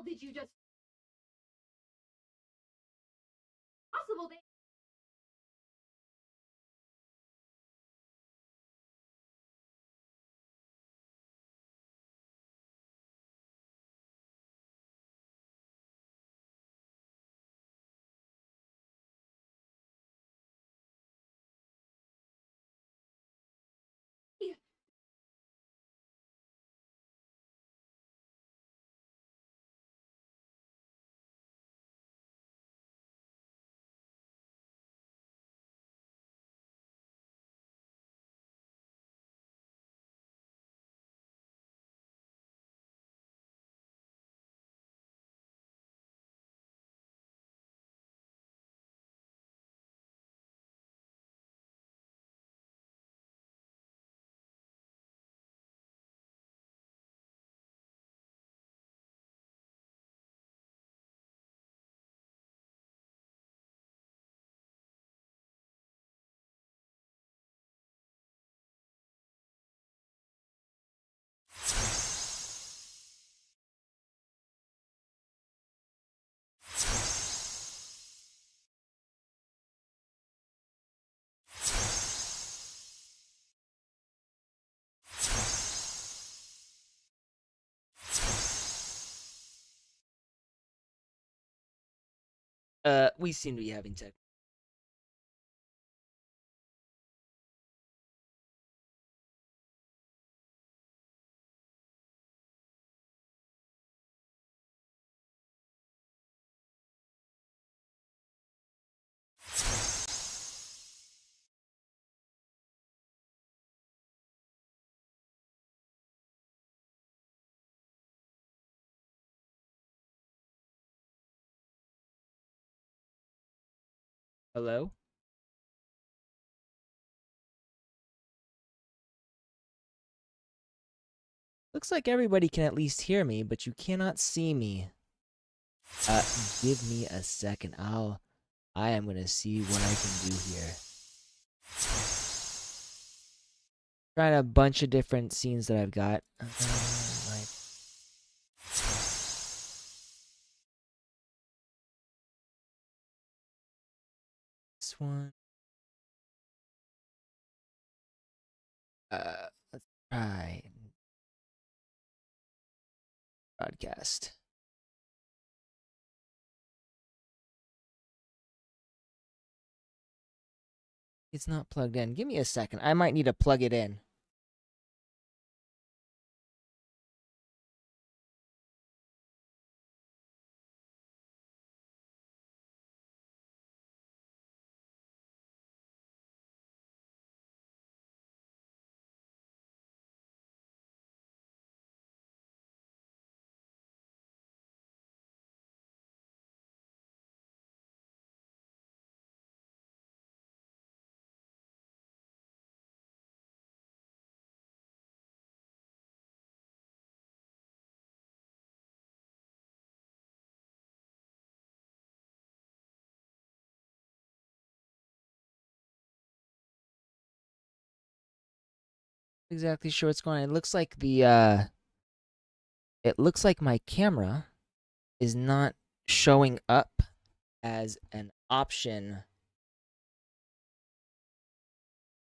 hell did you just possible they We seem to be having tech. Hello? Looks like everybody can at least hear me, but you cannot see me. Give me a second. I am gonna see what I can do here. Trying a bunch of different scenes that I've got. Like this one. Let's try broadcast. It's not plugged in. Give me a second. I might need to plug it in. Exactly sure what's going on. It looks like my camera is not showing up as an option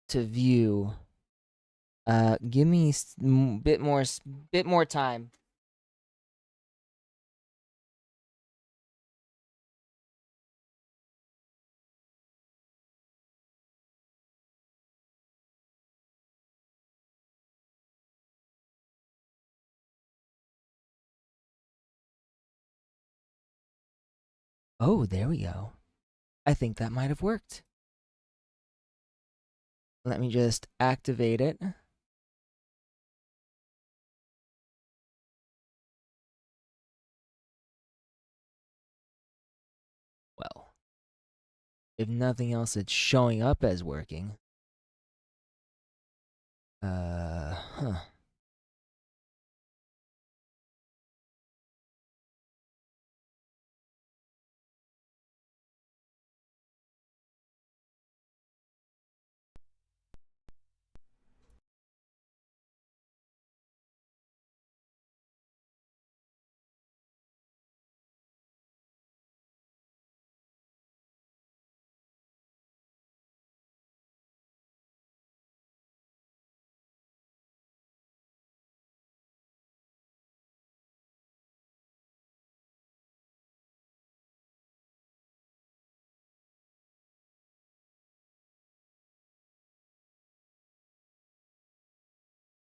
to view. Give me bit more time. Oh, there we go. I think that might have worked. Let me just activate it. Well, if nothing else, it's showing up as working. Huh.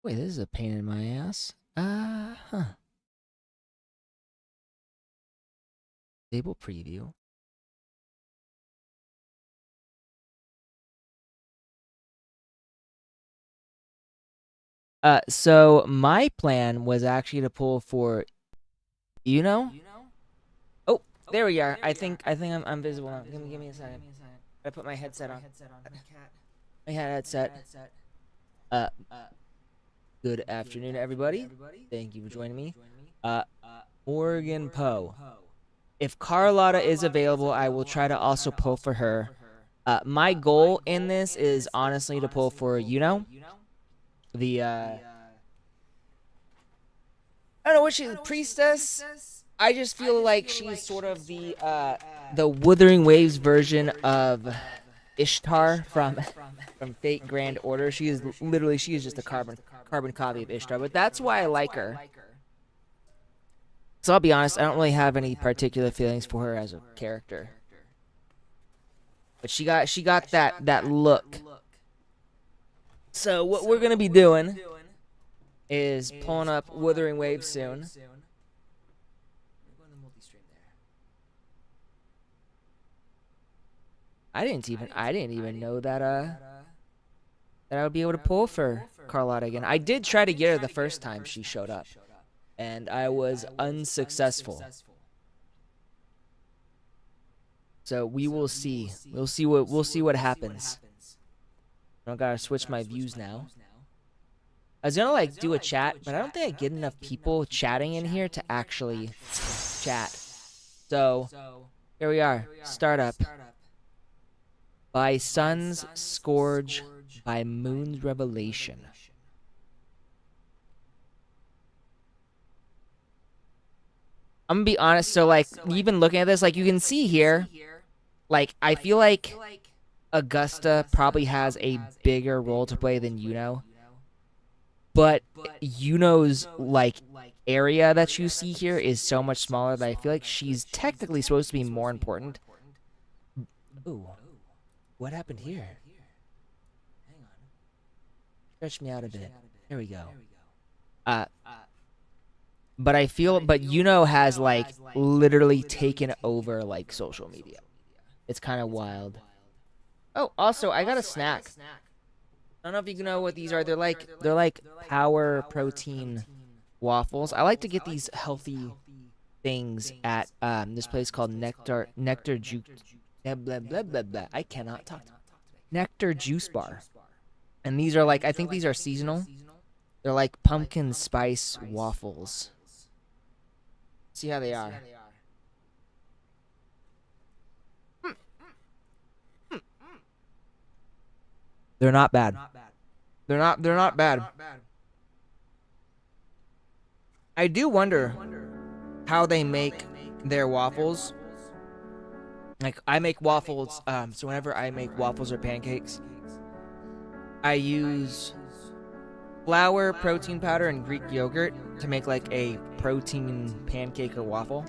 Wait, this is a pain in my ass. Huh. Stable preview. So my plan was actually to pull for, Oh, there we are. I think I'm visible now. Give me a second. I put my headset on. My headset. Uh, Good afternoon, everybody. Thank you for joining me. Uh, Morgan Poe. If Carlotta is available, I will try to also pull for her. My goal in this is honestly to pull for, the I don't know what she's, priestess. I just feel like she's sort of the Wuthering Waves version of Ishtar from Fate Grand Order. She is just a carbon copy of Ishtar, but that's why I like her. So I'll be honest, I don't really have any particular feelings for her as a character. But she got that look. So what we're gonna be doing is pulling up Wuthering Waves soon. I didn't even know that I would be able to pull for Carlotta again. I did try to get her the first time she showed up, and I was unsuccessful. So we will see. We'll see what happens. I gotta switch my views now. I was gonna like do a chat, but I don't think I get enough people chatting in here to actually chat. So here we are. Startup. By Sun's Scourge, by Moon's Revelation. I'm gonna be honest, so like even looking at this, like you can see here, like I feel like Augusta probably has a bigger role to play than but Yuno's like area that you see here is so much smaller that I feel like she's technically supposed to be more important. Ooh, what happened here? Stretch me out a bit. There we go. Uh, but Yuno has like literally taken over like social media. It's kind of wild. Oh, also I got a snack. I don't know if you know what these are. They're like power protein waffles. I like to get these healthy things at this place called Nectar Juice. Blah, blah blah blah blah. I cannot talk. Nectar Juice Bar, and these are like I think these are seasonal. They're like pumpkin spice waffles. See how they are. They're not bad. They're not bad. I do wonder how they make their waffles. Like I make waffles, so whenever I make waffles or pancakes, I use flour, protein powder, and Greek yogurt to make like a protein pancake or waffle.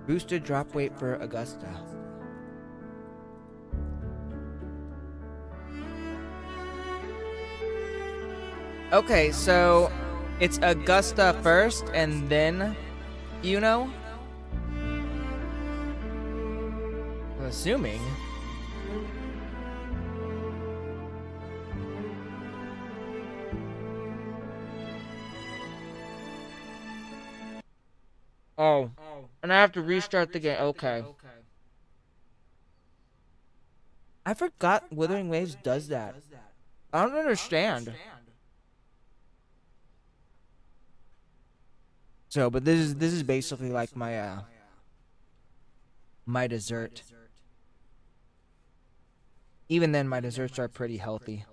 Boosted drop weight for Augusta. Okay, so it's Augusta first and then I'm assuming. Oh, and I have to restart the game. Okay. I forgot Wuthering Waves does that. I don't understand. So, but this is basically like my dessert. Even then, my desserts are pretty healthy.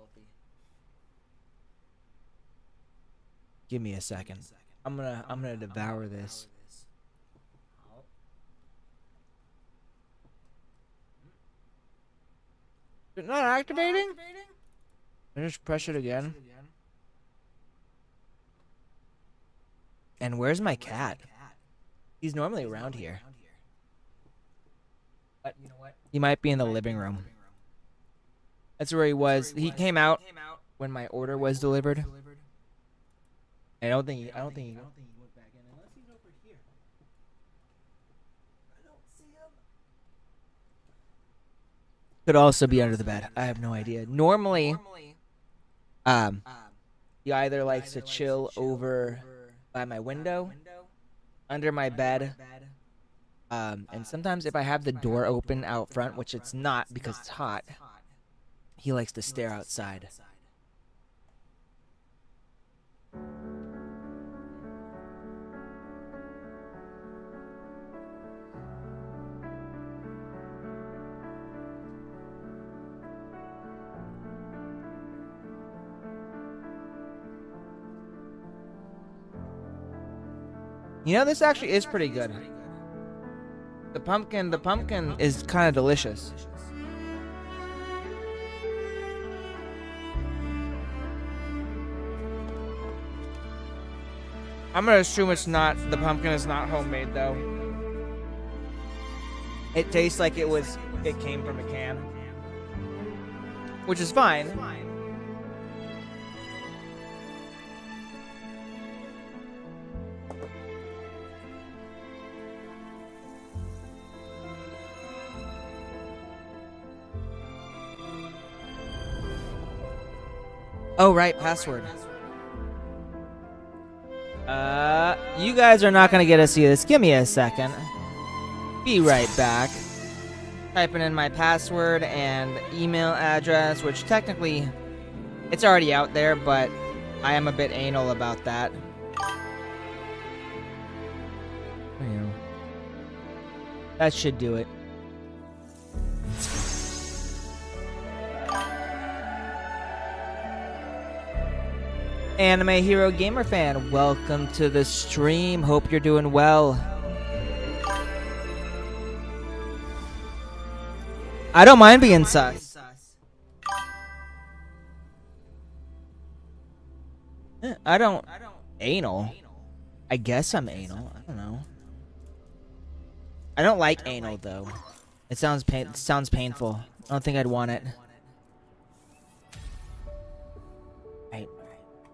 Give me a second. I'm gonna devour this. Is it not activating? I just press it again. And where's my cat? He's normally around here. He might be in the living room. That's where he was. He came out when my order was delivered. I don't think he went back in unless he's over here. I don't see him. Could also be under the bed. I have no idea. Normally, he either likes to chill over by my window, under my bed, and sometimes if I have the door open out front, which it's not because it's hot, he likes to stare outside. You know, this actually is pretty good. The pumpkin is kind of delicious. I'm gonna assume the pumpkin is not homemade though. It tastes like it came from a can. Which is fine. Oh, right, password. You guys are not gonna get to see this. Give me a second. Be right back. Typing in my password and email address, which technically, it's already out there, but I am a bit anal about that. That should do it. Anime Hero Gamer Fan, welcome to the stream. Hope you're doing well. I don't mind being sus. I don't. Anal? I guess I'm anal. I don't know. I don't like anal though. It sounds painful. I don't think I'd want it.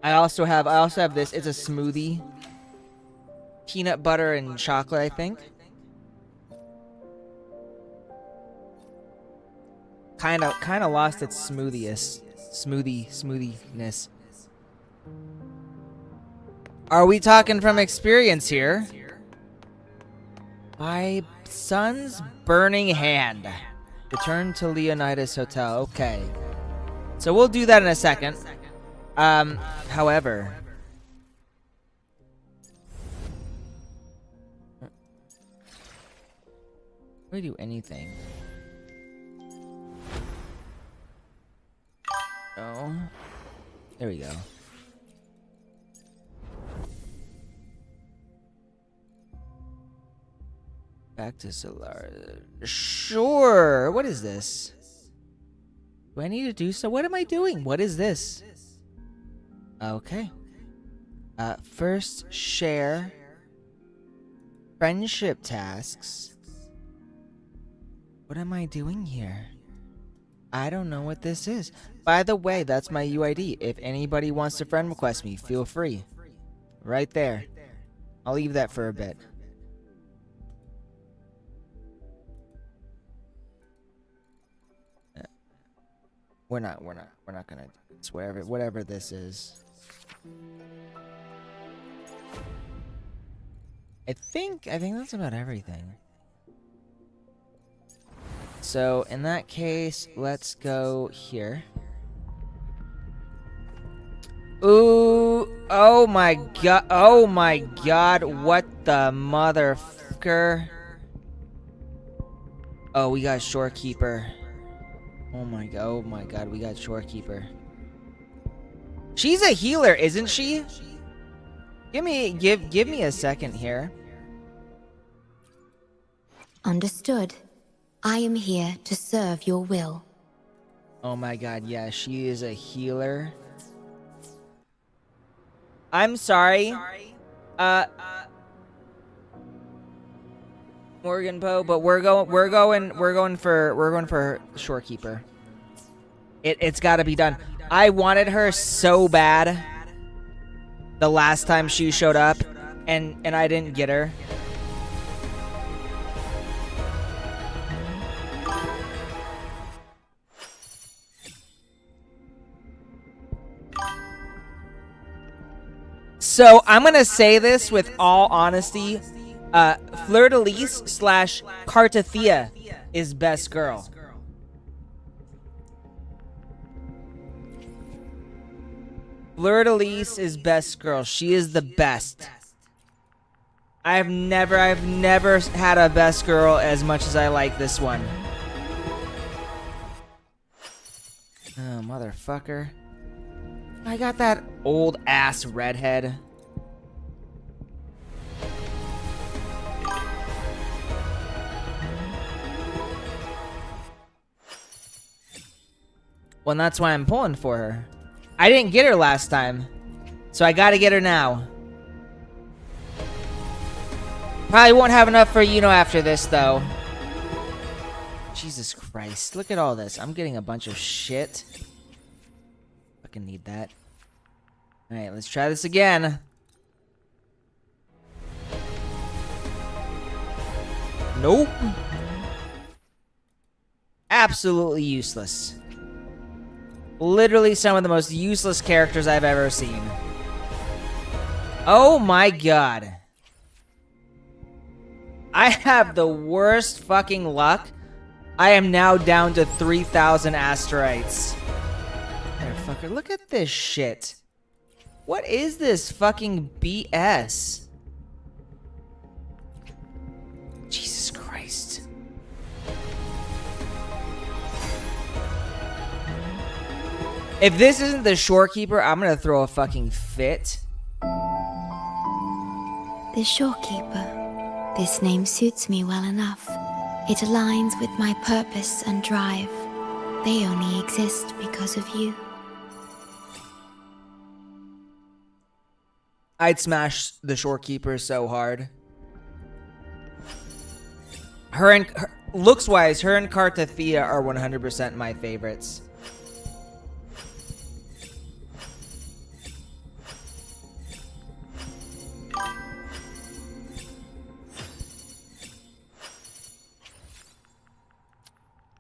I also have this. It's a smoothie. Peanut butter and chocolate, I think. Kind of lost its smoothiness. Are we talking from experience here? My son's burning hand. Return to Leonidas Hotel. Okay. So we'll do that in a second. However, we do anything. Oh, there we go. Back to Solar. Sure. What is this? Do I need to do so? What am I doing? What is this? Okay. First, share. Friendship tasks. What am I doing here? I don't know what this is. By the way, that's my UID. If anybody wants to friend request me, feel free. Right there. I'll leave that for a bit. We're not gonna. It's whatever this is. I think that's about everything. So in that case, let's go here. Ooh, oh my god, what the motherfucker. Oh, we got Shorekeeper. Oh my god, we got Shorekeeper. She's a healer, isn't she? Give me a second here. Understood. I am here to serve your will. Oh my god, yeah, she is a healer. I'm sorry. Morgan Poe, but we're going for Shorekeeper. It's got to be done. I wanted her so bad the last time she showed up, and I didn't get her. So I'm gonna say this with all honesty. Fleur-de-Lis / Cartathea is best girl. Fleur-de-Lis is best girl. She is the best. I've never had a best girl as much as I like this one. Oh, motherfucker. I got that old ass redhead. Well, and that's why I'm pulling for her. I didn't get her last time, so I gotta get her now. Probably won't have enough for after this, though. Jesus Christ, look at all this. I'm getting a bunch of shit. Fucking need that. Alright, let's try this again. Nope. Absolutely useless. Literally some of the most useless characters I've ever seen. Oh my god. I have the worst fucking luck. I am now down to 3,000 asteroids. Motherfucker, look at this shit. What is this fucking BS? Jesus Christ. If this isn't the Shorekeeper, I'm gonna throw a fucking fit. The Shorekeeper. This name suits me well enough. It aligns with my purpose and drive. They only exist because of you. I'd smash the Shorekeeper so hard. Looks-wise, her and Cartathea are 100% my favorites.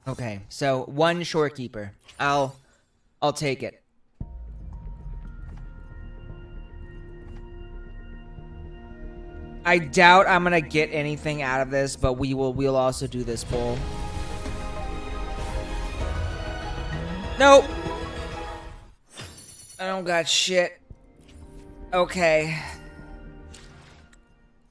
Okay, so one Shorekeeper. I'll take it. I doubt I'm gonna get anything out of this, but we'll also do this poll. Nope. I don't got shit. Okay.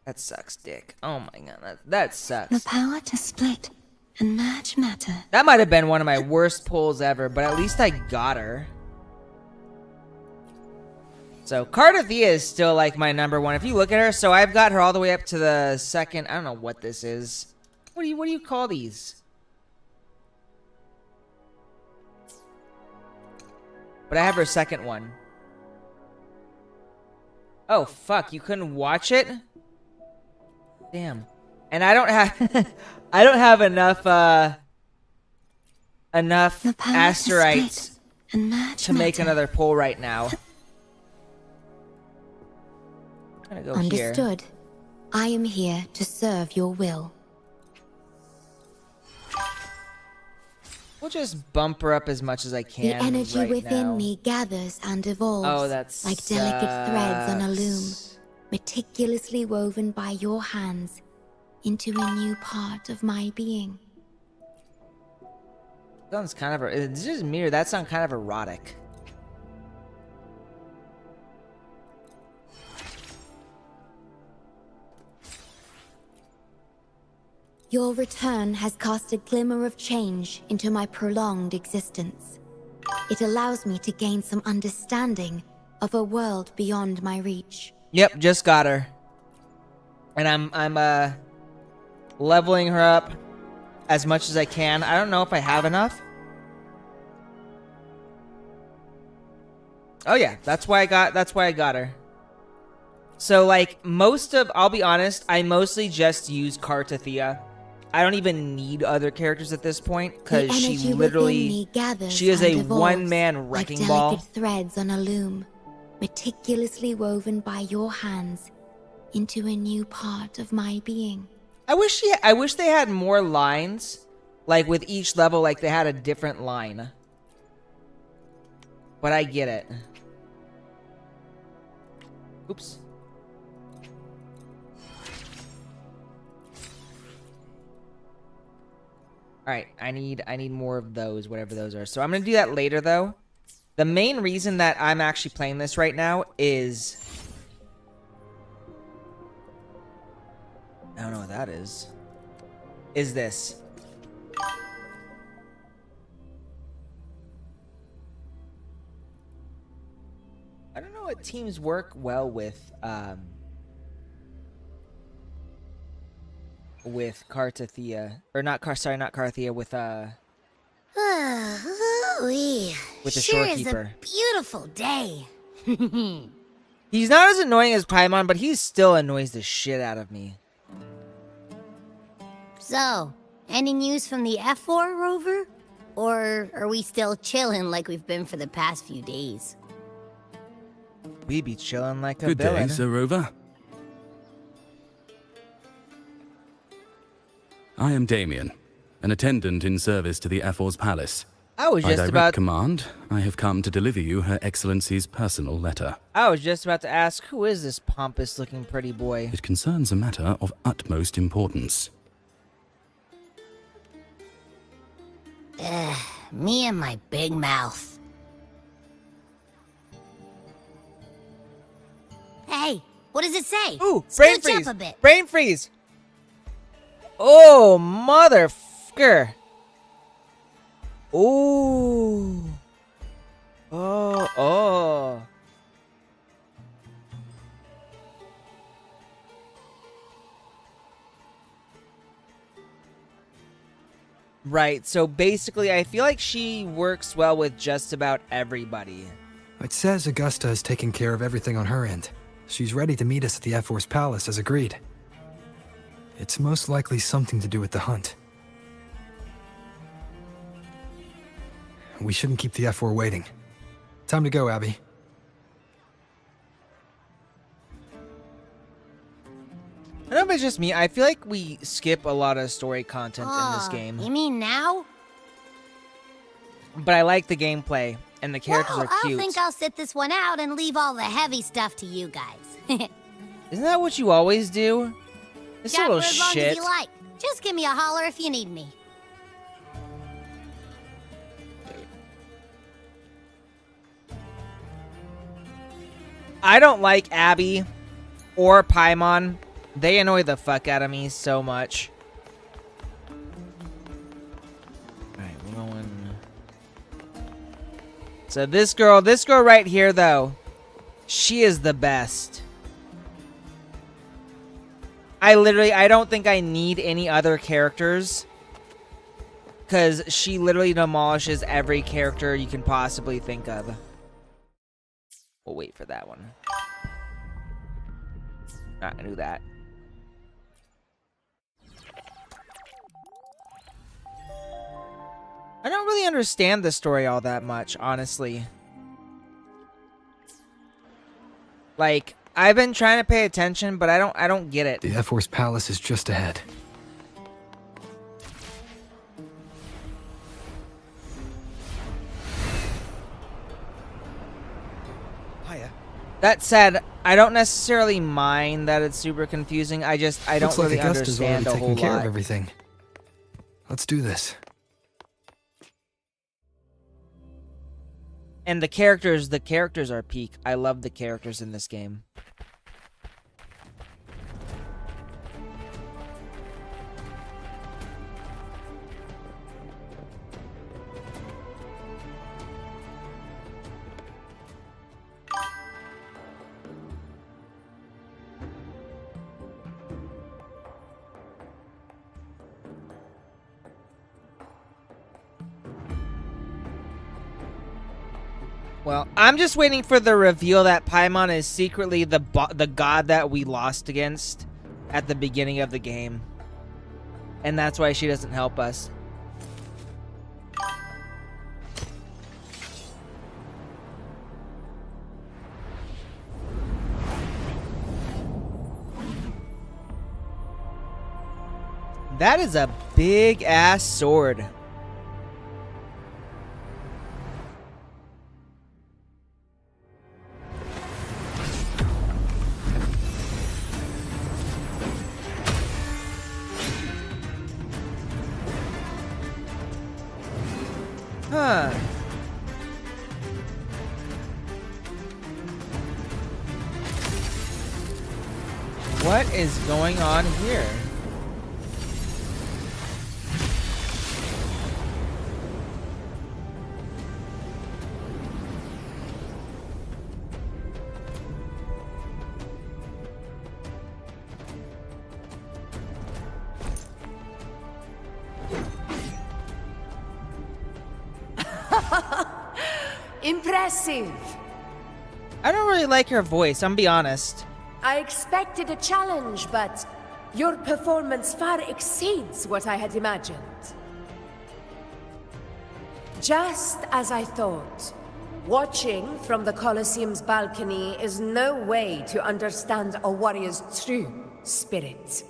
That sucks, dick. Oh my god, that sucks. The power to split and merge matter. That might have been one of my worst pulls ever, but at least I got her. So Cartathea is still like my #1. If you look at her, so I've got her all the way up to the second. I don't know what this is. What do you call these? But I have her second one. Oh fuck! You couldn't watch it? Damn. And I don't have I don't have enough asteroids to make another pull right now. I'm gonna go Understood. here. I am here to serve your will. We'll just bump her up as much as I can. The energy right within now. me gathers and evolves like delicate threads on a loom, meticulously woven by your hands into a new part of my being. Sounds kind of. It's just mirror. That sounds kind of erotic. Your return has cast a glimmer of change into my prolonged existence. It allows me to gain some understanding of a world beyond my reach. Yep, just got her. And I'm leveling her up as much as I can. I don't know if I have enough. Oh yeah, that's why I got her. So, like, I'll be honest, I mostly just use Kartathea. I don't even need other characters at this point, because she literally, she is a one-man wrecking like ball. delicate threads on a loom, meticulously woven by your hands into a new part of my being. I wish they had more lines, like with each level, like they had a different line. But I get it. Oops. All right, I need more of those, whatever those are. So I'm gonna do that later, though. The main reason that I'm actually playing this right now is I don't know what that is. Is this? I don't know what teams work well with Kartathea, or not Karthea, with the Sure is shorekeeper. a beautiful day. He's not as annoying as Paimon, but he still annoys the shit out of me. So, any news from the F4 rover? Or are we still chilling like we've been for the past few days? We be chilling like a Good villain. day, Sir Rover. I am Damien, an attendant in service to the F4's palace. I was By just direct about command, I have come to deliver you Her Excellency's personal letter. to ask, who is this pompous-looking pretty boy? It concerns a matter of utmost importance. Me and my big mouth. Hey, what does it say? Ooh, brain Scooch freeze! up a bit. Brain freeze! Oh, motherfucker! Ooh. Oh. Right, so basically I feel like she works well with just about everybody. It says Augusta has taken care of everything on her end. She's ready to meet us at the F4's palace as agreed. It's most likely something to do with the hunt. We shouldn't keep the F4 waiting. Time to go, Abby. I don't know if it's just me, I feel like we skip a lot of story content in this game. You mean now? But I like the gameplay, and the characters Well, are cute. I think I'll sit this one out and leave all the heavy stuff to you guys. Isn't that what you always do? This Chat little for as long shit. as you like. Just give me a holler if you need me. I don't like Abby or Paimon. They annoy the fuck out of me so much. Alright, we're going. So this girl right here, though, she is the best. I don't think I need any other characters, because she literally demolishes every character you can possibly think of. We'll wait for that one. I knew that. I don't really understand the story all that much, honestly. Like, I've been trying to pay attention, but I don't get it. The F4's palace is just ahead. That said, I don't necessarily mind that it's super confusing. I don't Looks like really Augusta's already understand a whole taking care of lot. everything. Let's do this. And the characters are peak. I love the characters in this game. Well, I'm just waiting for the reveal that Paimon is secretly the god that we lost against at the beginning of the game. And that's why she doesn't help us. That is a big ass sword. Huh. What is going on here? Impressive. I don't really like her voice, I'm be honest. I expected a challenge, but your performance far exceeds what I had imagined. Just as I thought, watching from the Colosseum's balcony is no way to understand a warrior's true spirit.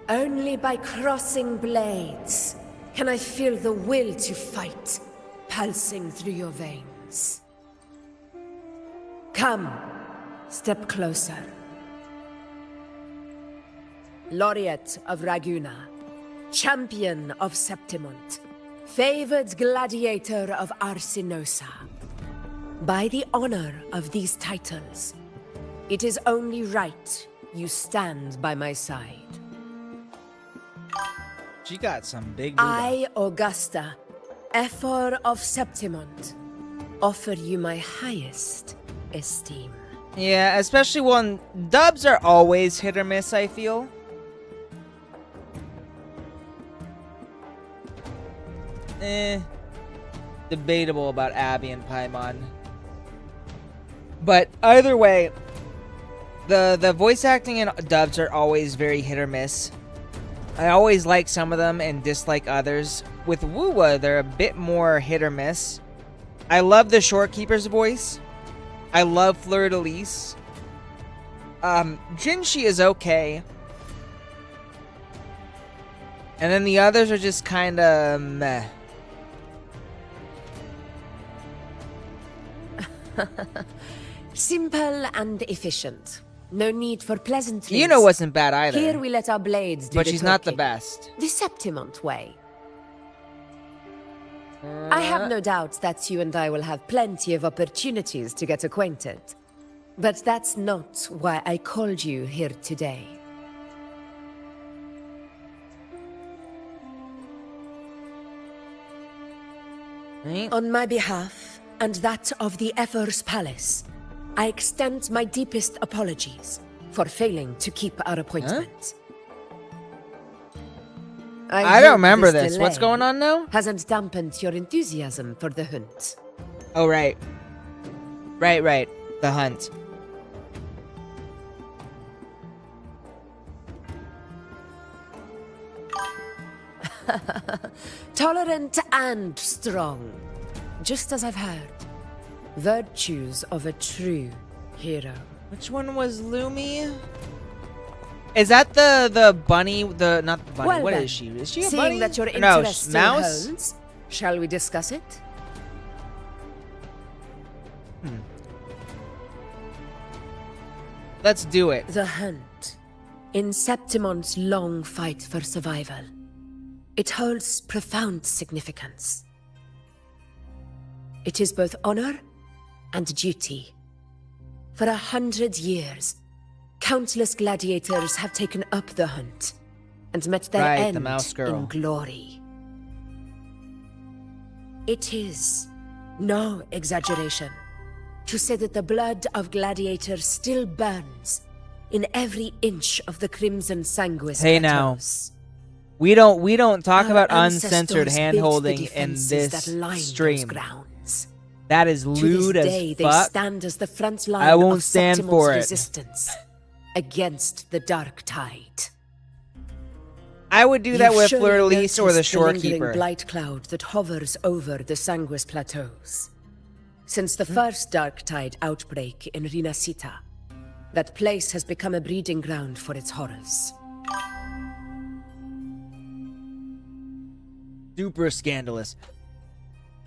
Only by crossing blades can I feel the will to fight pulsing through your veins. Come, step closer. Laureate of Raguna, champion of Septimont, favored gladiator of Arsinosa. By the honor of these titles, it is only right you stand by my side. She got some big booty. I, Augusta, Ephor of Septimont, offer you my highest esteem. Yeah, especially when dubs are always hit or miss, I feel. Debatable about Abby and Paimon. But either way, the voice acting in dubs are always very hit or miss. I always like some of them and dislike others. With Wuwa, they're a bit more hit or miss. I love the Shorekeeper's voice. I love Fleur de Lis. Jinshi is okay. And then the others are just kind of meh. Simple and efficient. No need for pleasantries. Yuno wasn't bad either. Here we let our blades do but the she's not the talking. best. The Septimont way. I have no doubt that you and I will have plenty of opportunities to get acquainted. But that's not why I called you here today. On my behalf, and that of the Ephor's Palace, I extend my deepest apologies for failing to keep our appointment. I don't remember this this. What's delay going on now? hasn't dampened your enthusiasm for the hunt. Oh, right. Right. The hunt. Tolerant and strong, just as I've heard. Virtues of a true hero. Which one was Lumi? Is that the bunny? The not the bunny. Well What then, is she? Is she a seeing bunny? that your Or no, interest mouse. still holds, shall we discuss it? Let's do it. The hunt. In Septimont's long fight for survival. It holds profound significance. It is both honor and duty. For 100 years, countless gladiators have taken up the hunt and met their Right, end the mouse girl. in glory. It is no exaggeration to say that the blood of gladiators still burns in every inch of the Crimson Sanguis Hey, now. plateaus. We don't talk Our about ancestors uncensored built the hand holding in defenses this that line those stream. grounds. That is To lewd this as day, they fuck. stand as the front line I won't of stand Septimon's for it. resistance against the Dark Tide. I would do that You've with surely Fleur-de-Lis or the noticed lingering Shorekeeper. blight cloud that hovers over the Sanguis Plateaus. Since the first Dark Tide outbreak in Rinasita, that place has become a breeding ground for its horrors. Super scandalous.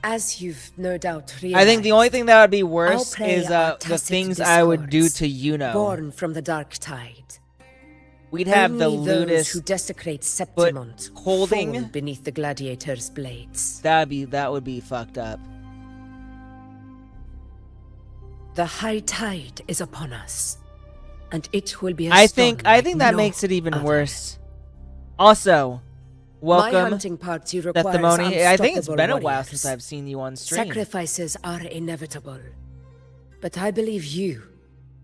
As you've no doubt I think the only realized, thing that would be worse pray is our the tacit things I would do discords, to Yuno. born from the Dark Tide. We'd have the Only those lewdest. who desecrate Septimont holding- fall beneath the gladiator's blades. That would be fucked up. The high tide is upon us, and it will be a I storm think like that no makes it even other. worse. Also, My welcome, hunting party requires Testimony. I think it's unstoppable been a while warriors. since I've seen you on stream. Sacrifices are inevitable, but I believe you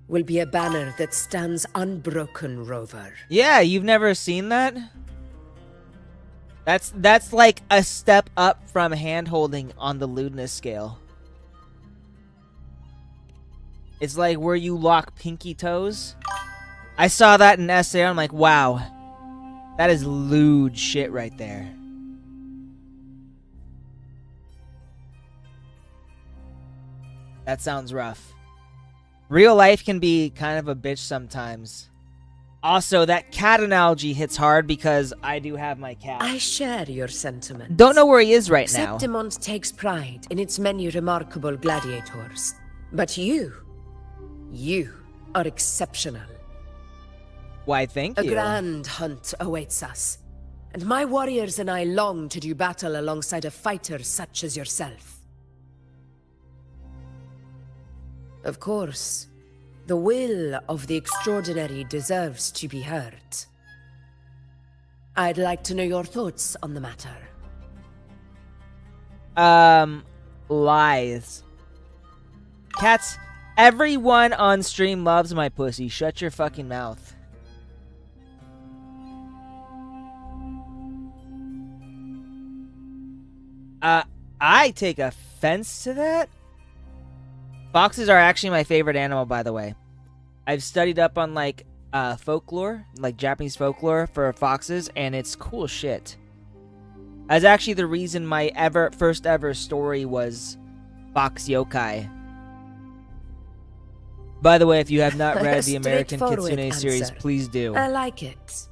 will be a banner that stands unbroken, Rover. Yeah, you've never seen that? That's like a step up from hand-holding on the lewdness scale. It's like where you lock pinky toes. I saw that in essay. I'm like, wow. That is lewd shit right there. That sounds rough. Real life can be kind of a bitch sometimes. Also, that cat analogy hits hard because I do have my cat. I share your sentiment. Don't know where he is right now. Septimont takes pride in its many remarkable gladiators. But you are exceptional. Why, thank A you. grand hunt awaits us, and my warriors and I long to do battle alongside a fighter such as yourself. Of course, the will of the extraordinary deserves to be heard. I'd like to know your thoughts on the matter. Lies. Cats, everyone on stream loves my pussy. Shut your fucking mouth. I take offense to that. Foxes are actually my favorite animal, by the way. I've studied up on, like, folklore, like Japanese folklore for foxes, and it's cool shit. That's actually the reason my first ever story was Fox Yokai. By the way, if you have not read the American Straightforward Kitsune series, answer. please do. I like it.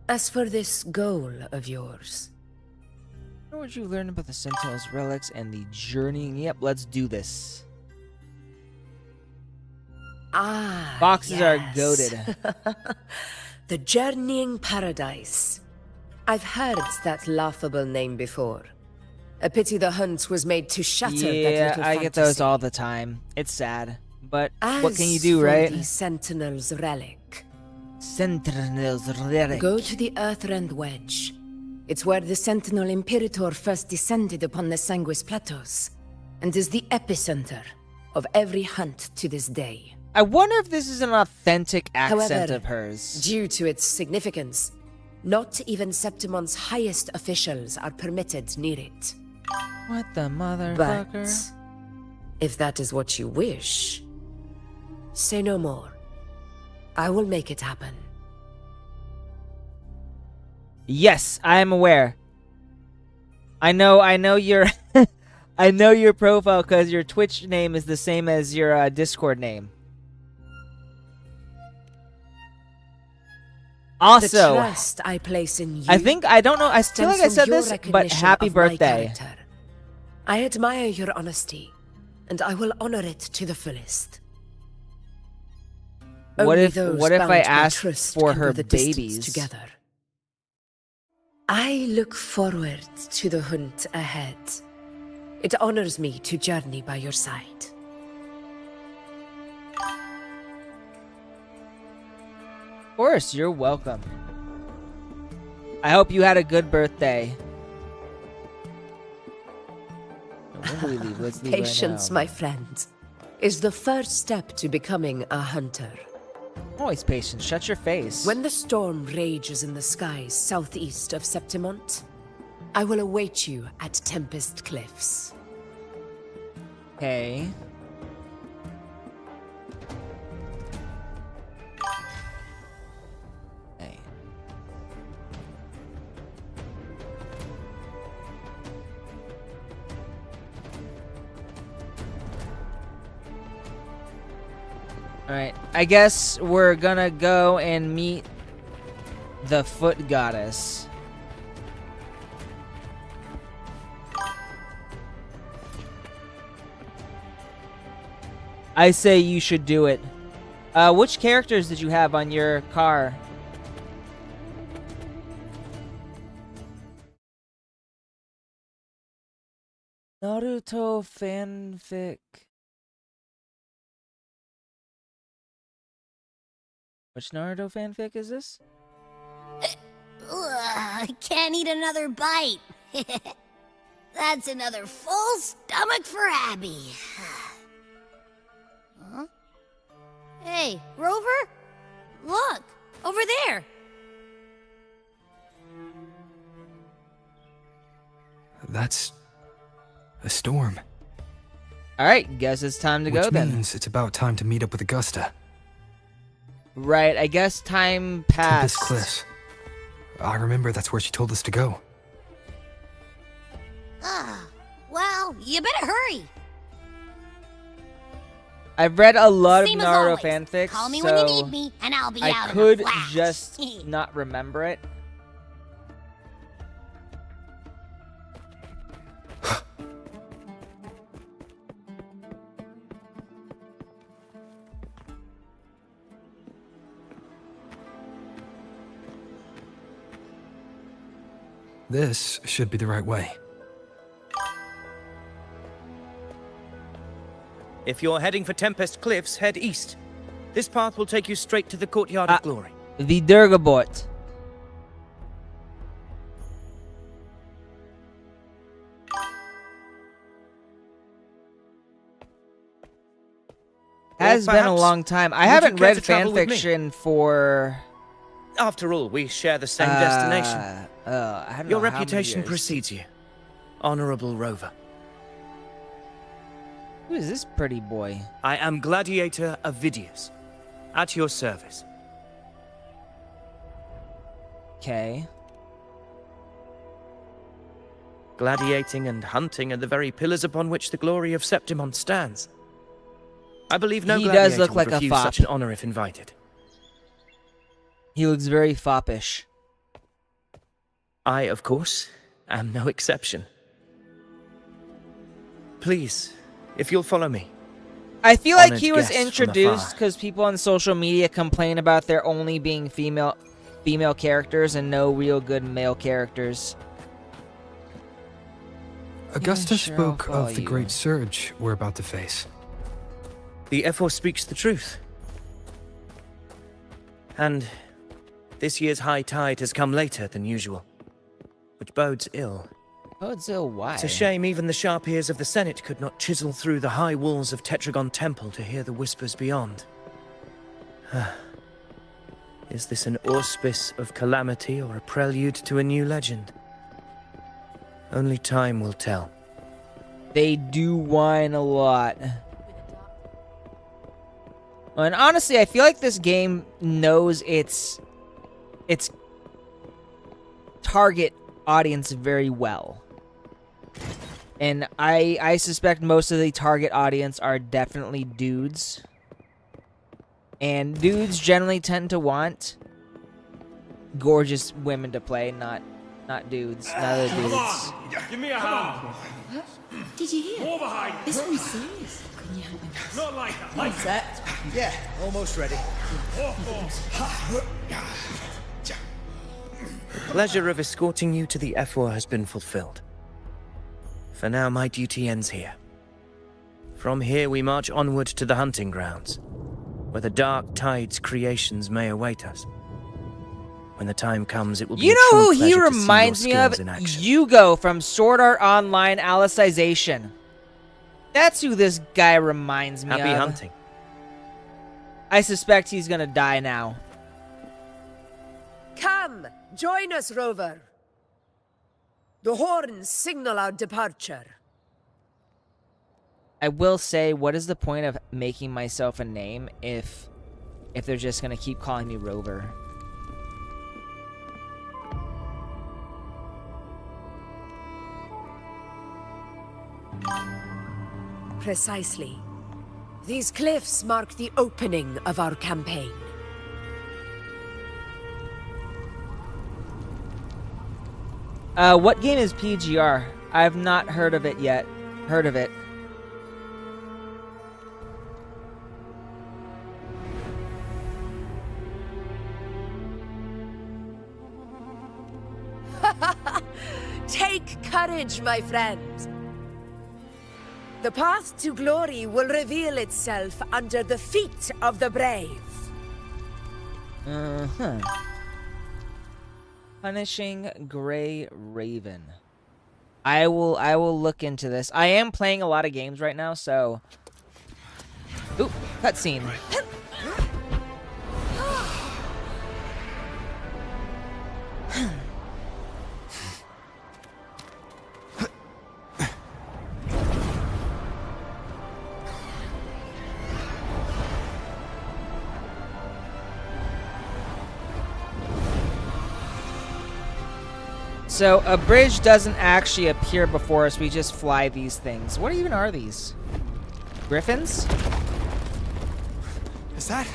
As for this goal of yours, What would you learn about the Sentinel's relics and the journeying? Yep, let's do this. Foxes are yes. goated. The Journeying Paradise. I've heard that laughable name before. A pity the hunt was made to shatter that Yeah, little I get those fantasy. all the time. It's sad, but As what can you do, for right? the Sentinel's relic, Sentinel's relic. go to the Earthrend Wedge. It's where the Sentinel Imperator first descended upon the Sanguis Plateaus, and is the epicenter of every hunt to this day. I wonder if this is an authentic accent However, of hers. Due to its significance, not even Septimon's highest officials are permitted near it. What the But motherfucker? if that is what you wish, say no more. I will make it happen. Yes, I am aware. I know your I know your profile because your Twitch name is the same as your Discord name. The Also, trust I place in you I think I don't know. I feel like I stems said from your this, but recognition happy of my birthday. character. I admire your honesty, and I will honor it to the fullest. What Only if those I bound by asked trust for can go her the distance babies? together. I look forward to the hunt ahead. It honors me to journey by your side. Of course, you're welcome. I hope you had a good birthday. When do we leave? Let's leave Patience, right now. my friend, is the first step to becoming a hunter. Always patience. Shut your face. When the storm rages in the skies southeast of Septimont, I will await you at Tempest Cliffs. Okay. Okay. Alright, I guess we're gonna go and meet the foot goddess. I say you should do it. Which characters did you have on your car? Naruto fanfic. Which Naruto fanfic is this? Ugh, can't eat another bite. That's another full stomach for Abby. Huh? Hey, Rover? Look, over there. That's a storm. Alright, guess it's time to go Which then. means it's about time to meet up with Augusta. Right, I guess time passed. Tempest Cliffs. I remember that's where she told us to go. Well, you better hurry. I've read a lot of Same as Naruto always. fanfics, Call me so when you need me, and I'll be I out could in a flash. just not remember it. This should be the right way. If you're heading for Tempest Cliffs, head east. This path will take you straight to the Courtyard of Glory. The Durgabot. Has been a perhaps, long time. I would haven't you care read to travel with me? fanfiction for... After all, we share the same destination. I don't know Your how many reputation years. precedes you. Honorable Rover. Who is this pretty boy? I am Gladiator Avidius. At your service. Okay. Gladiating and hunting are the very pillars upon which the glory of Septimon stands. I believe no He gladiator does look would like a refuse fop. such an honor if invited. He looks very foppish. I, of course, am no exception. Please, if you'll follow me. I feel like Honored he was guest from introduced afar. because people on social media complain about there only being female characters and no real good male characters. Augusta sure, spoke I'll follow of the you. great surge we're about to face. The F4 speaks the truth. And this year's high tide has come later than usual, which bodes ill. Oh, it's ill. Why? It's a shame even the sharp ears of the Senate could not chisel through the high walls of Tetragon Temple to hear the whispers beyond. Is this an auspice of calamity or a prelude to a new legend? Only time will tell. They do whine a lot. And honestly, I feel like this game knows its target audience very well. And I suspect most of the target audience are definitely dudes. And dudes generally tend to want gorgeous women to play, not dudes, not other dudes. Give me a hand. Did you hear? More behind. This one's serious. Can you help me? Not like that. Like Set. Yeah, almost ready. The pleasure of escorting you to the F4 has been fulfilled. For now, my duty ends here. From here, we march onward to the hunting grounds, where the dark tide's creations may await us. When the time comes, it will be You a know true who he pleasure to see your reminds me of? skills in action. Yugo from Sword Art Online Alicization. That's who this guy reminds me Happy of. hunting. I suspect he's gonna die now. Come, join us, Rover. The horns signal our departure. I will say, what is the point of making myself a name if they're just gonna keep calling me Rover? Precisely. These cliffs mark the opening of our campaign. What game is PGR? I've not heard of it yet. Heard of it. Take courage, my friends. The path to glory will reveal itself under the feet of the brave. Uh-huh. Punishing Grey Raven. I will look into this. I am playing a lot of games right now, so... Oop, cutscene. So, a bridge doesn't actually appear before us, we just fly these things. What even are these? Griffins? Is that?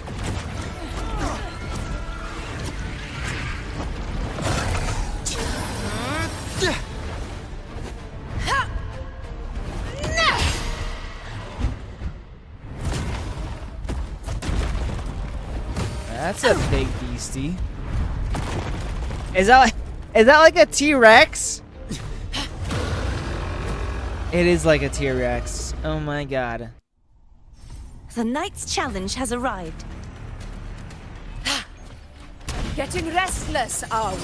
That's a big beastie. Is that like a T-Rex? It is like a T-Rex. Oh my god. The knight's challenge has arrived. Getting restless, are we?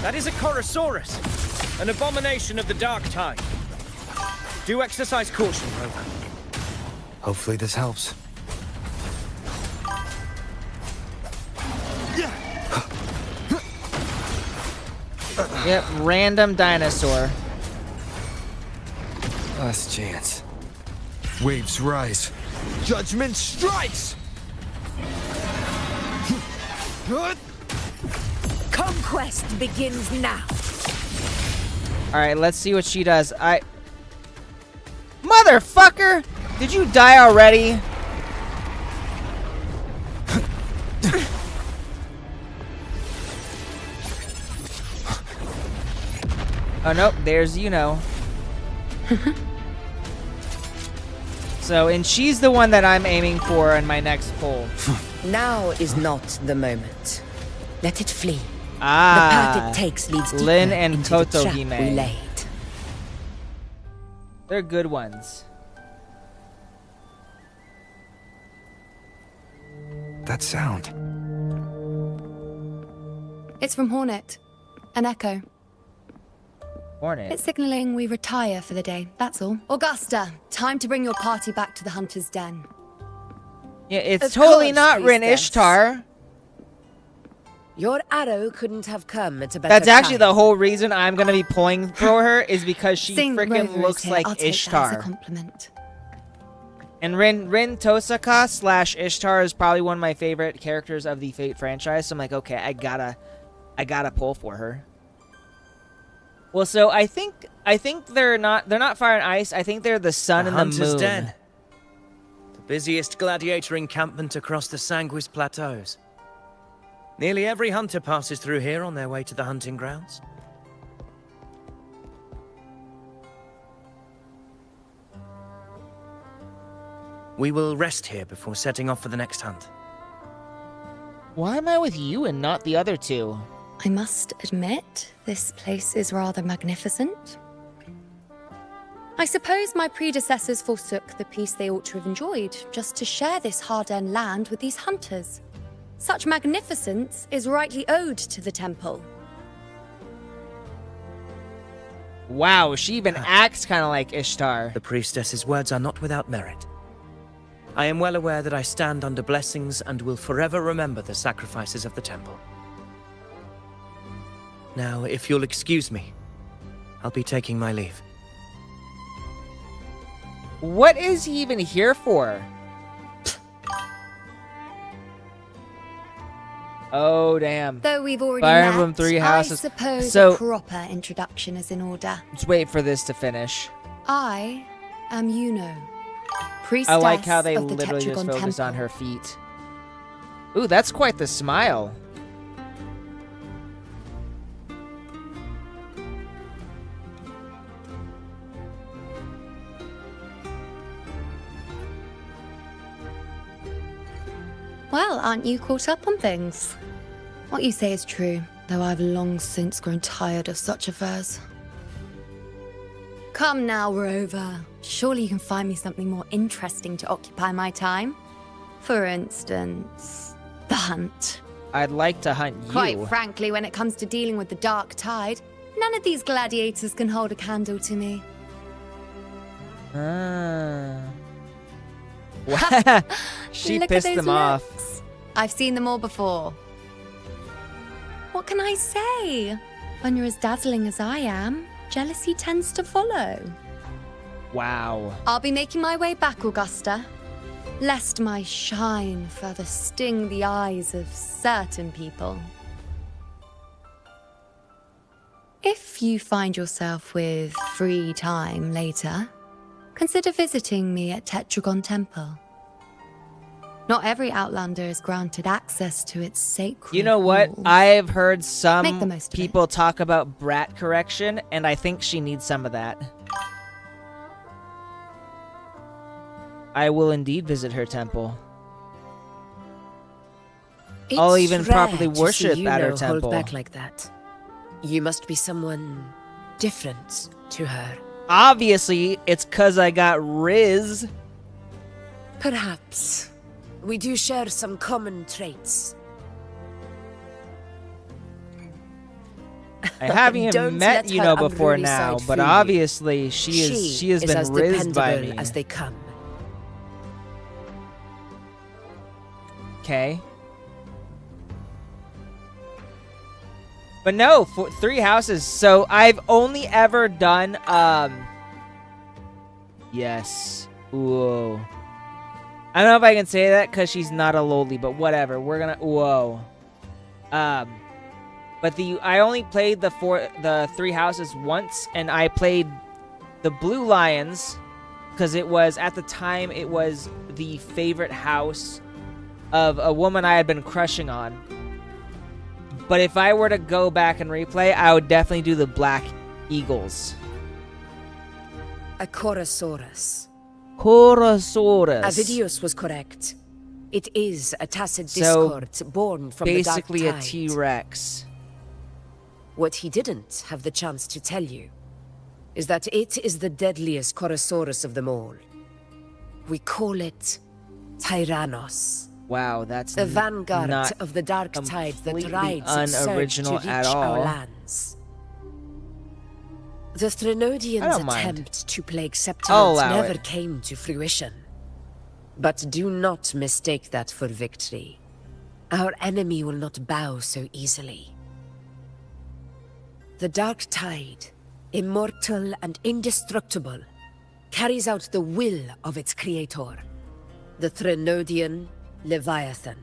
That is a Chorosaurus, an abomination of the dark tide. Do exercise caution, Rover. Hopefully this helps. Yep, random dinosaur. Last chance. Waves rise. Judgment strikes! Conquest begins now. Alright, let's see what she does. Motherfucker! Did you die already? Oh, nope, there's So, and she's the one that I'm aiming for in my next pull. Now is not the moment. Let it flee. The Ah, path it takes leads deeper Lin and into the trap Kotohime. we laid. They're good ones. That sound. It's from Hornet. An echo. Hornet. It's signaling we retire for the day, that's all. Augusta, time to bring your party back to the Hunter's Den. Yeah, it's Of totally course, not Rin priestess. Ishtar. Your arrow couldn't have come at a better That's actually time. the whole reason I'm gonna be pulling for her is because she Seeing freaking Rover is looks here, like I'll take that as a Ishtar. compliment. And Rin Tosaka / Ishtar is probably one of my favorite characters of the Fate franchise. So I'm like, okay, I gotta pull for her. Well, so I think they're not fire and ice. I think they're the sun and the Hunter's moon. Den. The busiest gladiator encampment across the Sanguis Plateaus. Nearly every hunter passes through here on their way to the hunting grounds. We will rest here before setting off for the next hunt. Why am I with you and not the other two? I must admit, this place is rather magnificent. I suppose my predecessors forsook the peace they ought to have enjoyed, just to share this hard-earned land with these hunters. Such magnificence is rightly owed to the temple. Wow, she even acts kind of like Ishtar. The priestess's words are not without merit. I am well aware that I stand under blessings and will forever remember the sacrifices of the temple. Now, if you'll excuse me, I'll be taking my leave. What is he even here for? Oh, damn. Though we've already Fire met, Emblem Three Houses. I suppose So- a proper introduction is in order. Let's wait for this to finish. I am Yuno, priestess I like how they of the literally just Tetragon focus on Temple. her feet. Ooh, that's quite the smile. Well, aren't you caught up on things? What you say is true, though I've long since grown tired of such affairs. Come now, Rover. Surely you can find me something more interesting to occupy my time. For instance, the hunt. I'd like to hunt you. Quite frankly, when it comes to dealing with the dark tide, none of these gladiators can hold a candle to me. Ah. She Look at pissed those them off. looks. I've seen them all before. What can I say? When you're as dazzling as I am, jealousy tends to follow. Wow. I'll be making my way back, Augusta, lest my shine further sting the eyes of certain people. If you find yourself with free time later, consider visiting me at Tetragon Temple. Not every Outlander is granted access to its sacred You know what? halls. I've heard Make the some most of it. people talk about brat correction, and I think she needs some of that. I will indeed visit her temple. I'll It's even rare properly to see worship you at her hold temple. back like that. You must be someone different to her. Obviously, it's 'cause I got Riz. Perhaps. We do share some common traits. I haven't even Don't met let you her know before unruly now, side but fool you. obviously she has been as rizzed by dependable me. as they come. Okay. But no, for 3 houses. So I've only ever done yes. Whoa. I don't know if I can say that because she's not a lowly, but whatever. We're gonna whoa. But I only played the 3 houses once, and I played the Blue Lions because it was at the time it was the favorite house of a woman I had been crushing on. But if I were to go back and replay, I would definitely do the Black Eagles. A Chorosaurus. Chorosaurus. Avidius was correct. It is a tacit So, discord born from basically the a dark tide. T-Rex. What he didn't have the chance to tell you is that it is the deadliest Chorosaurus of them all. We call it Tyrannos. Wow, that's The vanguard not of the dark tide that completely rides its surge unoriginal to reach at our all. lands. The Threnodians' I don't mind. attempt to plague I'll Septimus allow never it. came to fruition. But do not mistake that for victory. Our enemy will not bow so easily. The dark tide, immortal and indestructible, carries out the will of its creator, the Threnodian Leviathan.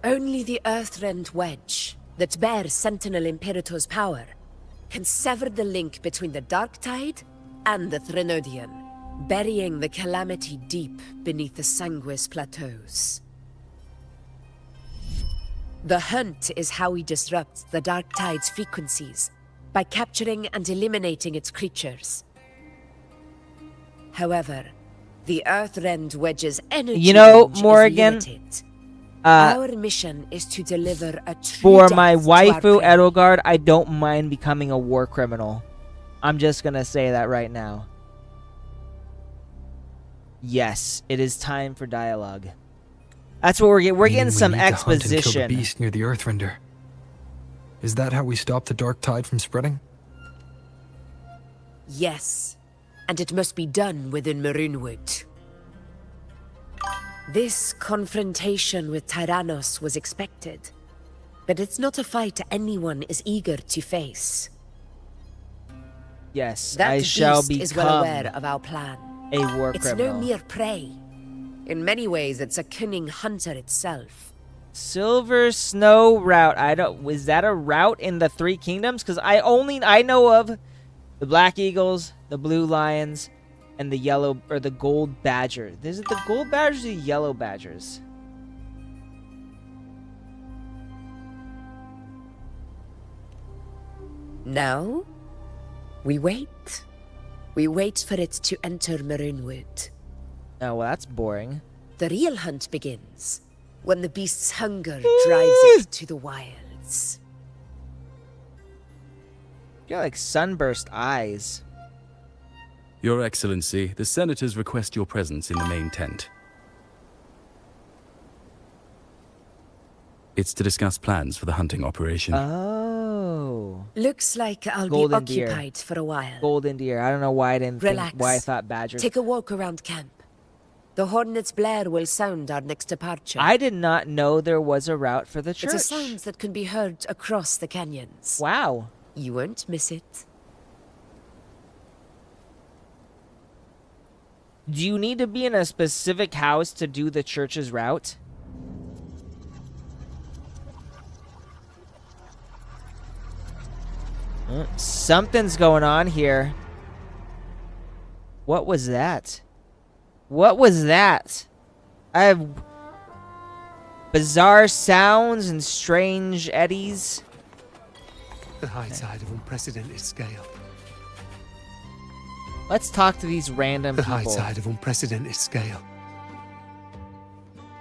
Only the Earthrend Wedge, that bears Sentinel Imperator's power, can sever the link between the dark tide and the Threnodian, burying the calamity deep beneath the Sanguis plateaus. The hunt is how we disrupt the dark tide's frequencies, by capturing and eliminating its creatures. However, the Earthrend Wedge's energy You know, range Morrigan, is limited. Our mission is to deliver a true For death my to our waifu prey. Edelgard, I don't mind becoming a war criminal. I'm just gonna say that right now. Yes, it is time for dialogue. That's what we're getting. We're getting Meaning we some need to hunt and kill the exposition. beast near the Earthrender. Is that how we stop the dark tide from spreading? Yes, and it must be done within Maroonwood. This confrontation with Tyrannos was expected. But it's not a fight anyone is eager to face. Yes, That I shall beast is well become aware of our plan. a war It's criminal. no mere prey. In many ways, it's a cunning hunter itself. Silver Snow Route. I don't. Is that a route in the Three Kingdoms? Because I know of the Black Eagles, the Blue Lions, and the yellow or the Gold Badger. Is it the Gold Badgers or the Yellow Badgers? Now, we wait. We wait for it to enter Maroonwood. Oh, well, that's boring. The real hunt begins when the beast's hunger drives it to the wilds. You got like sunburst eyes. Your Excellency, the senators request your presence in the main tent. It's to discuss plans for the hunting operation. Oh. Looks like I'll Golden be deer. occupied for a while. Golden deer. I don't know why I didn't Relax. think, why I thought badgers. Take a walk around camp. The hornet's blare will sound our next departure. I did not know there was a route for the church. It's a sound that can be heard across the canyons. Wow. You won't miss it. Do you need to be in a specific house to do the church's route? Something's going on here. What was that? What was that? I have bizarre sounds and strange eddies. The high tide of unprecedented scale. Let's talk to these random The people. high tide of unprecedented scale.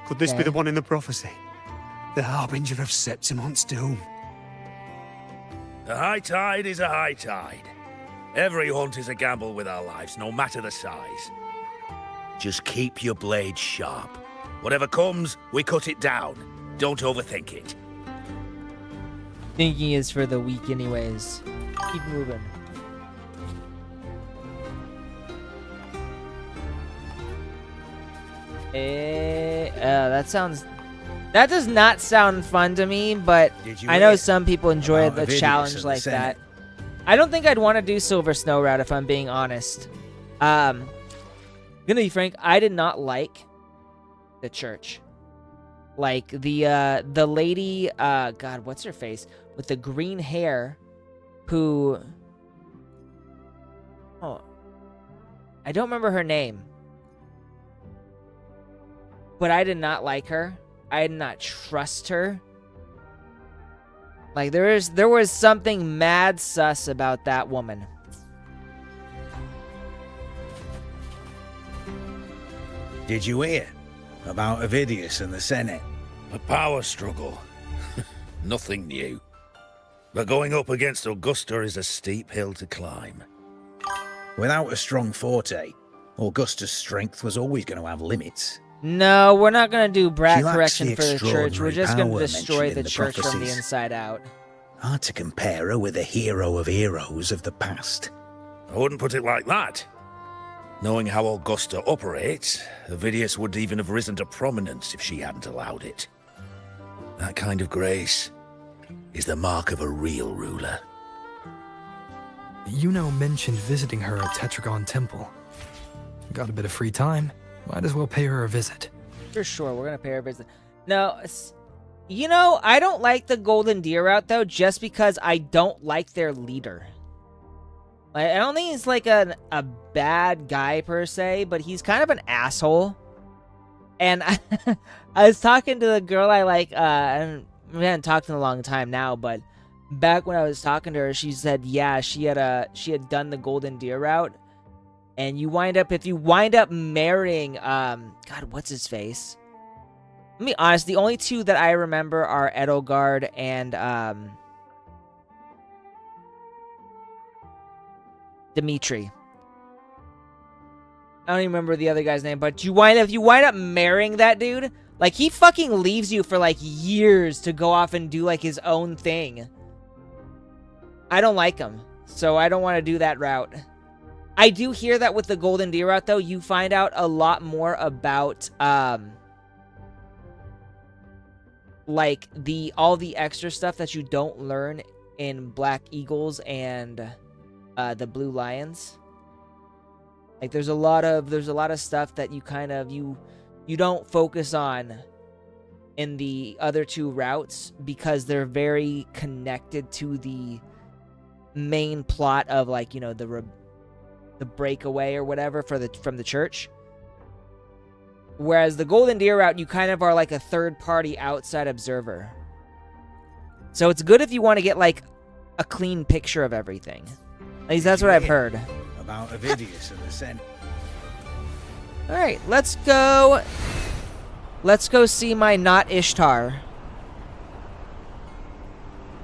Could this be Okay. the one in the prophecy? The harbinger of Septimont's doom. A high tide is a high tide. Every hunt is a gamble with our lives, no matter the size. Just keep your blade sharp. Whatever comes, we cut it down. Don't overthink it. Thinking is for the weak anyways. Keep moving. That does not sound fun to me, but I know some people enjoy the challenge like that. I don't think I'd want to do Silver Snow Route if I'm being honest. Gonna be frank, I did not like the church. Like the lady, God, what's her face? With the green hair, who, oh, I don't remember her name. But I did not like her. I did not trust her. Like there was something mad sus about that woman. Did you hear about Avidius and the Senate? A power struggle. Nothing new. But going up against Augusta is a steep hill to climb. Without a strong forte, Augusta's strength was always going to have limits. No, we're not going to do brat She lacks correction the for the church. We're extraordinary just going to power destroy mentioned the in the church from the prophecies. inside out. Hard to compare her with a hero of heroes of the past. I wouldn't put it like that. Knowing how Augusta operates, Avidius would even have risen to prominence if she hadn't allowed it. That kind of grace is the mark of a real ruler. Yuno mentioned visiting her at Tetragon Temple. Got a bit of free time. Might as well pay her a visit. For sure, we're going to pay her a visit. No, you know, I don't like the Golden Deer route, though, just because I don't like their leader. Like, I don't think he's like a bad guy, per se, but he's kind of an asshole. And I was talking to the girl I like, and we haven't talked in a long time now, but back when I was talking to her, she said, yeah, she had done the Golden Deer route. And if you wind up marrying, God, what's his face? Let me be honest, the only two that I remember are Edelgard and, Dimitri. I don't even remember the other guy's name, but if you wind up marrying that dude, like, he fucking leaves you for, like, years to go off and do, like, his own thing. I don't like him, so I don't want to do that route. I do hear that with the Golden Deer route, though, you find out a lot more about, like all the extra stuff that you don't learn in Black Eagles and the Blue Lions. Like there's a lot of stuff that you kind of you don't focus on in the other two routes because they're very connected to the main plot of, like, you know, the breakaway or whatever from the church. Whereas the Golden Deer route, you kind of are like a third-party outside observer. So it's good if you want to get like a clean picture of everything. At least that's what I've heard. About Avidius and the Sen. All right, let's go. Let's go see my not Ishtar.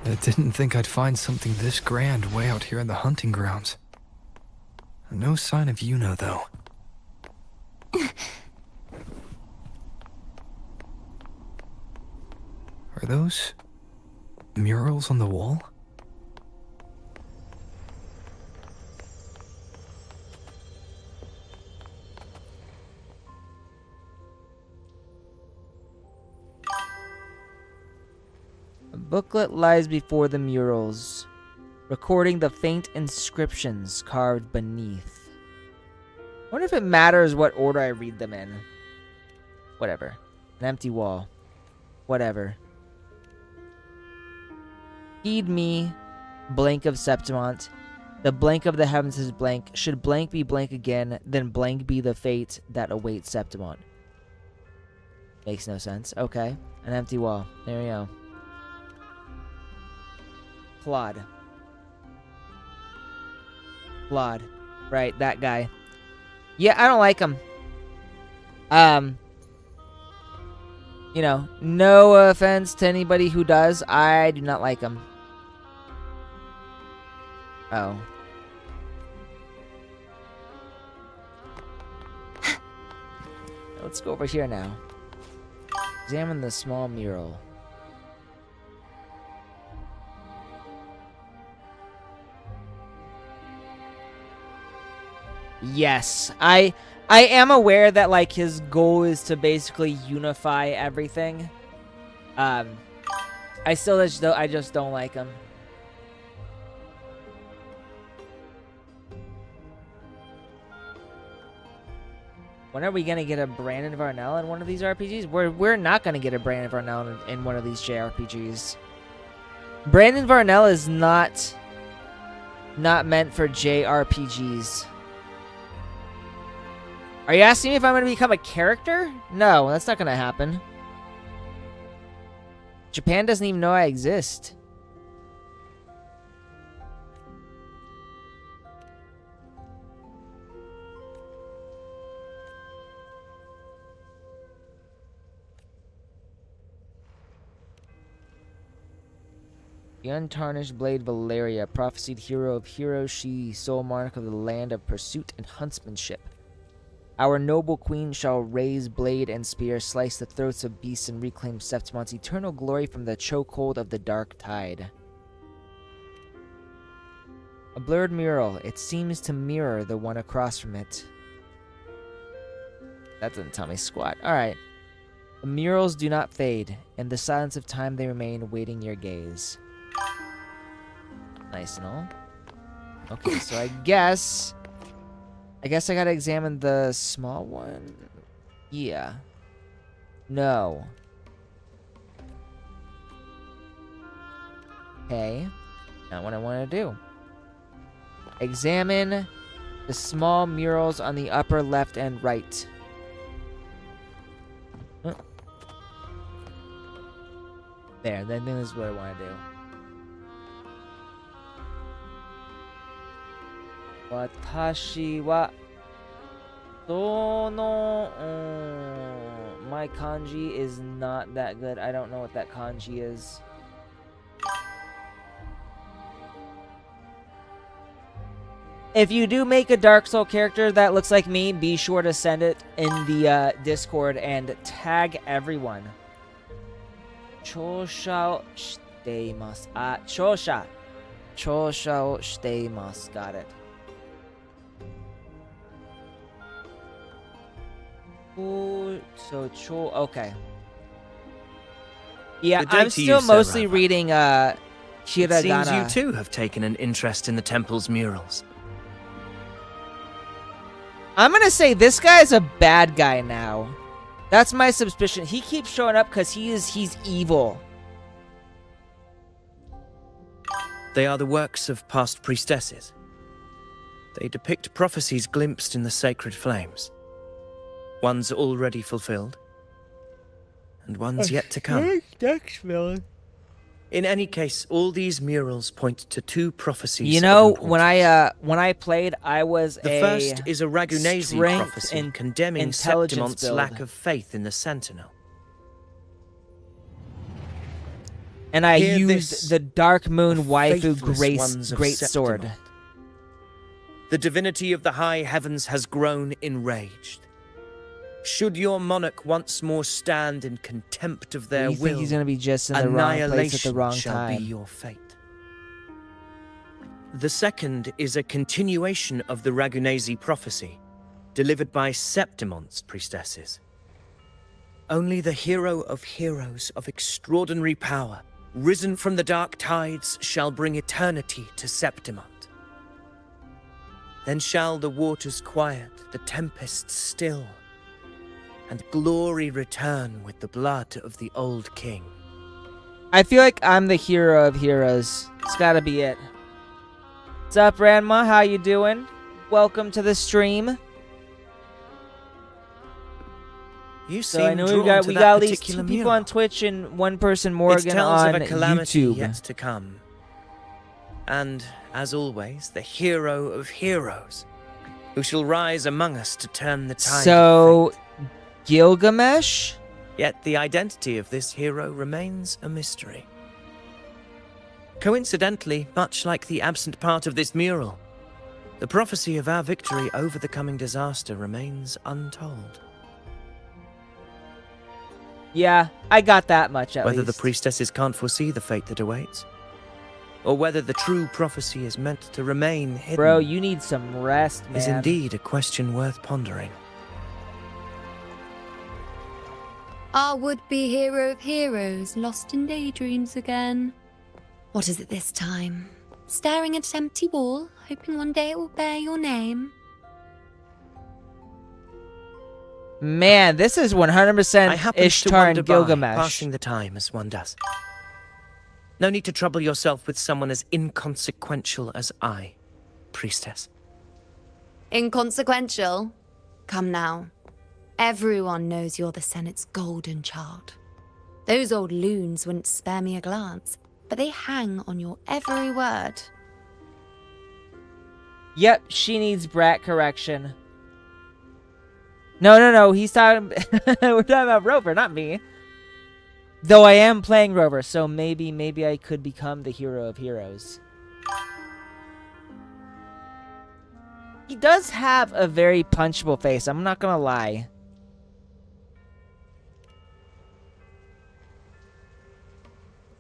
I didn't think I'd find something this grand way out here in the hunting grounds. No sign of Yuna, though. Are those murals on the wall? A booklet lies before the murals, recording the faint inscriptions carved beneath. I wonder if it matters what order I read them in. Whatever. An empty wall. Whatever. Heed me, blank of Septimont. The blank of the heavens is blank. Should blank be blank again, then blank be the fate that awaits Septimont. Makes no sense. Okay. An empty wall. There we go. Claude. Claude. Right, that guy. Yeah, I don't like him. You know, no offense to anybody who does. I do not like him. Oh. Let's go over here now. Examine the small mural. Yes, I am aware that, like, his goal is to basically unify everything. I just don't like him. When are we gonna get a Brandon Varnell in one of these RPGs? We're not gonna get a Brandon Varnell in one of these JRPGs. Brandon Varnell is not meant for JRPGs. Are you asking me if I'm going to become a character? No, that's not going to happen. Japan doesn't even know I exist. The untarnished blade Valeria, prophesied hero of heroes, she sole monarch of the land of pursuit and huntsmanship. Our noble queen shall raise blade and spear, slice the throats of beasts, and reclaim Septimont's eternal glory from the chokehold of the dark tide. A blurred mural. It seems to mirror the one across from it. That doesn't tell me squat. Alright. The murals do not fade. In the silence of time they remain, waiting your gaze. Nice and all. Okay, so I guess I gotta examine the small one. Yeah. No. Okay. Not what I want to do. Examine the small murals on the upper left and right. Huh. There, I think this is what I want to do. Watashi wa dono... my kanji is not that good. I don't know what that kanji is. If you do make a Dark Soul character that looks like me, be sure to send it in the Discord and tag everyone. Chosha shiteimasu. Chosha. Chosha shiteimasu. Got it. Okay. Yeah, Good day I'm to still you, Sir mostly Rafa. reading It seems you Hiragana. too have taken an interest in the temple's murals. I'm gonna say this guy's a bad guy now. That's my suspicion. He keeps showing up because he's evil. They are the works of past priestesses. They depict prophecies glimpsed in the sacred flames. Ones already fulfilled, and ones yet to come. In any case, all these murals point to two prophecies. You know, of when I played, I was the first is a Ragunasi strength prophecy and condemning intelligence Septimon's build. lack of faith in the Sentinel. And I Hear used this, the Dark Moon the waifu faithless ones of great sword. Septimont. The divinity of the high heavens has grown enraged. Should your monarch once more stand in contempt of their You will, think he's gonna be just in the wrong place at the annihilation wrong shall time? be your fate. The second is a continuation of the Ragunasi prophecy, delivered by Septimon's priestesses. Only the hero of heroes of extraordinary power, risen from the dark tides, shall bring eternity to Septimont. Then shall the waters quiet, the tempest still, and glory return with the blood of the old king. I feel like I'm the hero of heroes. It's gotta be it. What's up, Ranma? How you doing? Welcome to the stream. You So I seem know drawn we got to that at least particular 2 people mural. on Twitch and 1 person It Morgan tells on of a calamity YouTube. yet to come. And, as always, the hero of heroes, who shall rise among us to turn the tide So, of fate. Gilgamesh? Yet the identity of this hero remains a mystery. Coincidentally, much like the absent part of this mural, the prophecy of our victory over the coming disaster remains untold. Yeah, I got that much at Whether least. the priestesses can't foresee the fate that awaits, or whether the true prophecy is meant to remain hidden, Bro, you need some rest, man. is indeed a question worth pondering. Our would-be hero of heroes, lost in daydreams again. What is it this time? Staring at an empty wall, hoping one day it will bear your name? Man, this is I 100% happen to Ishtar wander and by, Gilgamesh. passing the time as one does. No need to trouble yourself with someone as inconsequential as I, priestess. Inconsequential? Come now. Everyone knows you're the Senate's golden child. Those old loons wouldn't spare me a glance, but they hang on your every word. Yep, she needs brat correction. No, he's talking... We're talking about Rover, not me. Though I am playing Rover, so maybe I could become the hero of heroes. He does have a very punchable face, I'm not gonna lie.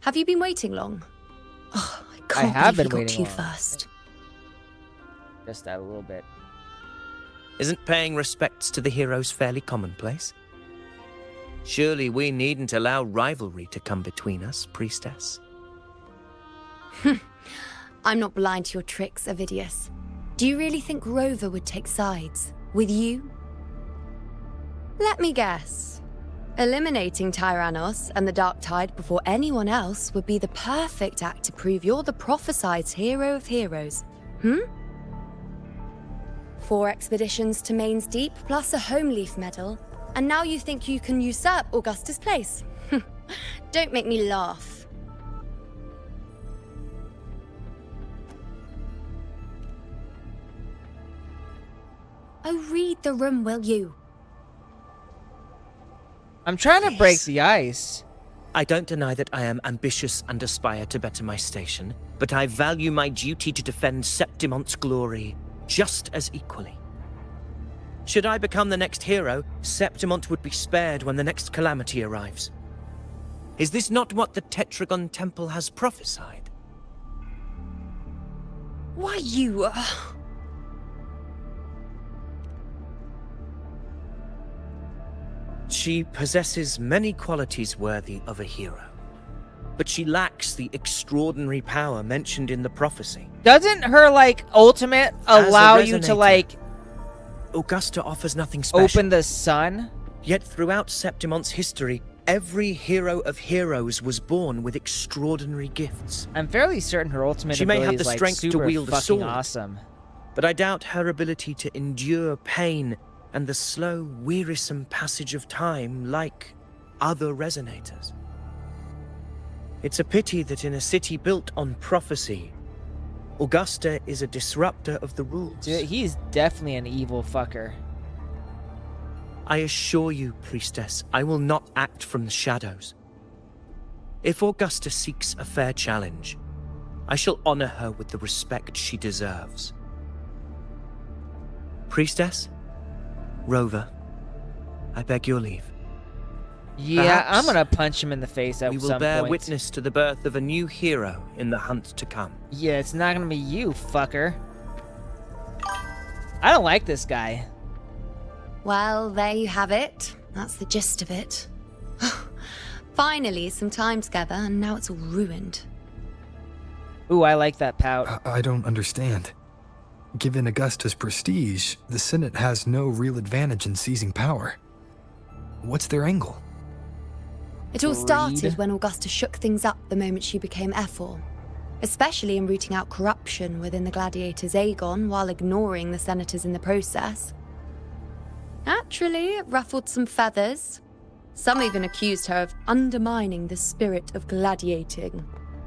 Have you been waiting long? Oh, I can't have believe been you got waiting to long. first. Just that a little bit. Isn't paying respects to the heroes fairly commonplace? Surely we needn't allow rivalry to come between us, priestess. I'm not blind to your tricks, Avidius. Do you really think Rover would take sides? With you? Let me guess. Eliminating Tyrannos and the Dark Tide before anyone else would be the perfect act to prove you're the prophesied hero of heroes. 4 expeditions to Main's Deep, plus a Homeleaf medal, and now you think you can usurp Augustus' place? Don't make me laugh. Oh, read the room, will you? I'm trying to break the ice. I don't deny that I am ambitious and aspire to better my station, but I value my duty to defend Septimont's glory just as equally. Should I become the next hero, Septimont would be spared when the next calamity arrives. Is this not what the Tetragon Temple has prophesied? Why, you... She possesses many qualities worthy of a hero. but she lacks the extraordinary power mentioned in the prophecy. Doesn't her, like, ultimate allow you to, like... Augusta offers nothing special. Open the sun? Yet throughout Septimon's history, every hero of heroes was born with extraordinary gifts. I'm fairly certain her ultimate She may ability have the is, like, strength to super wield a fucking sword. awesome. But I doubt her ability to endure pain and the slow, wearisome passage of time like other resonators. It's a pity that in a city built on prophecy, Augusta is a disruptor of the rules. Dude, he's definitely an evil fucker. I assure you, priestess, I will not act from the shadows. If Augusta seeks a fair challenge, I shall honor her with the respect she deserves. Priestess, Rover, I beg your leave. Yeah, Perhaps I'm gonna punch him in the face at we will some bear point. witness to the birth of a new hero in the hunt to come. Yeah, it's not gonna be you, fucker. I don't like this guy. Well, there you have it. That's the gist of it. Finally, some time together, and now it's all ruined. Ooh, I like that pout. I don't understand. Given Augusta's prestige, the Senate has no real advantage in seizing power. What's their angle? It all started when Augusta shook things up the moment she became Ephor, especially in rooting out corruption within the gladiators' Aegon while ignoring the senators in the process. Naturally, it ruffled some feathers. Some even accused her of undermining the spirit of gladiating.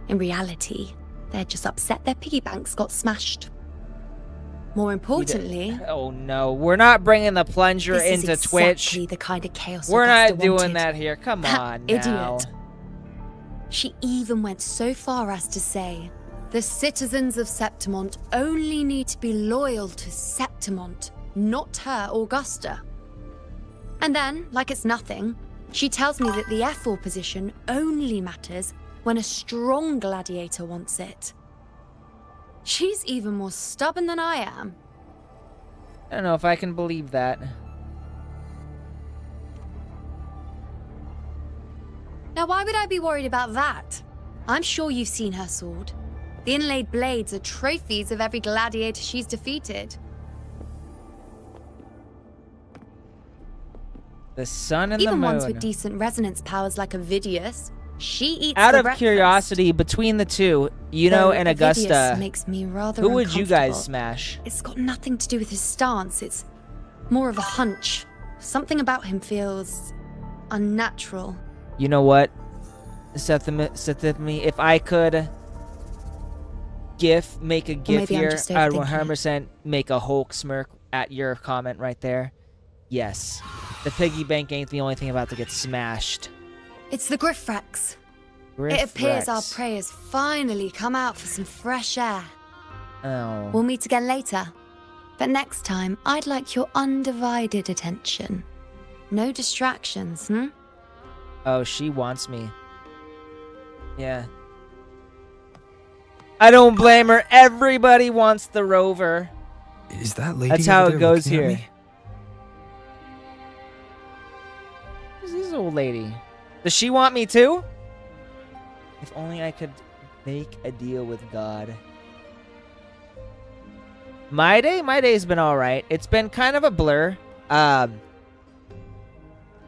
In reality, they're just upset their piggy banks got smashed. More importantly... Oh no, we're not bringing the plunger this into is Twitch. Exactly the kind of chaos We're Augusta not doing wanted. that here. Come That on now. idiot. She even went so far as to say, the citizens of Septimont only need to be loyal to Septimont, not her, Augusta. And then, like it's nothing, she tells me that the Ephor position only matters when a strong gladiator wants it. She's even more stubborn than I am. I don't know if I can believe that. Now, why would I be worried about that? I'm sure you've seen her sword. The inlaid blades are trophies of every gladiator she's defeated. The sun and Even the moon. ones with decent resonance powers like Avidius. She eats Out for of breakfast. curiosity, between the two, you Though know, and Avidius Augusta, makes me rather who would you guys uncomfortable. smash? It's got nothing to do with his stance. It's more of a hunch. Something about him feels unnatural. You know what, Sethimi, if I could make a gif maybe I'm here, just I'd overthinking 100% make a Hulk smirk at your comment right there. Yes, the piggy bank ain't the only thing about to get smashed. It's the Griffrex. It appears our Griffrex. prey has finally come out for some fresh air. Oh. We'll meet again later. But next time, I'd like your undivided attention. No distractions, Oh, she wants me. Yeah. I don't blame her. Everybody wants the rover. Is that lady That's how over it there goes looking at here. me? Who's this old lady? Does she want me too? If only I could make a deal with God. My day's been all right. It's been kind of a blur.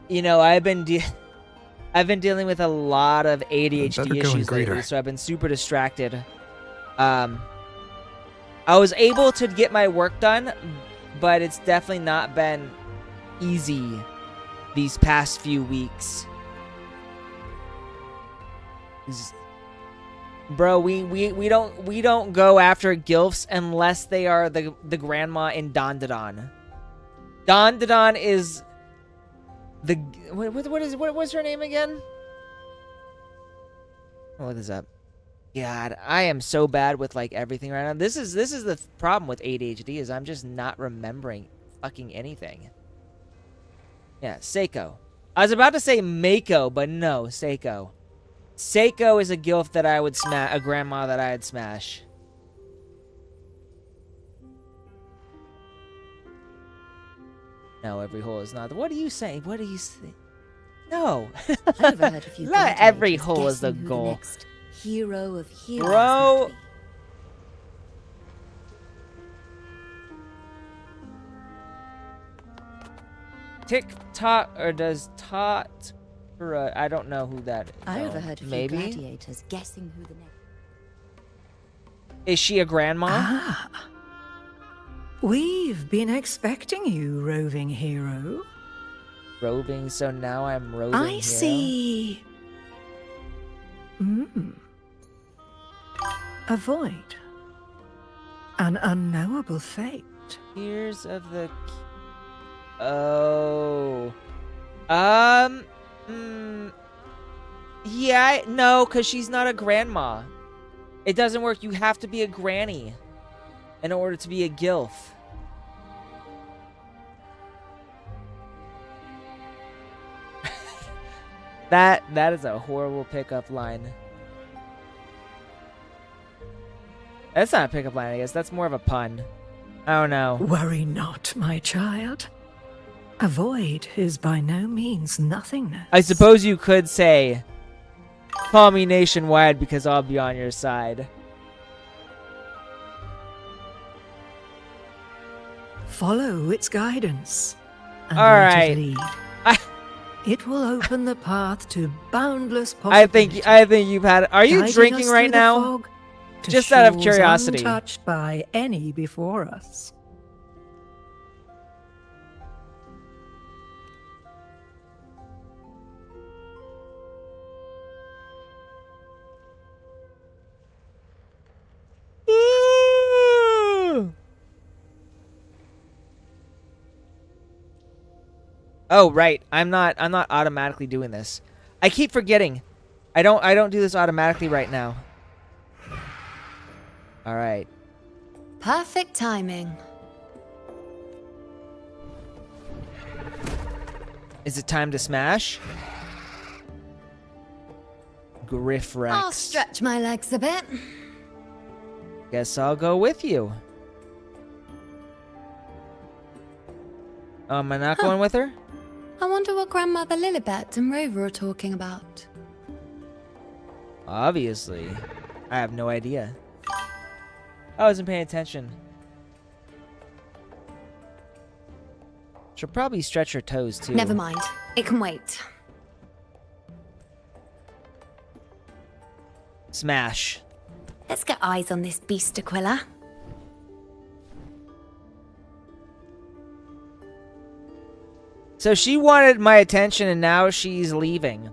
You know, I've been dealing with a lot of ADHD Better go and issues greet lately, her. so I've been super distracted. I was able to get my work done, but it's definitely not been easy these past few weeks. Bro, we don't go after gilfs unless they are the grandma in Dondadon. Dondadon is the what's her name again? I'll look this up. God, I am so bad with like everything right now. This is the problem with ADHD is I'm just not remembering fucking anything. Yeah, Seiko. I was about to say Mako, but no, Seiko. Seiko is a gilf that I would smash, a grandma that I'd smash. No, every hole is not. What do you say? What do you say? No. I overheard a few Not every gladiators hole is the guessing who goal. next hero of heroes Bro. might be. TikTok or does Tot? I don't know who that is. I No. overheard a few Maybe. gladiators guessing who the next. Is she a grandma? Ah. We've been expecting you, roving hero. Roving, so now I'm roving. I hero. see. A void. An unknowable fate. Tears of the. Oh. Yeah, no, because she's not a grandma. It doesn't work. You have to be a granny in order to be a gilf. That is a horrible pickup line. That's not a pickup line, I guess. That's more of a pun. I don't know. Worry not, my child. A void is by no means nothingness. I suppose you could say, call me nationwide because I'll be on your side. Follow its guidance. And All let right. it lead. It will open the path to boundless I possibilities. think you've had. Are you guiding drinking us right through the now? fog to Just out of shores curiosity. Untouched by any before us. Oh right, I'm not automatically doing this. I keep forgetting. I don't do this automatically right now. All right. Perfect timing. Is it time to smash? Griff Rex. I'll stretch my legs a bit. Guess I'll go with you. Am I not going with her? I wonder what Grandmother Lilibet and Rover are talking about. Obviously. I have no idea. I wasn't paying attention. She'll probably stretch her toes too. Never mind. It can wait. Smash. Let's get eyes on this beast, Aquila. So she wanted my attention and now she's leaving.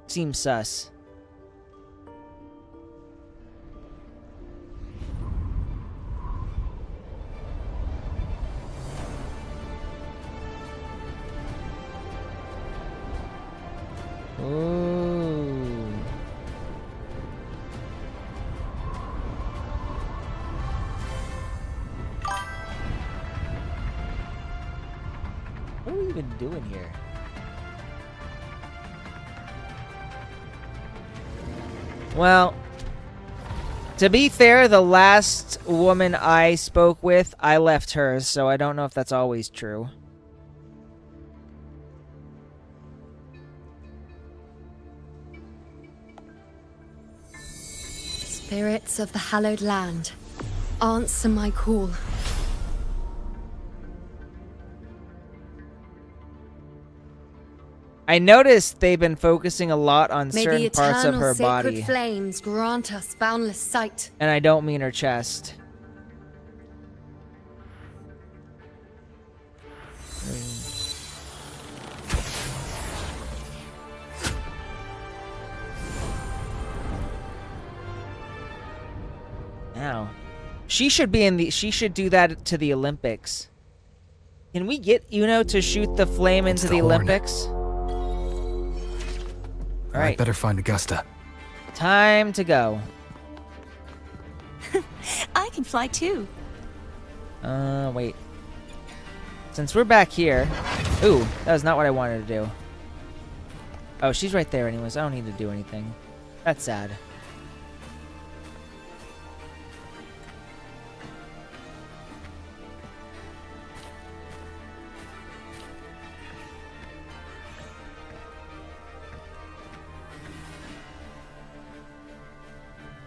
Seems sus. Ooh. What are we even doing here? Well, to be fair, the last woman I spoke with, I left her, so I don't know if that's always true. Spirits of the hallowed land, answer my call. I noticed they've been focusing a lot on May certain the parts of eternal her sacred body. flames grant us boundless sight. And I don't mean her chest. Now, she should be in the. She should do that to the Olympics. Can we get Uno to shoot the flame into the horn. Olympics? All I right, better find Augusta. time to go. I can fly too. Wait. Since we're back here... Ooh, that was not what I wanted to do. Oh, she's right there anyways. I don't need to do anything. That's sad.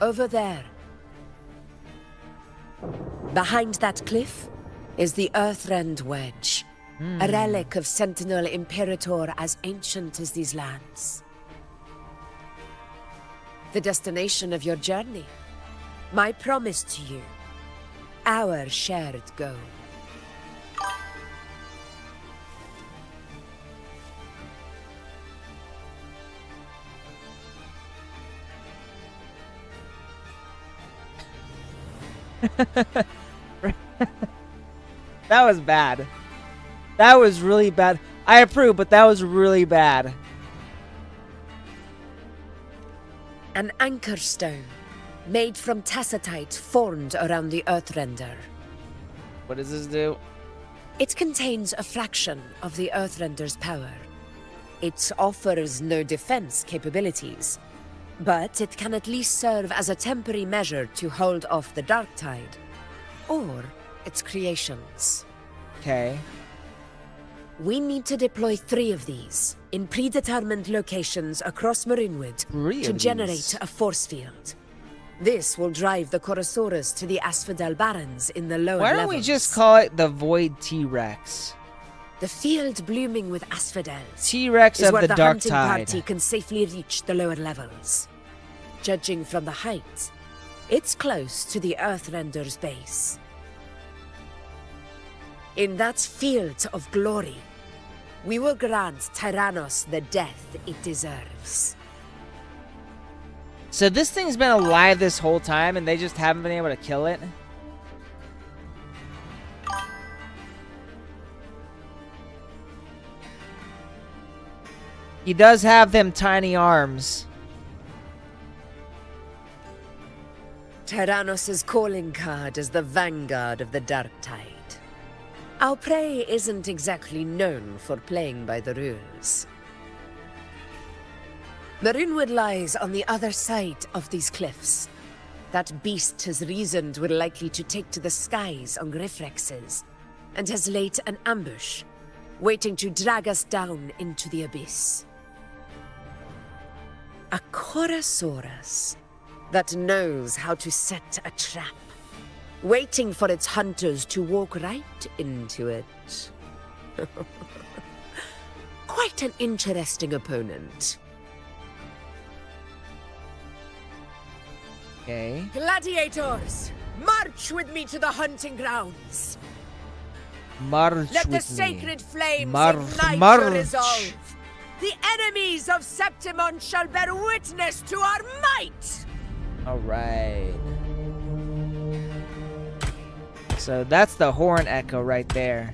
Over there. Behind that cliff is the Earthrend Wedge, a relic of Sentinel Imperator as ancient as these lands. The destination of your journey. My promise to you. Our shared goal. That was bad. That was really bad. I approve, but that was really bad. An anchor stone, made from tacitite formed around the Earthrender. What does this do? It contains a fraction of the Earthrender's power. It offers no defense capabilities, but it can at least serve as a temporary measure to hold off the dark tide, or its creations. Okay. We need to deploy 3 of these in predetermined locations across Marinwood to generate a force field. This will drive the Chorosaurus to the Asphodel Barrens in the lower levels. Why don't we just call it the Void T-Rex? The field blooming with asphodels T-Rex is of where the the Dark hunting Tide. party can safely reach the lower levels. Judging from the height, it's close to the Earthrender's base. In that field of glory, we will grant Tyrannos the death it deserves. So this thing's been alive this whole time and they just haven't been able to kill it? He does have them tiny arms. Tyrannos' calling card is the vanguard of the Dark Tide. Our prey isn't exactly known for playing by the rules. Marinwood lies on the other side of these cliffs. That beast has reasoned we're likely to take to the skies on Griffrexes, and has laid an ambush, waiting to drag us down into the abyss. A Chorosaurus that knows how to set a trap, waiting for its hunters to walk right into it. Quite an interesting opponent. Okay. Gladiators, march with me to the hunting grounds. March Let the with me. sacred flames March, ignite march. your resolve. The enemies of Septimon shall bear witness to our might. All right. So that's the horn echo right there.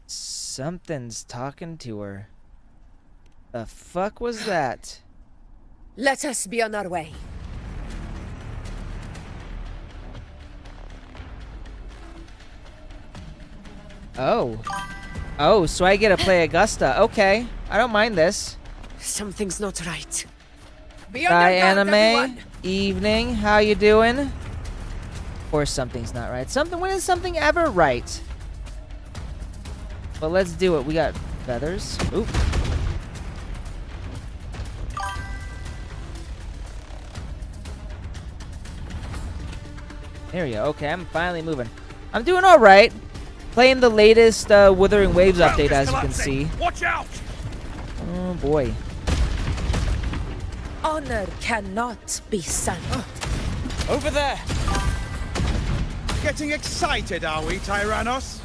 Something's talking to her. The fuck was that? Let us be on our way. Oh. Oh, so I get to play Augusta. Okay. I don't mind this. Something's not right. Be on Hi, your guard, Anime. everyone. Evening. How you doing? Of course something's not right. When is something ever right? But let's do it. We got feathers. Oop. There we go. Okay, I'm finally moving. I'm doing all right. Playing the latest Wuthering Waves update, as you can see. Watch out! Oh boy. Honor cannot be sundered. Over there! Getting excited, are we, Tyrannos?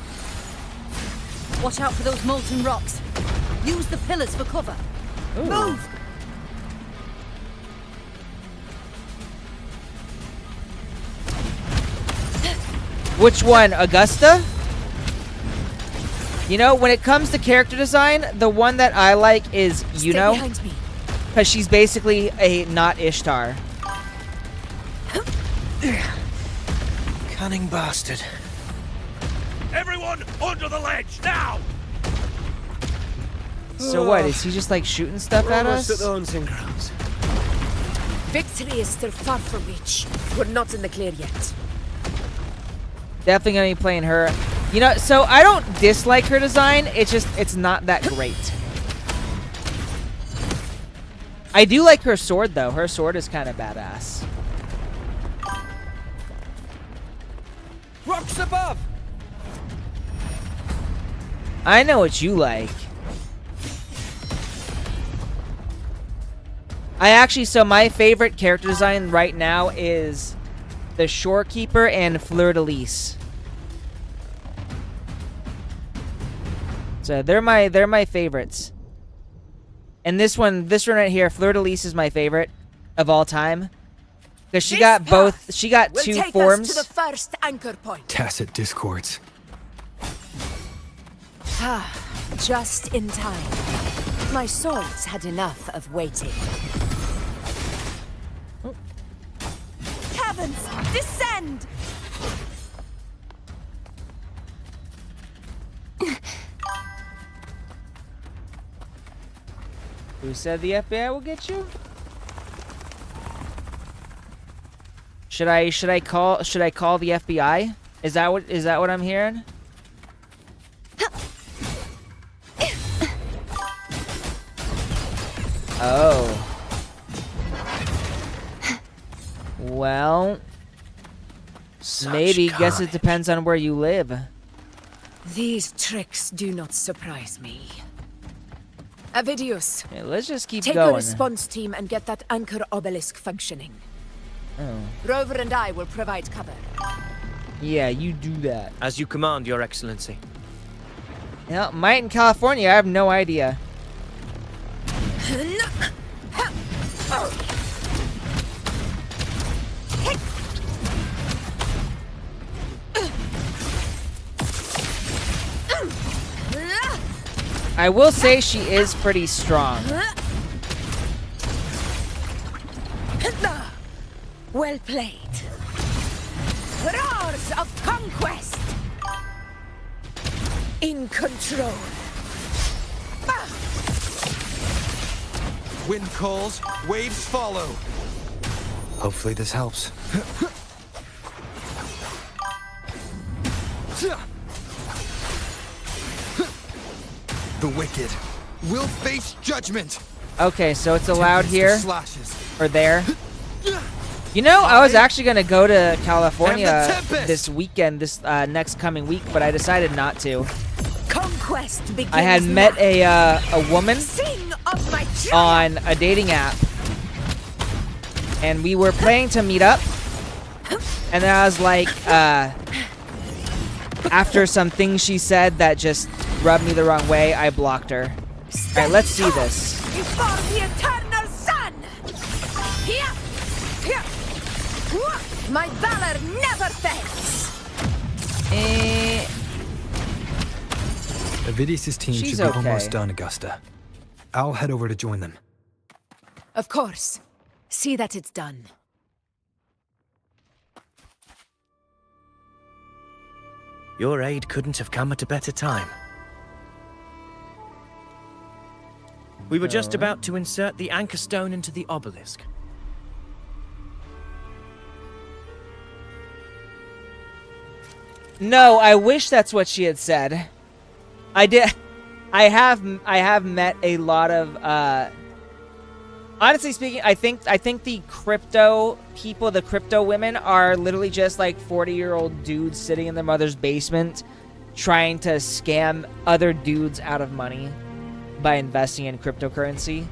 Watch out for those molten rocks. Use the pillars for cover. Ooh. Move! Which one? Augusta? You know, when it comes to character design, the one that I like is Yuno. behind me. Because she's basically a not Ishtar. Cunning bastard. Everyone under the ledge, now! So what, is he just like shooting stuff at us? At the hunting grounds. Victory is still far from reach. We're not in the clear yet. Definitely gonna be playing her. You know, so I don't dislike her design. It's just, it's not that great. I do like her sword, though. Her sword is kind of badass. Rocks above! I know what you like. So my favorite character design right now is the Shorekeeper and Fleur de Lis. So they're my favorites. And this one right here, Fleur de Lis is my favorite of all time. Because she got both, she got two forms. Us to the first anchor point. Tacit discords. Just in time. My swords had enough of waiting. Heavens! Descend! Who said the FBI will get you? Should I call the FBI? Is that what I'm hearing? Oh. Well, maybe. Guess it depends on where you live. These tricks do not surprise me. Avidius, Okay, let's just keep take going. a response team and get that anchor obelisk functioning. Oh. Rover and I will provide cover. Yeah, you do that. As you command, Your Excellency. Yeah, might in California. I have no idea. I will say she is pretty strong. Well played. Roars of conquest. In control. Wind calls, waves follow. Hopefully this helps. The wicked will face judgment. Okay, so it's allowed here Slashes. or there. You know, I was actually gonna go to California this weekend, this next coming week, but I decided not to. Conquest begins. I had met a woman Sing of my on a dating app, and we were planning to meet up. And then I was like, after some things she said that just rubbed me the wrong way, I blocked her. All right, let's see this. Before the eternal sun. Here. My valor never fails. Avidius' team She's should be okay. almost done, Augusta. I'll head over to join them. Of course. See that it's done. Your aid couldn't have come at a better time. We were just about to insert the anchor stone into the obelisk. No, I wish that's what she had said. I have met a lot of honestly speaking, I think the crypto people, the crypto women are literally just like 40-year-old dudes sitting in their mother's basement trying to scam other dudes out of money by investing in cryptocurrency.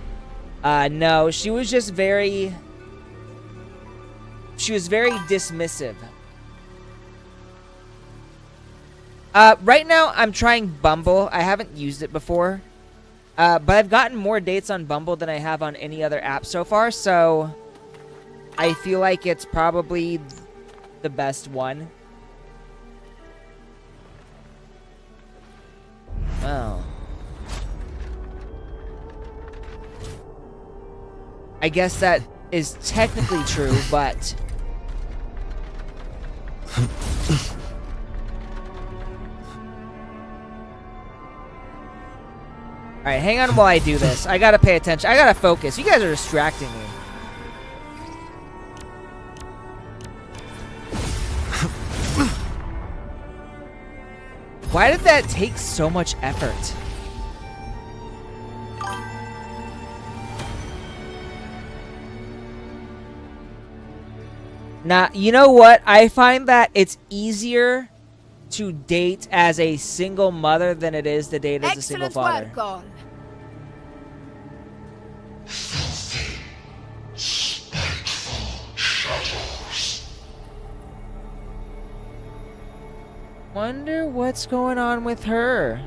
No, she was very dismissive. Right now, I'm trying Bumble. I haven't used it before. But I've gotten more dates on Bumble than I have on any other app so far, so I feel like it's probably the best one. Oh. I guess that is technically true, but... Alright, hang on while I do this. I gotta pay attention. I gotta focus. You guys are distracting me. Why did that take so much effort? Now, you know what? I find that it's easier to date as a single mother than it is to date as a single father. Work on. Wonder what's going on with her.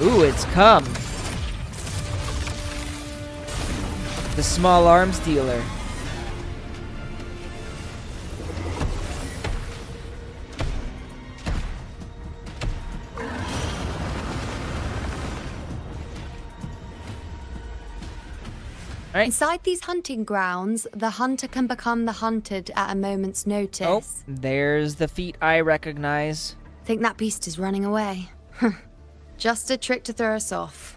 Ooh, it's come. The small arms dealer. Right. Inside these hunting grounds, the hunter can become the hunted at a moment's notice. Oh, there's the feet I recognize. Think that beast is running away. Just a trick to throw us off.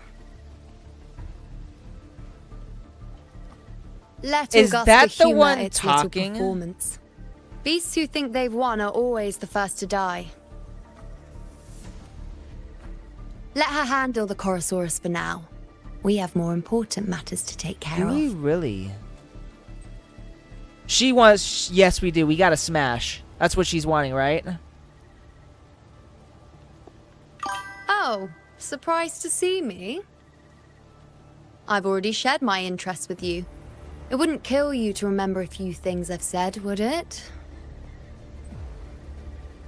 Let Is Augusta that the humor one its talking? little performance. Beasts who think they've won are always the first to die. Let her handle the Chorosaurus for now. We have more important matters to take care Do of. we really? She wants... Yes, we do. We gotta smash. That's what she's wanting, right? Oh, surprised to see me? I've already shared my interest with you. It wouldn't kill you to remember a few things I've said, would it?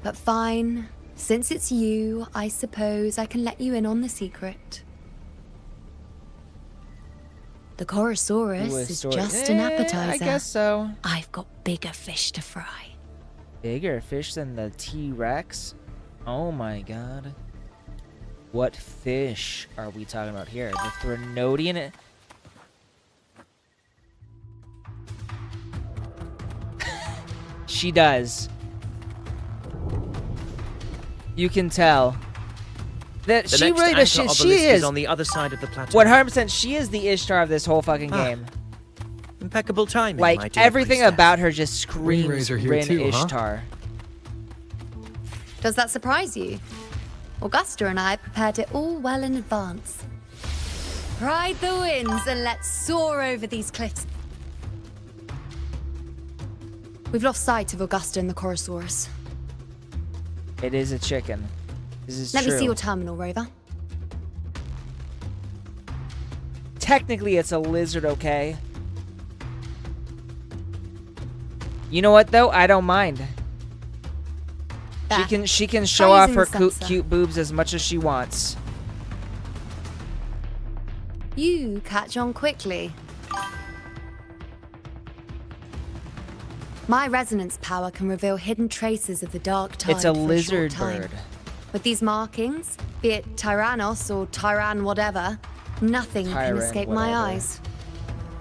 But fine. Since it's you, I suppose I can let you in on the secret. The Chorosaurus is just an appetizer. I guess so. I've got bigger fish to fry. Bigger fish than the T-Rex? Oh my god. What fish are we talking about here? The Threnodian? She does. You can tell. That The she next really does. anchor She obelisk is on the other side of the plateau. 100%. She is the Ishtar of this whole fucking game. Impeccable timing, my Like dear everything priestess. about her just screams Razor here Rin too, huh? Ishtar. Does that surprise you? Augusta and I prepared it all well in advance. Ride the winds and let's soar over these cliffs. We've lost sight of Augusta and the Chorosaurus. It is a chicken. This is Let true. me see your terminal, Rover. Technically, it's a lizard, okay? You know what though? I don't mind. There. She can show Try off using her the sensor. cute boobs as much as she wants. You catch on quickly. My resonance power can reveal hidden traces of the dark tide. It's a for short lizard time. bird. With these markings, be it Tyrannos or Tyran whatever, nothing can Tyrant escape whatever. my eyes.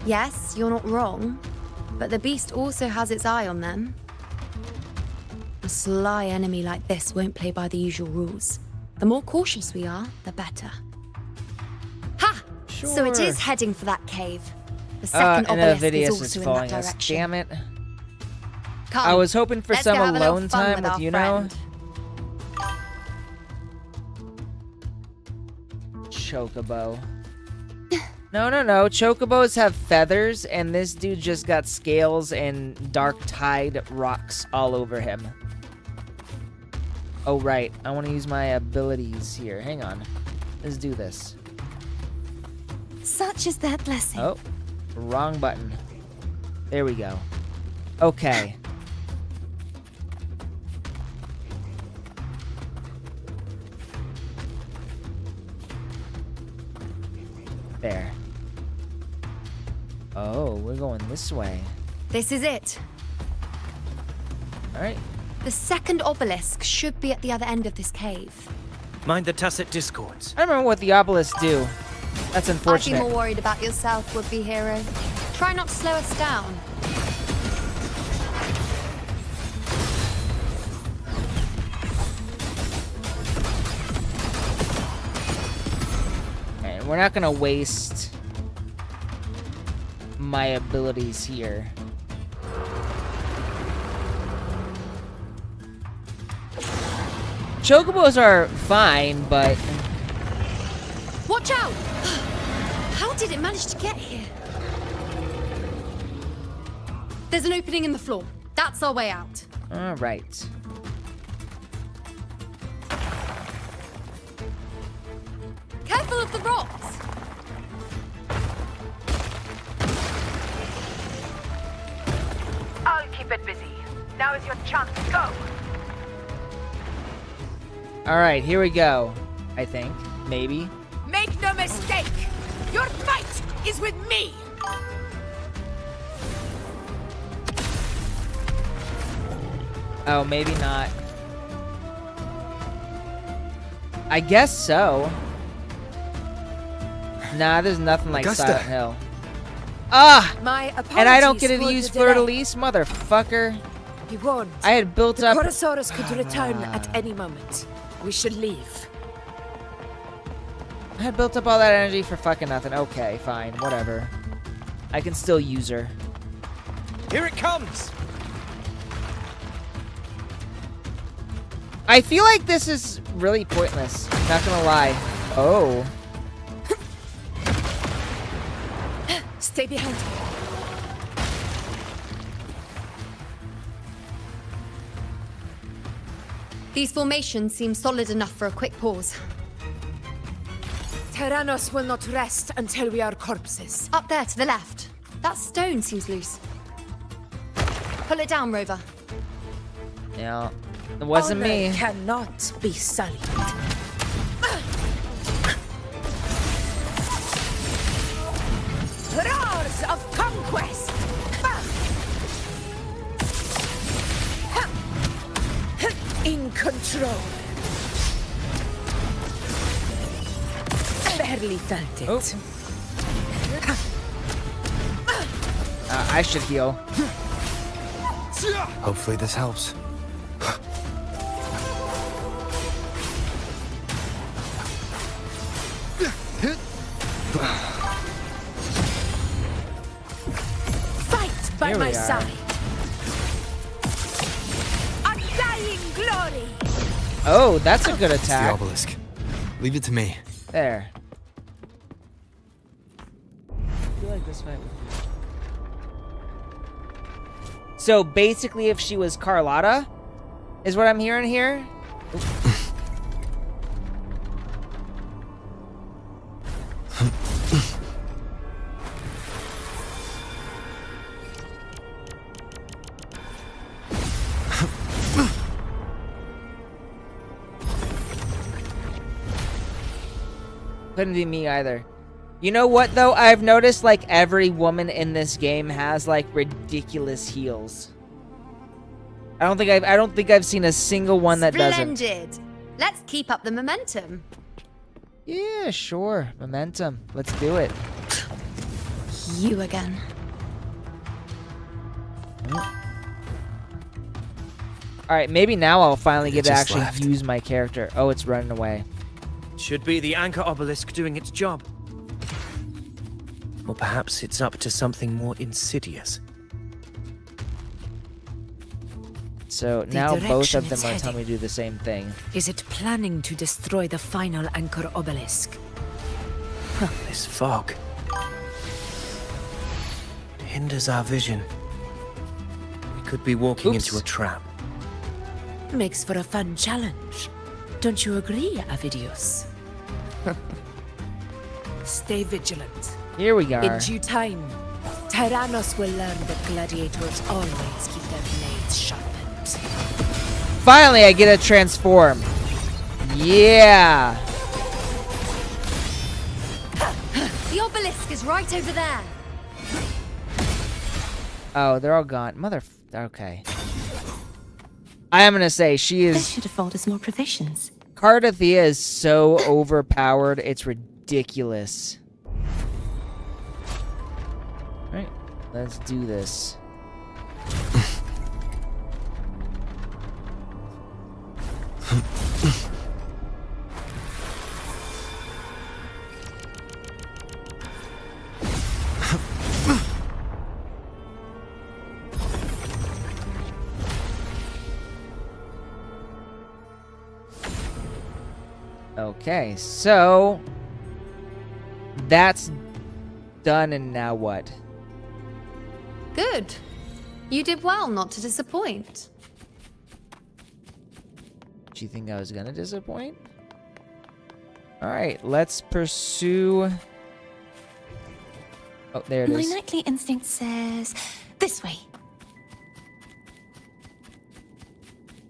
Yes, you're not wrong, but the beast also has its eye on them. A sly enemy like this won't play by the usual rules. The more cautious we are, the better. Ha! So it Sure. is heading for that cave. The second And obelisk Avidius is is also in following that us. direction. Damn it. Come, I was hoping for let's some go have a little alone fun time with with our you know. friend. Chocobo. No. Chocobos have feathers, and this dude just got scales and dark tide rocks all over him. Oh, right. I want to use my abilities here. Hang on. Let's do this. Such is their blessing. Oh, wrong button. There we go. Okay. There. Oh, we're going this way. This is it. All right. The second obelisk should be at the other end of this cave. Mind the tacit discords. I don't remember what the obelisks do. That's I'd be unfortunate. more worried about yourself, would-be hero. Try not to slow us down. And we're not gonna waste my abilities here. Chocobos are fine, but... Watch out! How did it manage to get here? There's an opening in the floor. That's our way out. All right. Careful of the rocks! I'll keep it busy. Now is your chance. Go! All right, here we go. I think. Maybe. Make no mistake! Your fight is with me! Oh, maybe not. I guess so. Nah, there's nothing like Augusta. Silent Hill. Ah! My apologies And I don't get to for use the Fleur de delay. Lis, motherfucker. Be warned. I had built The up. Chorosaurus could return at any moment. We should leave. I had built up all that energy for fucking nothing. Okay, fine, whatever. I can still use her. Here it comes! I feel like this is really pointless. Not gonna lie. Oh. Stay behind me. These formations seem solid enough for a quick pause. Tyrannos will not rest until we are corpses. Up there to the left. That stone seems loose. Pull it down, Rover. Yeah. It wasn't Honor me. Cannot be sullied. Roars of conquest. In control. Barely felt it. I should heal. Hopefully this helps. Fight by Here we my are. side. Undying glory. Oh, that's a good It's the attack. obelisk. Leave it to me. There. I feel like this might be... So basically, if she was Carlotta, is what I'm hearing here. Couldn't be me either. You know what though? I've noticed like every woman in this game has like ridiculous heals. I don't think I've seen a single one that doesn't. Splendid. Let's keep up the momentum. Yeah, sure. Momentum. Let's do it. You again. All right, maybe now I'll finally get to just actually left. use my character. Oh, it's running away. Should be the anchor obelisk doing its job. Or perhaps it's up to something more insidious. So now both direction of them it's are telling heading. me to do the same thing. Is it planning to destroy the final anchor obelisk? This fog. It hinders our vision. We could be walking Oops. into a trap. Makes for a fun challenge. Don't you agree, Avidius? Stay vigilant. Here we In are. due time, Tyrannos will learn that gladiators always keep their blades sharpened. Finally, I get to transform. Yeah. The obelisk is right over there. Oh, they're all gone. Okay. I am gonna say she This is. should afford us more provisions. Cardathea is so overpowered. It's ridiculous. Right. Let's do this. Okay, so that's done, and now what? Good. You did well not to disappoint. Do you think I was gonna disappoint? All right, let's pursue. Oh, there it My is. nightly instinct says this way.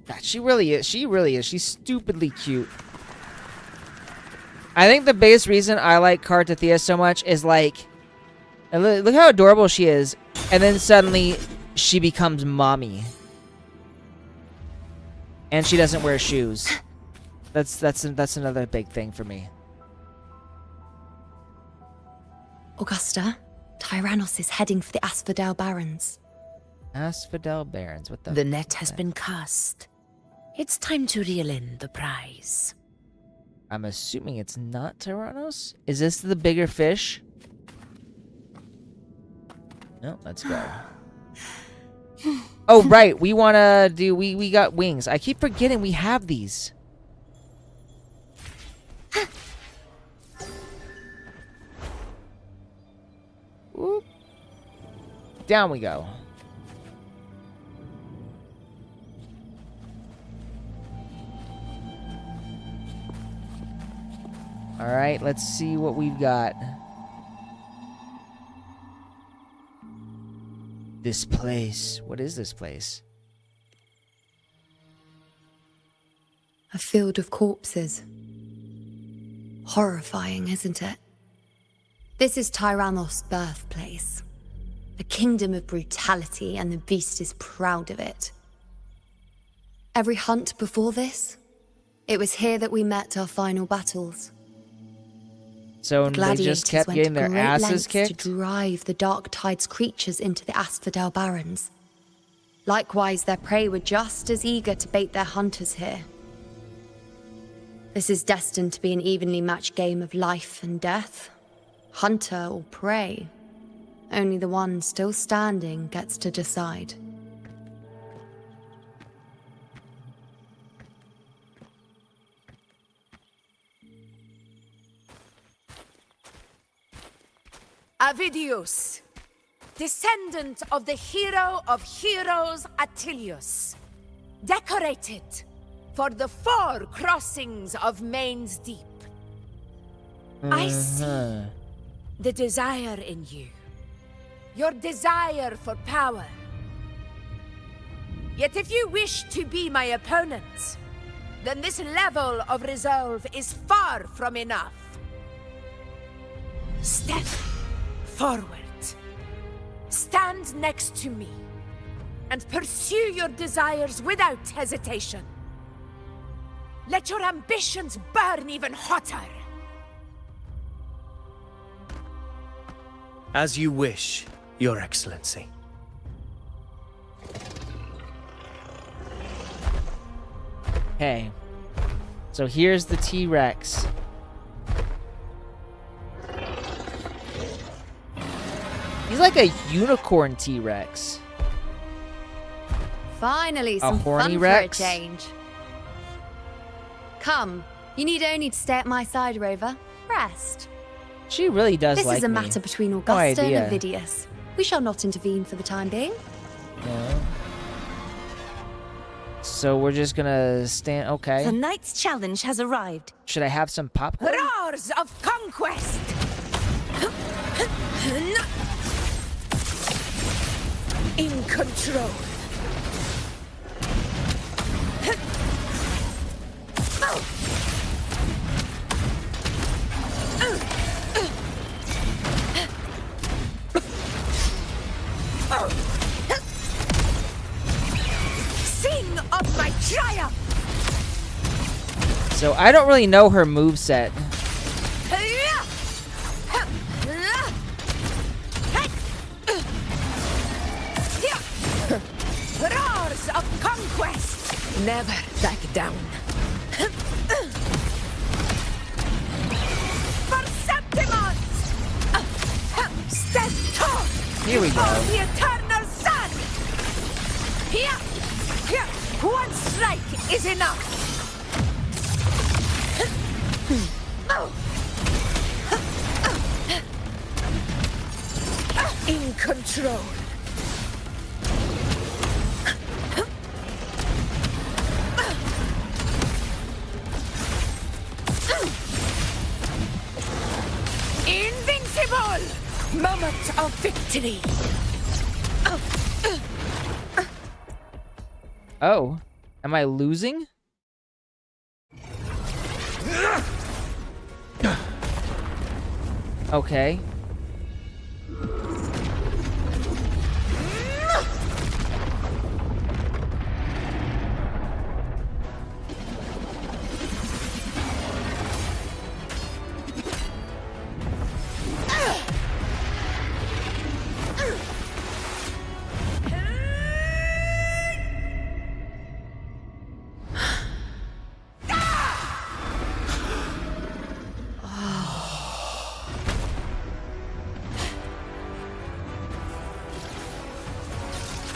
God, she really is. She really is. She's stupidly cute. I think the biggest reason I like Cartathea so much is like, look how adorable she is, and then suddenly she becomes mommy, and she doesn't wear shoes. That's another big thing for me. Augusta, Tyrannos is heading for the Asphodel Barrens. Asphodel Barrens. What the? The net has been cast. It's time to reel in the prize. I'm assuming it's not Tyrannos. Is this the bigger fish? No, let's go. Oh, right. We want to do... We got wings. I keep forgetting we have these. Whoop. Down we go. All right, let's see what we've got. This place. What is this place? A field of corpses. Horrifying, isn't it? This is Tyrannos' birthplace. A kingdom of brutality, and the beast is proud of it. Every hunt before this, it was here that we met our final battles. So The they just kept gladiators getting went to their great asses lengths kicked? to drive the Dark Tide's creatures into the Asphodel Barrens. Likewise, their prey were just as eager to bait their hunters here. This is destined to be an evenly matched game of life and death. Hunter or prey. Only the one still standing gets to decide. Avidius, descendant of the hero of heroes Attilius, decorated for the 4 crossings of Main's Deep. I see the desire in you, your desire for power. Yet if you wish to be my opponent, then this level of resolve is far from enough. Step forward. Stand next to me and pursue your desires without hesitation. Let your ambitions burn even hotter. As you wish, Your Excellency. Okay. So here's the T-Rex. He's like a unicorn T-Rex. Finally, A some horny fun Rex? for a change. Come, you need only to stay at my side, Rover. Rest. She really does This like is a me. matter between No Augusta idea. and Avidius. We shall not intervene for the time being. Yeah. So we're just gonna stand. Okay. The knight's challenge has arrived. Should I have some popcorn? Roars of conquest! In control. Sing of my triumph! So I don't really know her moveset. Roars of conquest! Never back down. For Septimus! Stand tall! Here we go. For the eternal sun! Here! Here! One strike is enough! control. Invincible! Moment of victory! Oh, am I losing? Okay.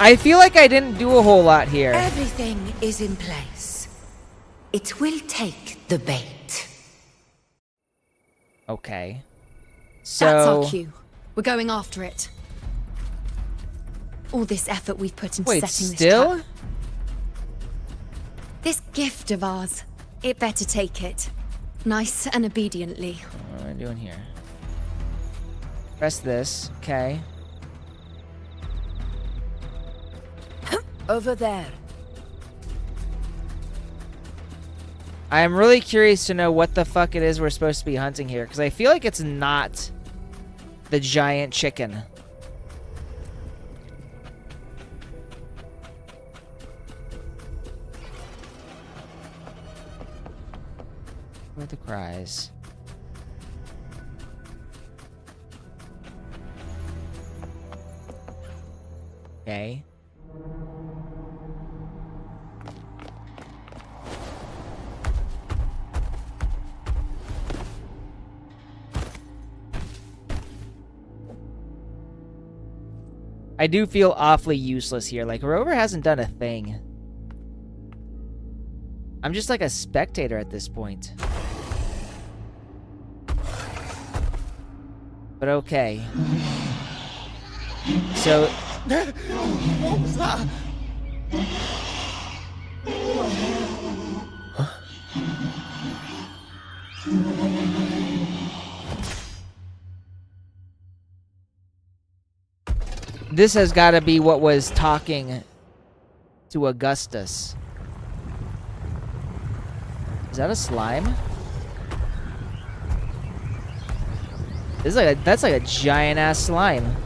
I feel like I didn't do a whole lot here. Everything is in place. It will take the bait. Okay. So That's our cue. We're going after it. All this effort we've put into wait, setting still? this trap. This gift of ours. It better take it. Nice and obediently. What am I doing here? Press this. Okay. Over there. I am really curious to know what the fuck it is we're supposed to be hunting here, because I feel like it's not the giant chicken. Where are the cries? Okay. I do feel awfully useless here. Like, Rover hasn't done a thing. I'm just like a spectator at this point. But okay. So... What was that? This has got to be what was talking to Augustus. Is that a slime? This is like that's like a giant ass slime.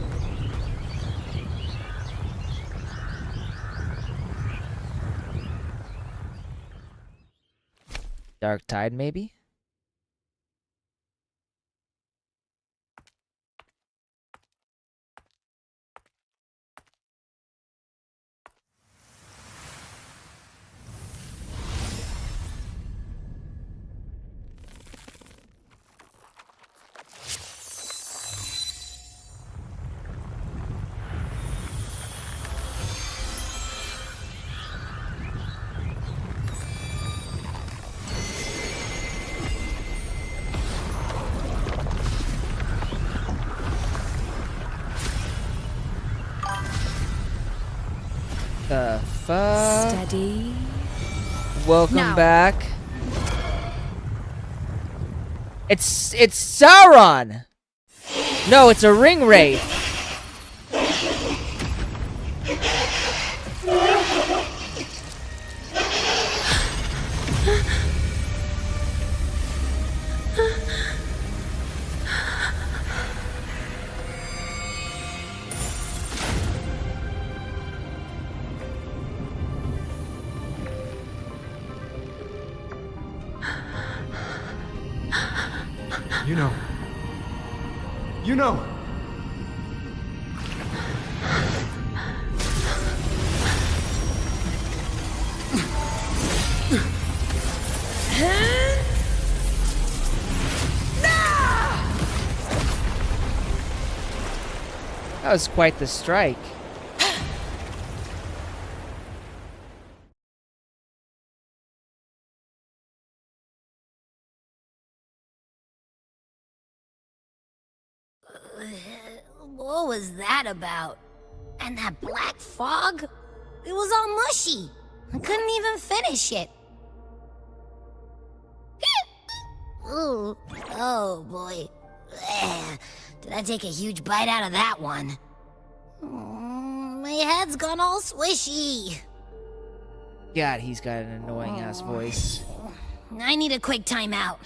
Dark Tide, maybe? The fuck? Steady. Welcome Now. back. It's Sauron. No, it's a ring wraith. You know. You know. That was quite the strike. What was that about? And that black fog? It was all mushy. I couldn't even finish it. Ooh, oh boy. Ugh. Did I take a huge bite out of that one? My head's gone all swishy. God, he's got an annoying ass voice. I need a quick timeout.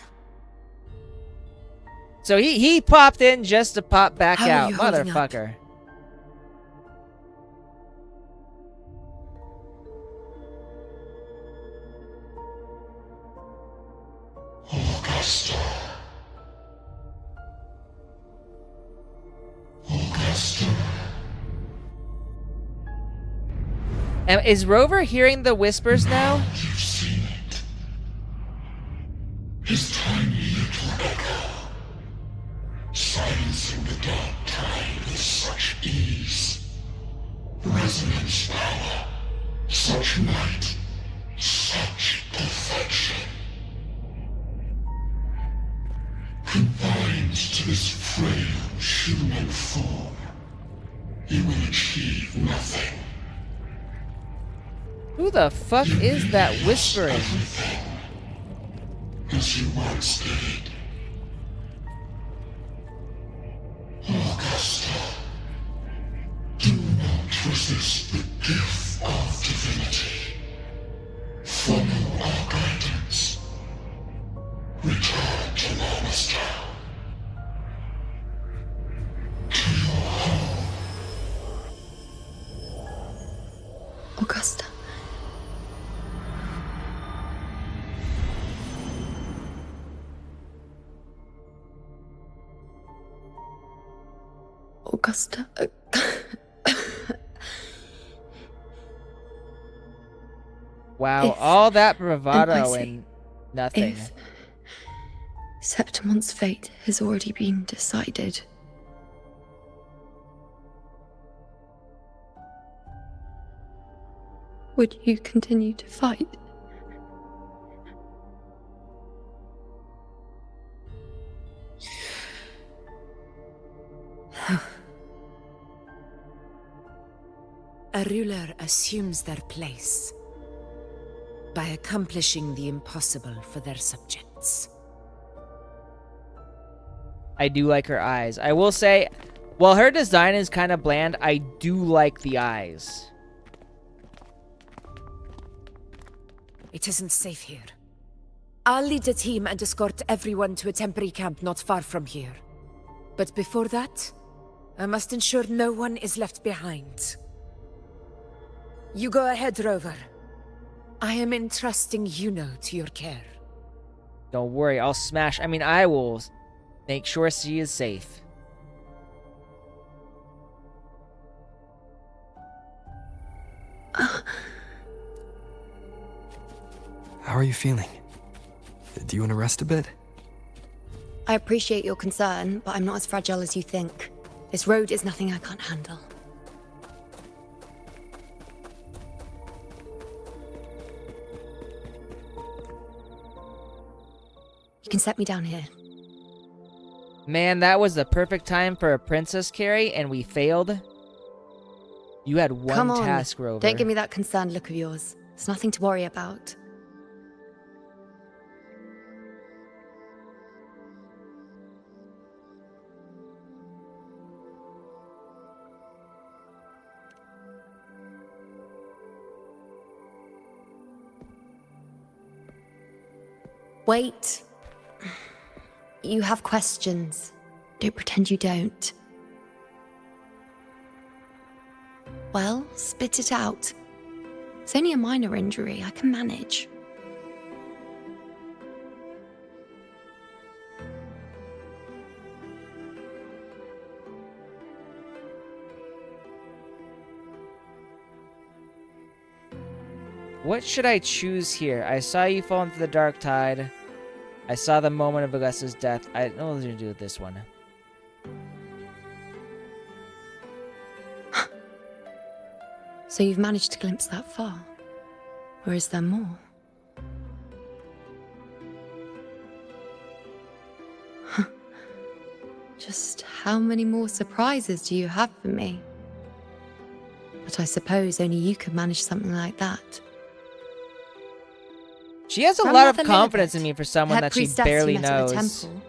So he popped in just to pop back How are out, you holding up? motherfucker. Augusta. Augusta. Is Rover hearing the whispers now? You've seen it. His tiny little echo, silencing the dark tide with such ease. Resonance power, such might, such perfection. Confined to this frail human form, he will achieve nothing. Who the fuck is that whispering? As you once did. Augusta, do not resist the gift of divinity. Follow our guidance. Return to Lannister. To your home. Augusta. Augusta. Wow, If- all that bravado and I say, and nothing. If Septimon's fate has already been decided, would you continue to fight? A ruler assumes their place by accomplishing the impossible for their subjects. I do like her eyes. I will say, while her design is kind of bland, I do like the eyes. It isn't safe here. I'll lead a team and escort everyone to a temporary camp not far from here. But before that, I must ensure no one is left behind. You go ahead, Rover. I am entrusting Yuno to your care. Don't worry, I'll smash. I mean, I will make sure she is safe. How are you feeling? Do you want to rest a bit? I appreciate your concern, but I'm not as fragile as you think. This road is nothing I can't handle. You can set me down here. Man, that was the perfect time for a princess carry, and we failed. You had one Come on. task, Rover. Don't give me that concerned look of yours. It's nothing to worry about. Wait. You have questions. Don't pretend you don't. Well, spit it out. It's only a minor injury. I can manage. What should I choose here? I saw you fall into the dark tide. I saw the moment of Augusta's death. I know what to do with this one. So you've managed to glimpse that far? Or is there more? Just how many more surprises do you have for me? But I suppose only you could manage something like that. She has a lot of confidence in me for someone that she barely knows. At the temple,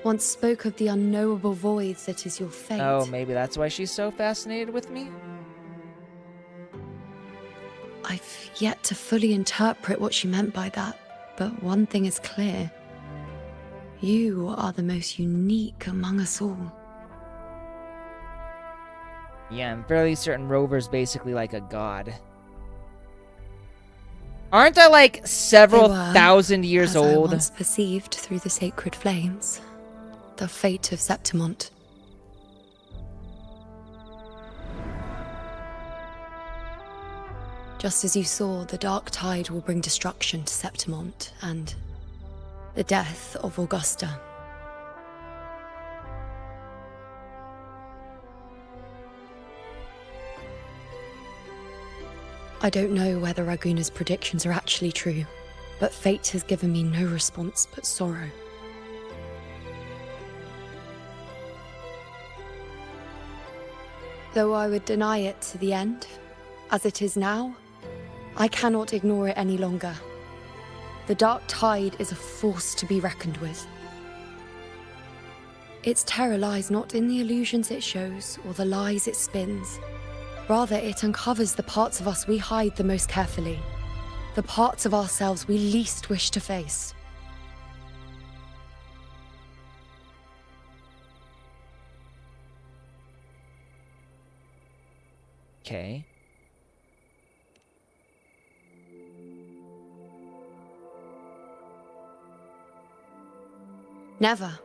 once spoke of the unknowable void that is your fate. Oh, maybe that's why she's so fascinated with me? I've yet to fully interpret what she meant by that, but one thing is clear. You are the most unique among us all. Yeah, I'm fairly certain Rover's basically like a god. Aren't I like several thousand years old? I once perceived through the sacred flames, the fate of Septimont. Just as you saw, the dark tide will bring destruction to Septimont and the death of Augusta. I don't know whether Raguna's predictions are actually true, but fate has given me no response but sorrow. Though I would deny it to the end, as it is now, I cannot ignore it any longer. The dark tide is a force to be reckoned with. Its terror lies not in the illusions it shows or the lies it spins. Rather, it uncovers the parts of us we hide the most carefully, the parts of ourselves we least wish to face. Okay. Never.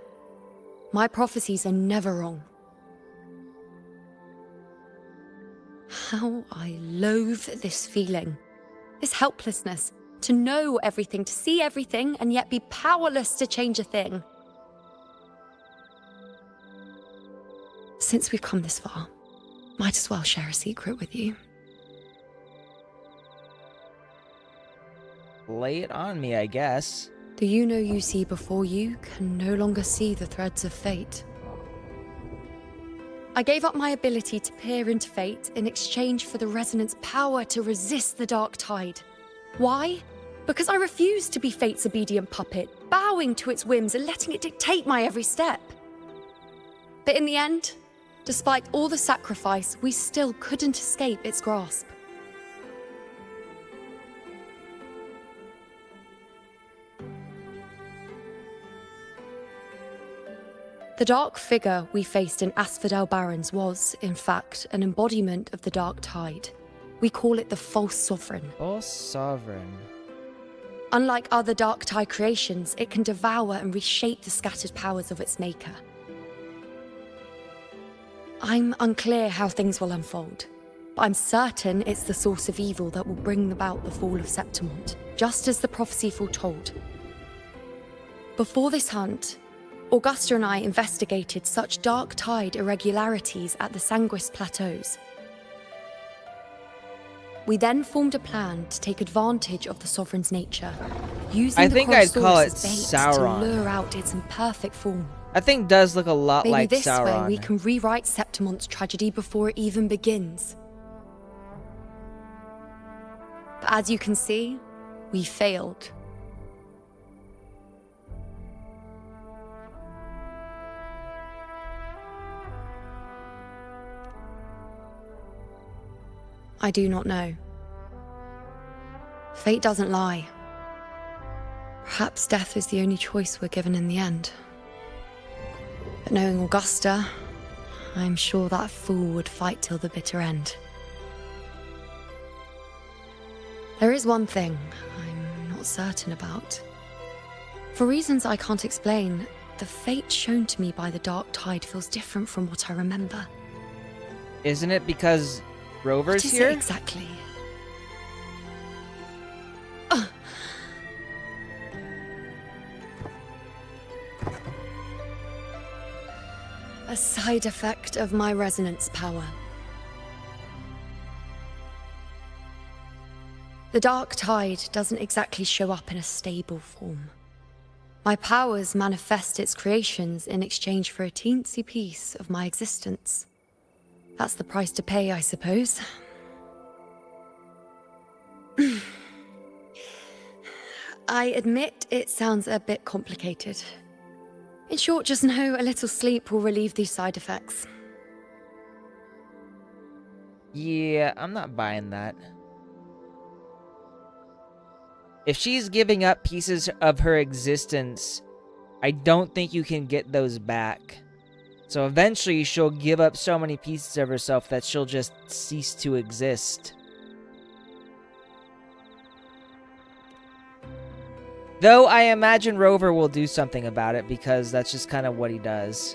My prophecies are never wrong. How I loathe this feeling, this helplessness, to know everything, to see everything, and yet be powerless to change a thing. Since we've come this far, might as well share a secret with you. Lay it on me, I guess. The you see before you can no longer see the threads of fate. I gave up my ability to peer into fate in exchange for the resonance power to resist the dark tide. Why? Because I refused to be fate's obedient puppet, bowing to its whims and letting it dictate my every step. But in the end, despite all the sacrifice, we still couldn't escape its grasp. The dark figure we faced in Asphodel Barrens was, in fact, an embodiment of the dark tide. We call it the False Sovereign. False Sovereign. Unlike other dark tide creations, it can devour and reshape the scattered powers of its maker. I'm unclear how things will unfold, but I'm certain it's the source of evil that will bring about the fall of Septimont, just as the prophecy foretold. Before this hunt, Augusta and I investigated such dark tide irregularities at the Sanguis Plateaus. We then formed a plan to take advantage of the Sovereign's nature, using the I'd call it as bait Sauron. to lure out its imperfect form. I think does look a lot Maybe like this Sauron. way we can rewrite Septimont's tragedy before it even begins. But as you can see, we failed. I do not know. Fate doesn't lie. Perhaps death is the only choice we're given in the end. But knowing Augusta, I'm sure that fool would fight till the bitter end. There is one thing I'm not certain about. For reasons I can't explain, the fate shown to me by the dark tide feels different from what I remember. Isn't it because Rover's What is here? it exactly? A side effect of my resonance power. The dark tide doesn't exactly show up in a stable form. My powers manifest its creations in exchange for a teensy piece of my existence. That's the price to pay, I suppose. I admit it sounds a bit complicated. In short, just know a little sleep will relieve these side effects. Yeah, I'm not buying that. If she's giving up pieces of her existence, I don't think you can get those back. So eventually she'll give up so many pieces of herself that she'll just cease to exist. Though I imagine Rover will do something about it because that's just kind of what he does.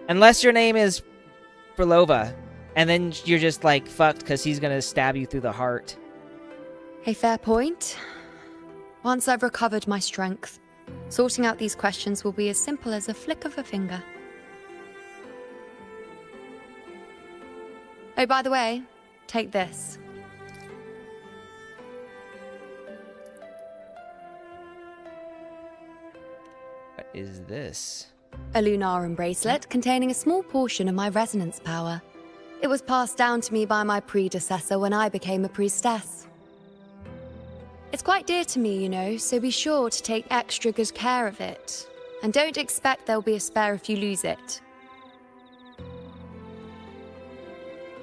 Unless your name is Frolova, and then you're just like fucked because he's gonna stab you through the heart. A fair point. Once I've recovered my strength, sorting out these questions will be as simple as a flick of a finger. Oh, by the way, take this. What is this? A Lunarum bracelet containing a small portion of my resonance power. It was passed down to me by my predecessor when I became a priestess. It's quite dear to me, you know, so be sure to take extra good care of it. And don't expect there'll be a spare if you lose it.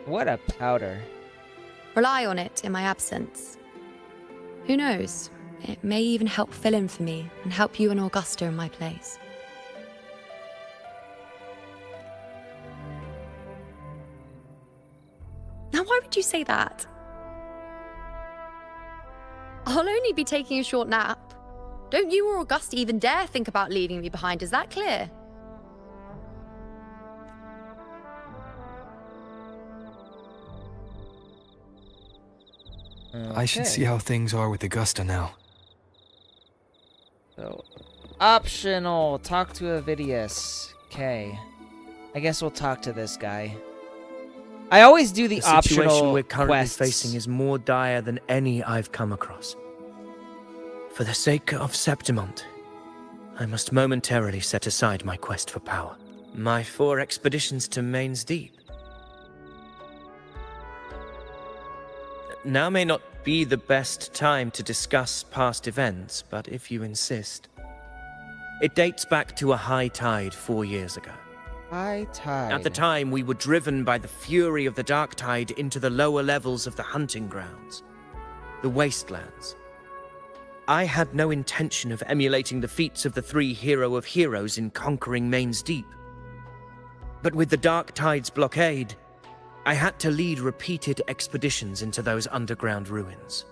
What a powder. Rely on it in my absence. Who knows? It may even help fill in for me and help you and Augusta in my place. Now, why would you say that? I'll only be taking a short nap. Don't you or Augusta even dare think about leaving me behind, is that clear? I should see how things are with Augusta now. So, optional. Talk to Avidius. Okay. I guess we'll talk to this guy. I always do the optional situation we're currently quests. facing is more dire than any I've come across. For the sake of Septimont, I must momentarily set aside my quest for power. My 4 expeditions to Main's Deep. Now may not be the best time to discuss past events, but if you insist. It dates back to a high tide 4 years ago. High tide. At the time, we were driven by the fury of the dark tide into the lower levels of the hunting grounds, the wastelands. I had no intention of emulating the feats of the 3 hero of heroes in conquering Main's Deep. But with the dark tide's blockade, I had to lead repeated expeditions into those underground ruins.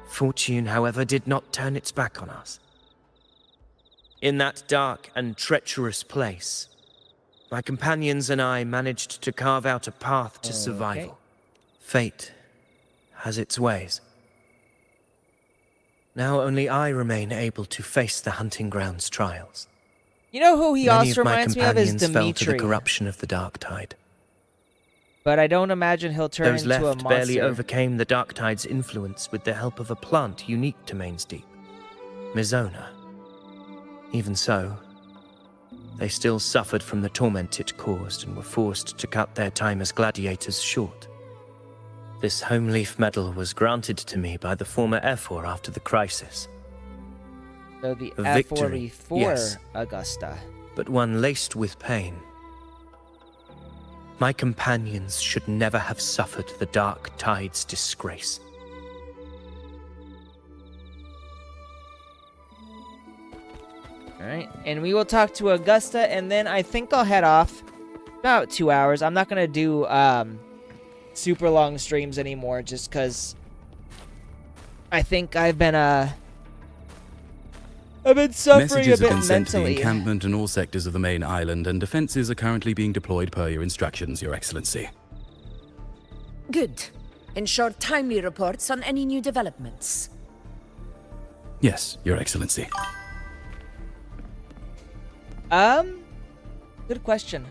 Fortune, however, did not turn its back on us. In that dark and treacherous place, my companions and I managed to carve out a path to survival. Fate has its ways. Now only I remain able to face the hunting grounds trials. You know who he Many also of my reminds me of is companions fell to the Dimitri. corruption of the dark tide. But I don't imagine he'll turn Those into a left monster. barely overcame the dark tide's influence with the help of a plant unique to Main's Deep, Mizona. Even so, they still suffered from the torment it caused and were forced to cut their time as gladiators short. This home leaf medal was granted to me by the former Ephor after the crisis. So the A victory, F44 yes, Augusta. but one laced with pain. My companions should never have suffered the dark tide's disgrace. Alright, and we will talk to Augusta, and then I think I'll head off. About 2 hours. I'm not gonna do super long streams anymore, just because I think I've been suffering Messages a have bit been sent to the mentally. encampment and all sectors of the main island, and defenses are currently being deployed per your instructions, Your Excellency. Good. Ensure timely reports on any new developments. Yes, Your Excellency. Good question.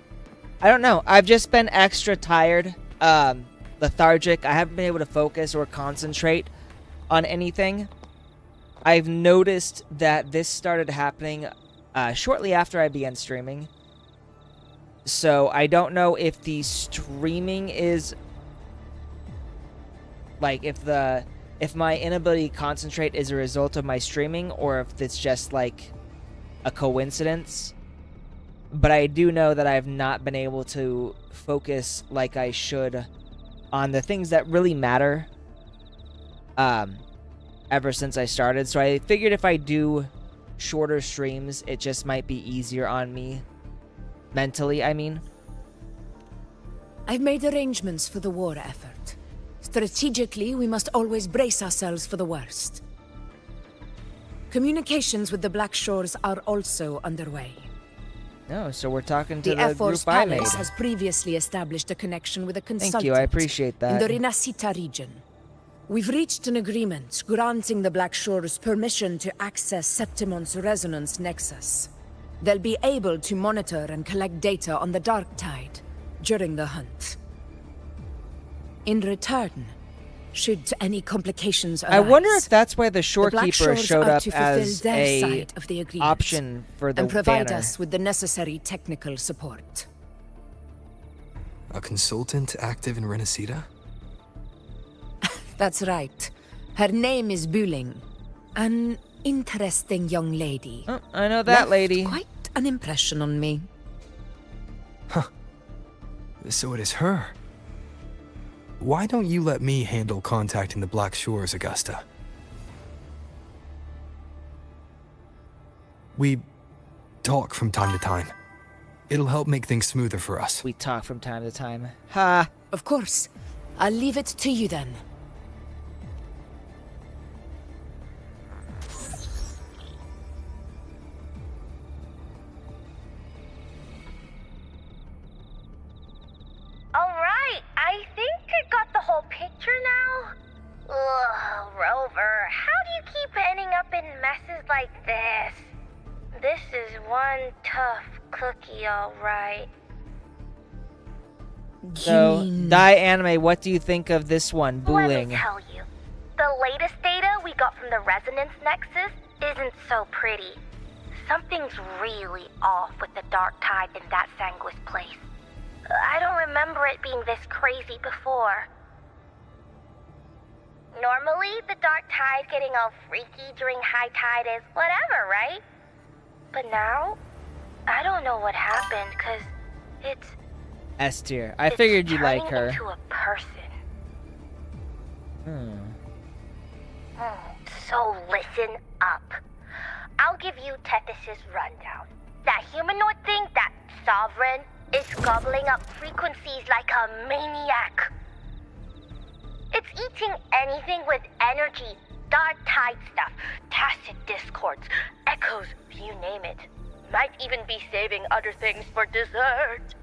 I don't know. I've just been extra tired, lethargic. I haven't been able to focus or concentrate on anything. I've noticed that this started happening shortly after I began streaming. So I don't know if the streaming is like if my inability to concentrate is a result of my streaming or if it's just like a coincidence. But I do know that I've not been able to focus like I should on the things that really matter ever since I started. So I figured if I do shorter streams, it just might be easier on me mentally, I mean. I've made arrangements for the war effort. Strategically, we must always brace ourselves for the worst. Communications with the Black Shores are also underway. No, so we're talking to The the Air Force group I made. Palace has previously established a connection with a consultant. Thank you, I appreciate that. In the Rinascita region. We've reached an agreement granting the Black Shores permission to access Septimon's resonance nexus. They'll be able to monitor and collect data on the Dark Tide during the hunt. In return, should any complications arise, I wonder if that's why the Black shorekeeper Shores showed are up to fulfill as their a side of the agreement option for the and provide banner. us with the necessary technical support. A consultant active in Renacita? That's right. Her name is Buling. An interesting young lady. Oh, I know that Left lady. Quite an impression on me. So it is her. Why don't you let me handle contacting the Black Shores, Augusta? We talk from time to time. It'll help make things smoother for us. We talk from time to time. Ha! Of course. I'll leave it to you then. Alright, I think I got the whole picture now. Ugh, Rover, how do you keep ending up in messes like this? This is one tough cookie, alright. So, Die Anime, what do you think of this one, Let Buling? me tell you, the latest data we got from the Resonance Nexus isn't so pretty. Something's really off with the Dark Tide in that Sanguis place. I don't remember it being this crazy before. Normally, the Dark Tide getting all freaky during high tide is whatever, right? But now, I don't know what happened, cause it's S tier. I figured you like her. into a person. So listen up. I'll give you Tethys' rundown. That humanoid thing, that Sovereign, is gobbling up frequencies like a maniac. It's eating anything with energy, Dark Tide stuff, tacit discords, echoes, you name it. Might even be saving other things for dessert.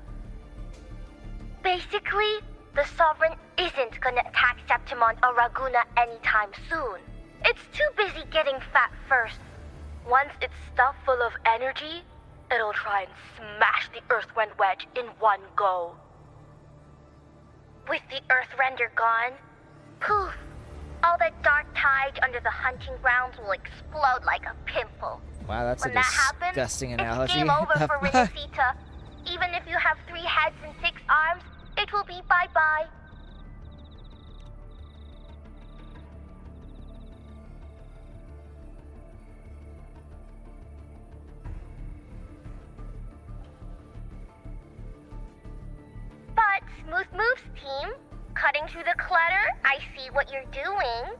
Basically, the Sovereign isn't gonna attack Septimon or Raguna anytime soon. It's too busy getting fat first. Once it's stuffed full of energy, it'll try and smash the Earthrend wedge in one go. With the Earthrender gone, poof, all that Dark Tide under the hunting grounds will explode like a pimple. Wow, that's When a that happens, disgusting analogy. it's game over for Rinascita. Even if you have 3 heads and 6 arms, it will be bye-bye. But Smooth Moves team, cutting through the clutter, I see what you're doing.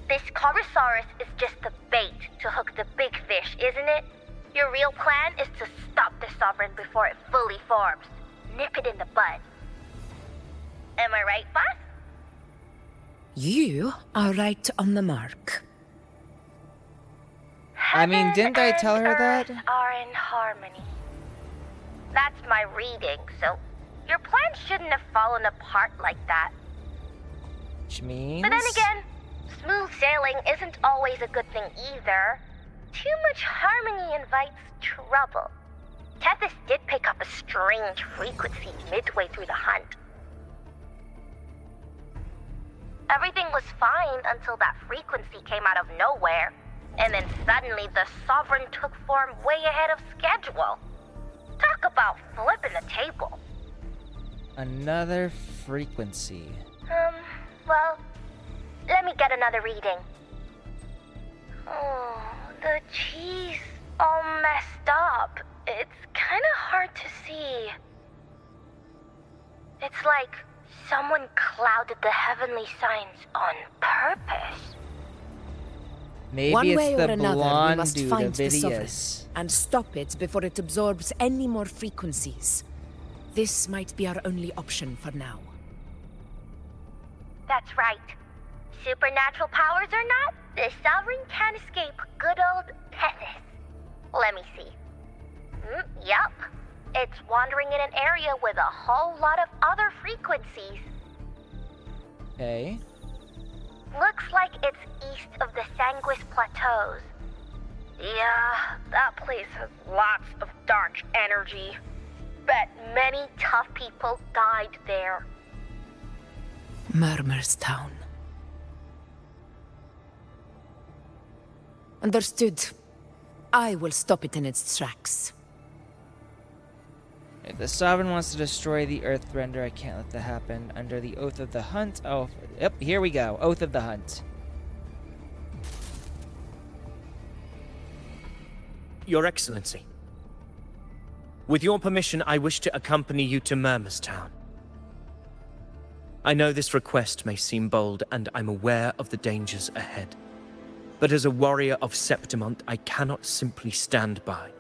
This Corosaurus is just the bait to hook the big fish, isn't it? Your real plan is to stop the Sovereign before it fully forms. Nip it in the bud. Am I right, boss? You are right on the mark. I mean, didn't I tell her Earth that? are in harmony. That's my reading, so your plan shouldn't have fallen apart like that. Which means... But then again, smooth sailing isn't always a good thing either. Too much harmony invites trouble. Tethys did pick up a strange frequency midway through the hunt. Everything was fine until that frequency came out of nowhere. And then suddenly the Sovereign took form way ahead of schedule. Talk about flipping the table. Another frequency. Well, let me get another reading. Oh, the cheese all messed up. It's kind of hard to see. It's like someone clouded the heavenly signs on purpose. Maybe One it's way the or another, we blonde must dude, find the Sovereign Avidius. and stop it before it absorbs any more frequencies. This might be our only option for now. That's right. Supernatural powers or not, the Sovereign can't escape good old Tethys. Let me see. Yup. It's wandering in an area with a whole lot of other frequencies. Okay. Looks like it's east of the Sanguis Plateaus. Yeah, that place has lots of dark energy. Bet many tough people died there. Murmur's Town. Understood. I will stop it in its tracks. If the Sovereign wants to destroy the Earthrender, I can't let that happen. Under the Oath of the Hunt. Oh, yep, here we go. Oath of the Hunt. Your Excellency. With your permission, I wish to accompany you to Murmur's Town. I know this request may seem bold, and I'm aware of the dangers ahead. But as a warrior of Septimont, I cannot simply stand by.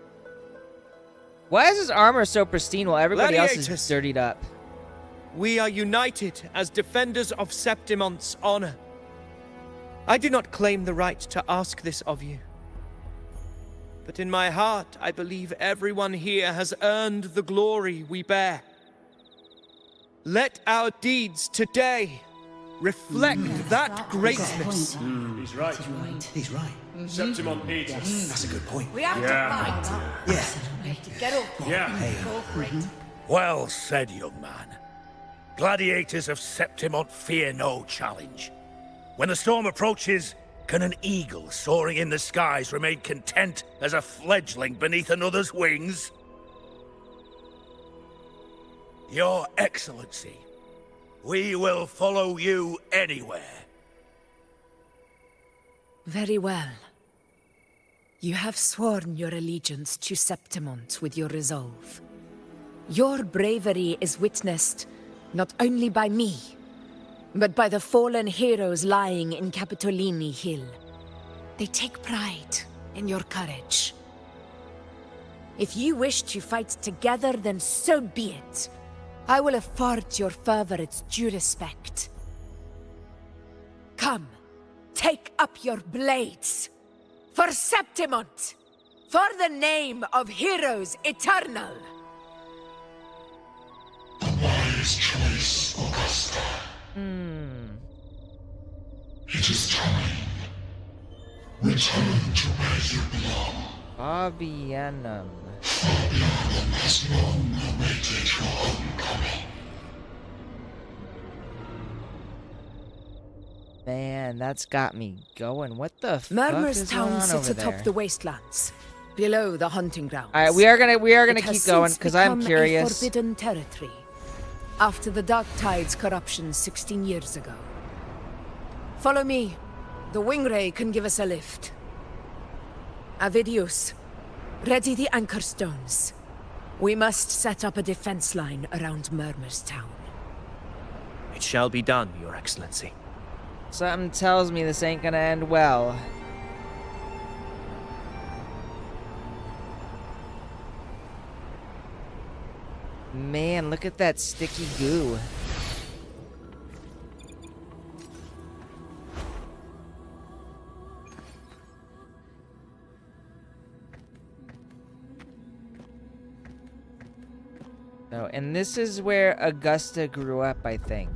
Why is his armor so pristine while everybody else is Gladiators. dirtied up? We are united as defenders of Septimont's honor. I do not claim the right to ask this of you. But in my heart, I believe everyone here has earned the glory we bear. Let our deeds today reflect that greatness. He's right. He's right. Septimont needs us. That's a good point. We have to fight. Yeah. Get up. Yeah. Go for it. Well said, young man. Gladiators of Septimont fear no challenge. When the storm approaches, can an eagle soaring in the skies remain content as a fledgling beneath another's wings? Your Excellency, we will follow you anywhere. Very well. You have sworn your allegiance to Septimont with your resolve. Your bravery is witnessed not only by me, but by the fallen heroes lying in Capitolini Hill. They take pride in your courage. If you wish to fight together, then so be it. I will afford your fervor its due respect. Come, take up your blades. For Septimont! For the name of heroes eternal! The wise choice, Augusta. It is time. Return to where you belong. Fabianum. Fabianum has long awaited your homecoming. Man, that's got me going. What the fuck Murmur's is going Town on sits over atop there? the wastelands, below the hunting grounds. All right, we are gonna It has keep going since because I'm become curious. A forbidden territory after the Dark Tide's corruption 16 years ago. Follow me. The Wingray can give us a lift. Avidius, ready the anchor stones. We must set up a defense line around Murmur's Town. It shall be done, Your Excellency. Something tells me this ain't gonna end well. Man, look at that sticky goo. Oh, and this is where Augusta grew up, I think.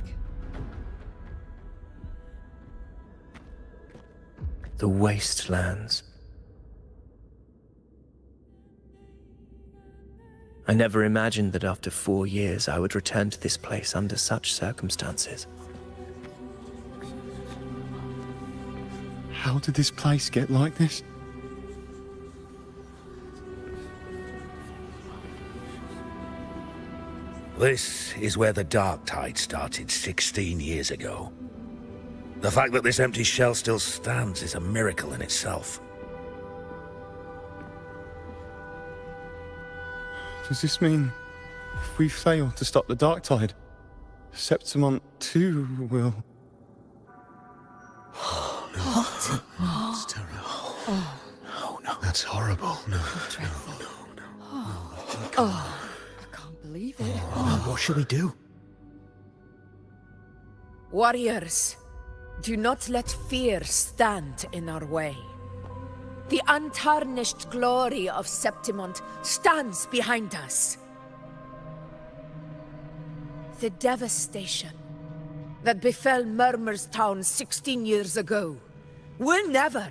The wastelands. I never imagined that after 4 years I would return to this place under such circumstances. How did this place get like this? This is where the Dark Tide started 16 years ago. The fact that this empty shell still stands is a miracle in itself. Does this mean if we fail to stop the Dark Tide, Septimont too will... What? It's terrible. Oh, no. That's horrible. No, Oh, I can't believe it. What shall we do? Warriors, do not let fear stand in our way. The untarnished glory of Septimont stands behind us. The devastation that befell Murmur's town 16 years ago will never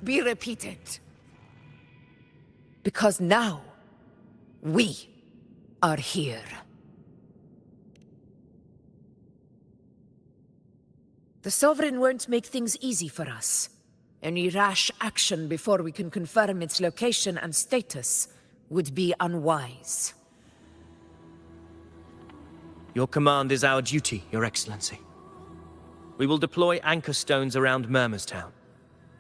be repeated. Because now, we are here. The Sovereign won't make things easy for us. Any rash action before we can confirm its location and status would be unwise. Your command is our duty, Your Excellency. We will deploy anchor stones around Murmur's town,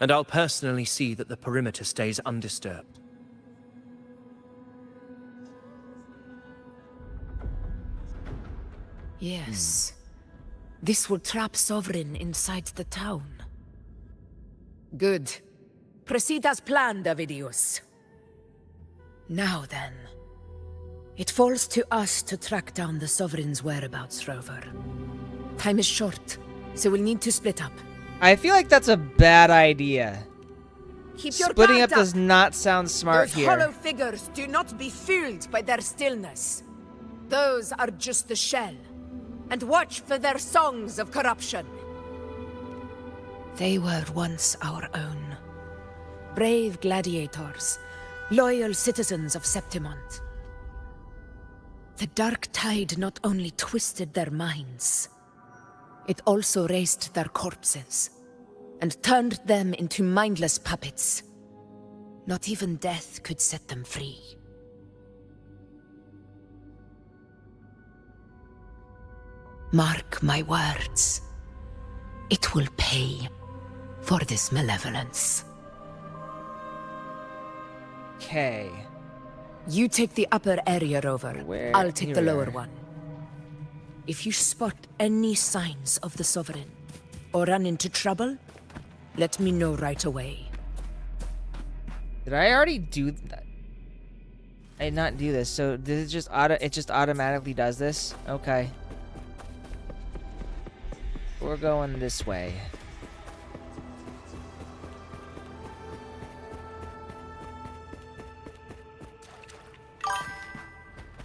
and I'll personally see that the perimeter stays undisturbed. Yes. This will trap Sovereign inside the town. Good. Proceed as planned, Avidius. Now then. It falls to us to track down the Sovereign's whereabouts, Rover. Time is short, so we'll need to split up. I feel like that's a bad idea. Keep your Splitting guard up does not sound smart Those here. hollow figures do not be fooled by their stillness. Those are just the shell. And watch for their songs of corruption. They were once our own. Brave gladiators, loyal citizens of Septimont. The Dark Tide not only twisted their minds, it also raised their corpses, and turned them into mindless puppets. Not even death could set them free. Mark my words. It will pay for this malevolence. Okay. You take the upper area, Rover. Where? I'll take the Here. lower one. If you spot any signs of the Sovereign, or run into trouble, let me know right away. Did I already do that? I did not do this, so this is just it just automatically does this? Okay. We're going this way.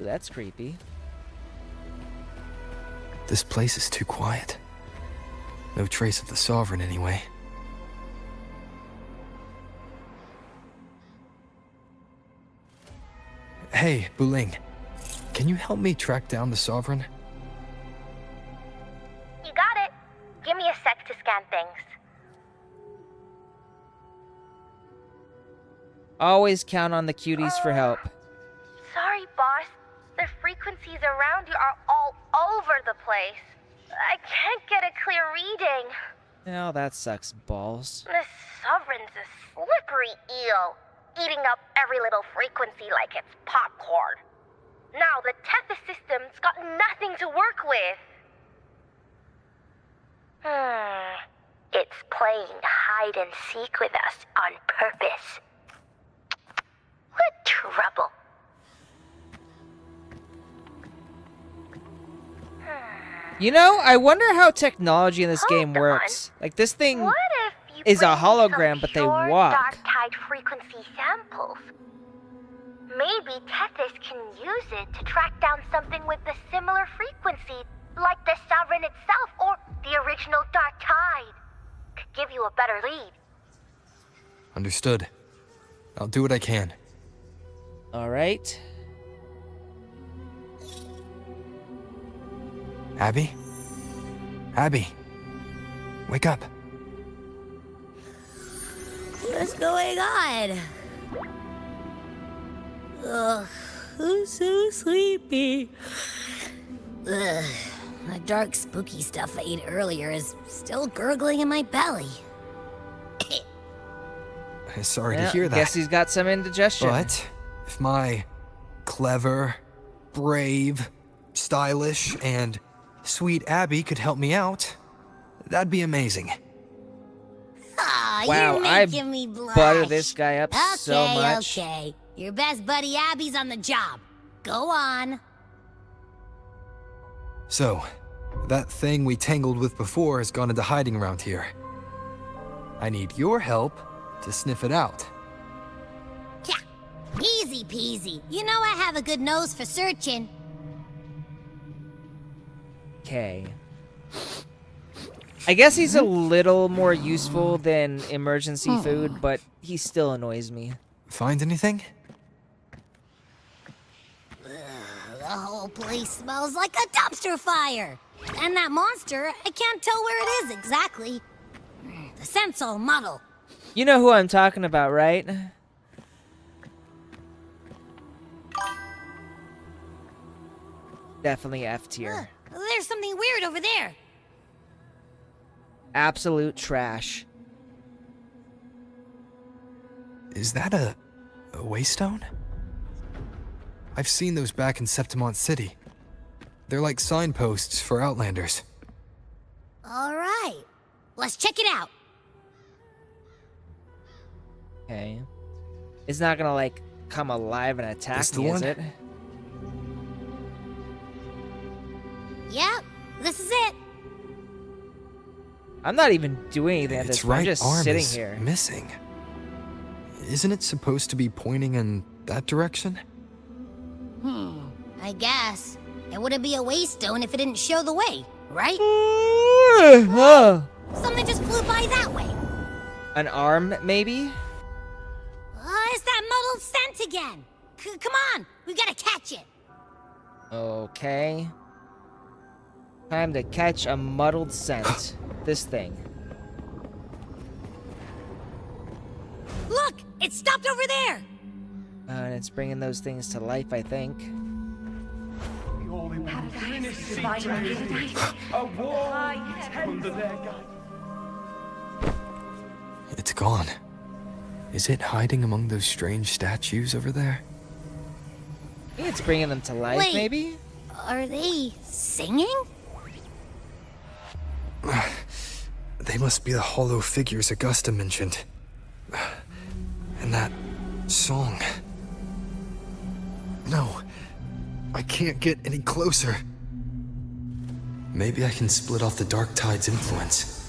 Ooh, that's creepy. This place is too quiet. No trace of the Sovereign anyway. Hey, Buling. Can you help me track down the Sovereign? You got it. Give me a sec to scan things. Always count on the cuties for help. Sorry, boss. The frequencies around you are all over the place. I can't get a clear reading. Oh, that sucks balls. This Sovereign's a slippery eel, eating up every little frequency like it's popcorn. Now the Tethys system's got nothing to work with. It's playing hide and seek with us on purpose. What trouble. You know, I wonder how technology in this game works. Like, this thing What if you is a bring hologram, some but they pure walk. Dark Tide frequency samples? Maybe Tethys can use it to track down something with a similar frequency, like the Sovereign itself or the original Dark Tide. Could give you a better lead. Understood. I'll do what I can. All right. Abby? Abby? Wake up. What's going on? Ugh, I'm so sleepy. Ugh, the dark, spooky stuff I ate earlier is still gurgling in my belly. Sorry to hear that. Guess he's got some indigestion. But if my clever, brave, stylish, and sweet Abby could help me out, that'd be amazing. Aw, Wow, you're making me blush. butter this guy up so much. Okay. Your best buddy Abby's on the job. Go on. So, that thing we tangled with before has gone into hiding around here. I need your help to sniff it out. Yeah, easy peasy. You know I have a good nose for searching. Okay. I guess he's a little more useful than emergency food, but he still annoys me. Find anything? The whole place smells like a dumpster fire. And that monster, I can't tell where it is exactly. The scent's all muddled. You know who I'm talking about, right? Definitely F tier. There's something weird over there. Absolute trash. Is that a waystone? I've seen those back in Septimont City. They're like signposts for Outlanders. All right, let's check it out. Okay. It's not gonna, like, come alive and attack me, is it? Yep, this is it. I'm not even doing anything at this Its point. I'm right just arm sitting is here. missing. Isn't it supposed to be pointing in that direction? I guess. It wouldn't be a waystone if it didn't show the way, right? Something just flew by that way. An arm, maybe? It's that muddled scent again. Come on, we gotta catch it. Okay. Time to catch a muddled scent. This thing. Look, it stopped over there. And it's bringing those things to life, I think. It's gone. Is it hiding among those strange statues over there? I think it's bringing them to life, Wait, maybe? Are they singing? They must be the hollow figures Augusta mentioned. And that song. No, I can't get any closer. Maybe I can split off the Dark Tide's influence.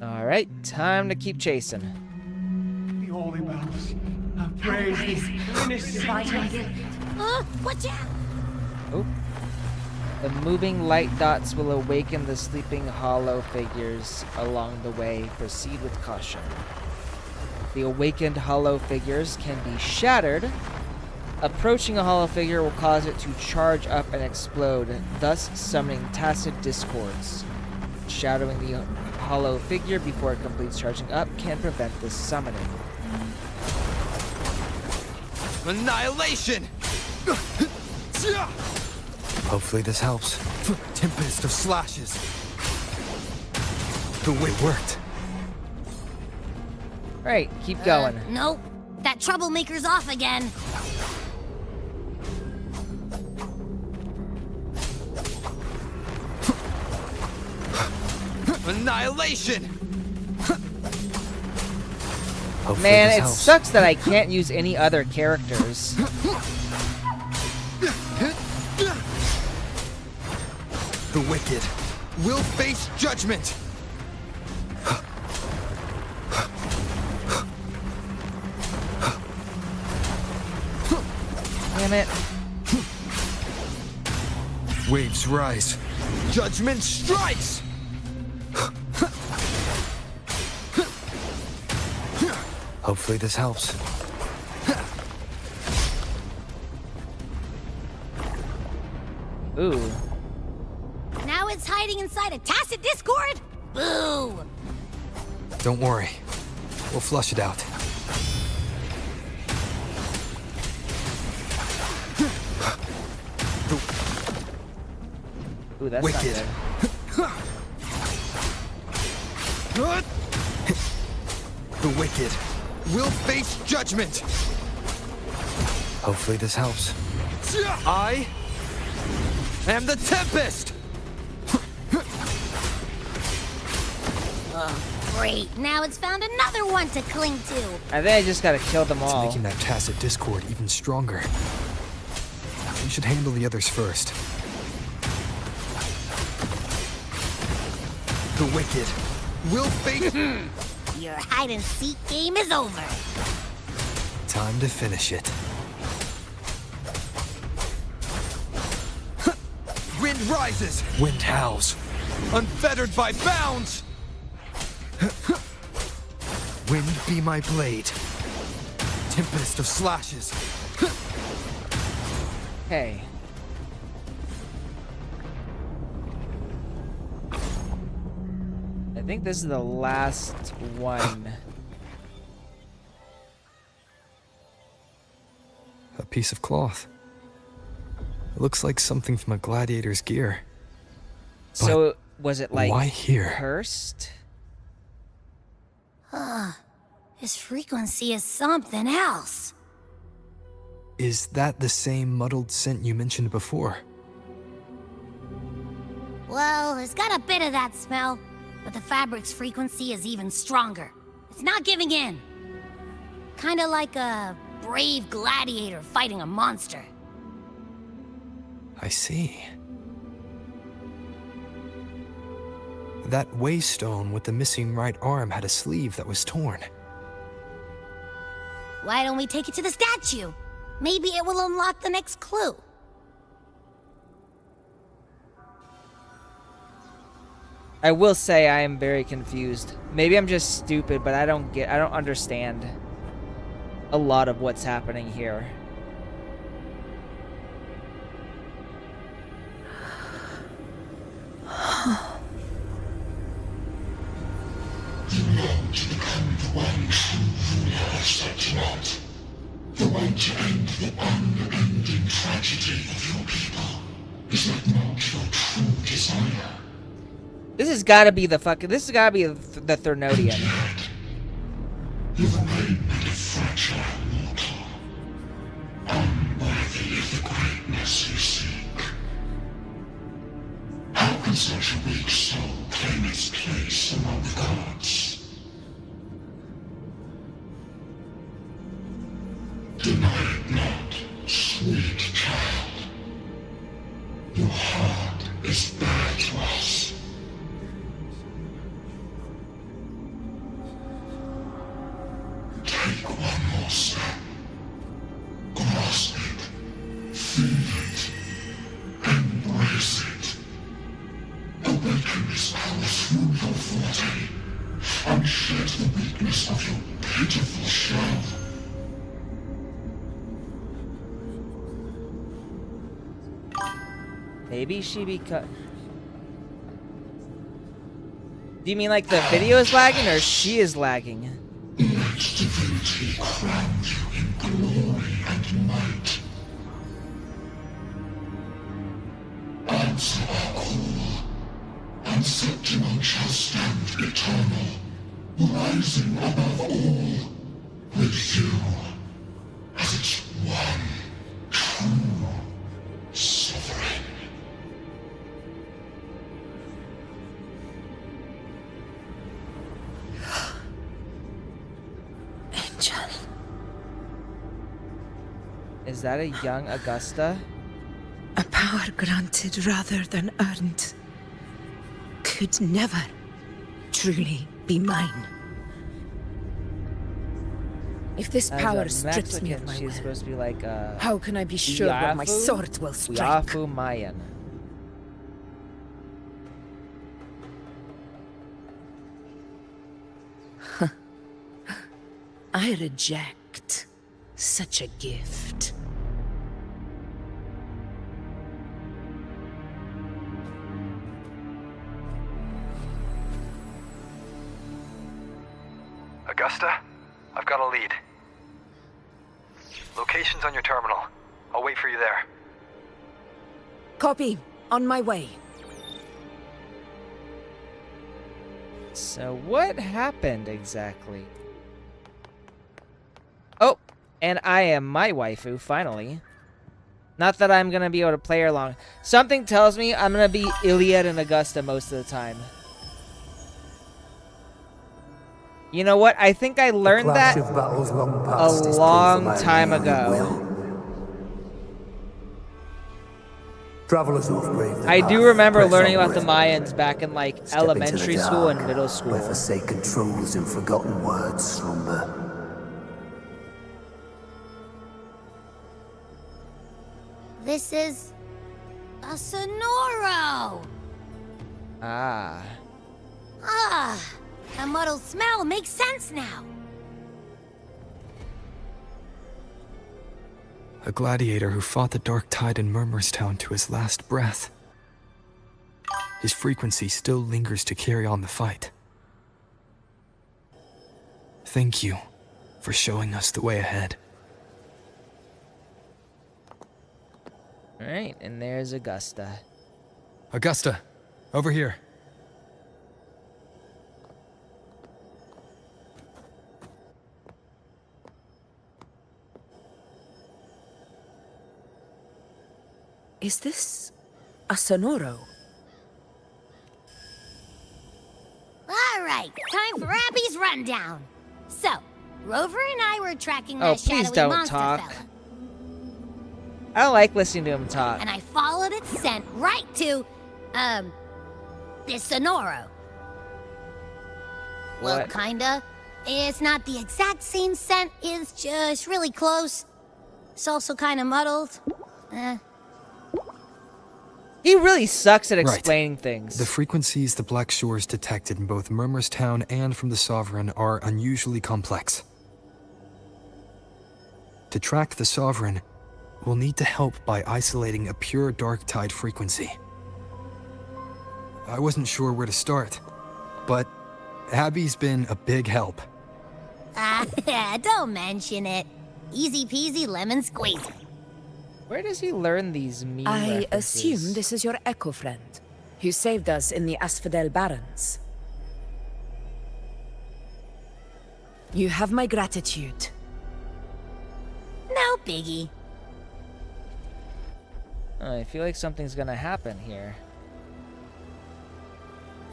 Alright, time to keep chasing. The holy bells. Praise Watch out! Oh. The moving light dots will awaken the sleeping hollow figures along the way. Proceed with caution. The awakened hollow figures can be shattered. Approaching a hollow figure will cause it to charge up and explode, thus summoning tacit discords. Shadowing the hollow figure before it completes charging up can prevent this summoning. Annihilation! Hopefully this helps. Tempest of slashes. The way worked. Right, keep going. Nope. That troublemaker's off again. Annihilation! Man, it sucks that I can't use any other characters. The wicked will face judgment! Damn it. Waves rise. Judgment strikes! Hopefully this helps. Ooh. Now it's hiding inside a tacit discord? Boo! Don't worry. We'll flush it out. Ooh, that's Wicked. not good. The wicked will face judgment. Hopefully this helps. I am the Tempest! Oh, great. Now it's found another one to cling to. I think I just gotta kill them It's all. making that tacit discord even stronger. We should handle the others first. The wicked will face... Your hide-and-seek game is over. Time to finish it. Wind rises! Wind howls. Unfettered by bounds! Wind be my blade. Tempest of slashes. Hey. I think this is the last one. A piece of cloth. It looks like something from a gladiator's gear. So was it like why here? cursed? His frequency is something else. Is that the same muddled scent you mentioned before? Well, it's got a bit of that smell, but the fabric's frequency is even stronger. It's not giving in. Kinda like a brave gladiator fighting a monster. I see. That waystone with the missing right arm had a sleeve that was torn. Why don't we take it to the statue? Maybe it will unlock the next clue. I will say I am very confused. Maybe I'm just stupid, but I don't understand a lot of what's happening here. You long to become the one true ruler of Septimonth. The one to end the unending tragedy of your people. Is that not your true desire? This has got to be the fucking. This has got to be the Thernodian. You remain but a fragile mortal, unworthy of the greatness you seek. How can such a weak soul claim its place among the gods? Deny it not, sweet child. Your heart is bare to us. Take one more step. Grasp it. Feel it. Embrace it. Awaken this power through your forte, and shed the weakness of your pitiful shell. Maybe she Do you mean like the video is lagging or she is lagging? Let divinity crown you in glory and might. Answer our call, and Septimonth shall stand eternal, rising above all, with you as its one true sovereign. Is that a young Augusta? A power granted rather than earned could never truly be mine. If this As power a strips me Mexican, of my she's will, supposed to be like how can I be sure where my sword will strike? Yafu Mayan. I reject such a gift. Augusta, I've got a lead. Location's on your terminal. I'll wait for you there. Copy. On my way. So what happened exactly? Oh, and I am my waifu, finally. Not that I'm gonna be able to play her long. Something tells me I'm gonna be Iliad and Augusta most of the time. You know what? I think I learned that a long time ago. Travelers who have braved the I do path, remember press learning about the onward. Mayans back in like Step into the elementary school and dark, middle school. Where forsaken truths and forgotten words slumber. This is a Sonoro. Ah. Ah, a muddled smell makes sense now. A gladiator who fought the dark tide in Murmurstown to his last breath. His frequency still lingers to carry on the fight. Thank you for showing us the way ahead. Alright, and there's Augusta. Augusta, over here. Is this a Sonoro? All right, time for Abby's rundown. So, Rover and I were tracking Oh, that please shadowy don't monster talk. fella, I don't like listening to him talk. and I followed its scent right to, this Sonoro. Well, What? kinda. It's not the exact same scent, it's just really close. It's also kinda muddled. He really sucks at Right. explaining things. The frequencies the Black Shores detected in both Murmurstown and from the Sovereign are unusually complex. To track the Sovereign, we'll need to help by isolating a pure dark tide frequency. I wasn't sure where to start, but Abby's been a big help. Don't mention it. Easy peasy lemon squeezy. Where does he learn these meme I references? assume this is your echo friend, who saved us in the Asphodel Barrens. You have my gratitude. No biggie. Oh, I feel like something's gonna happen here.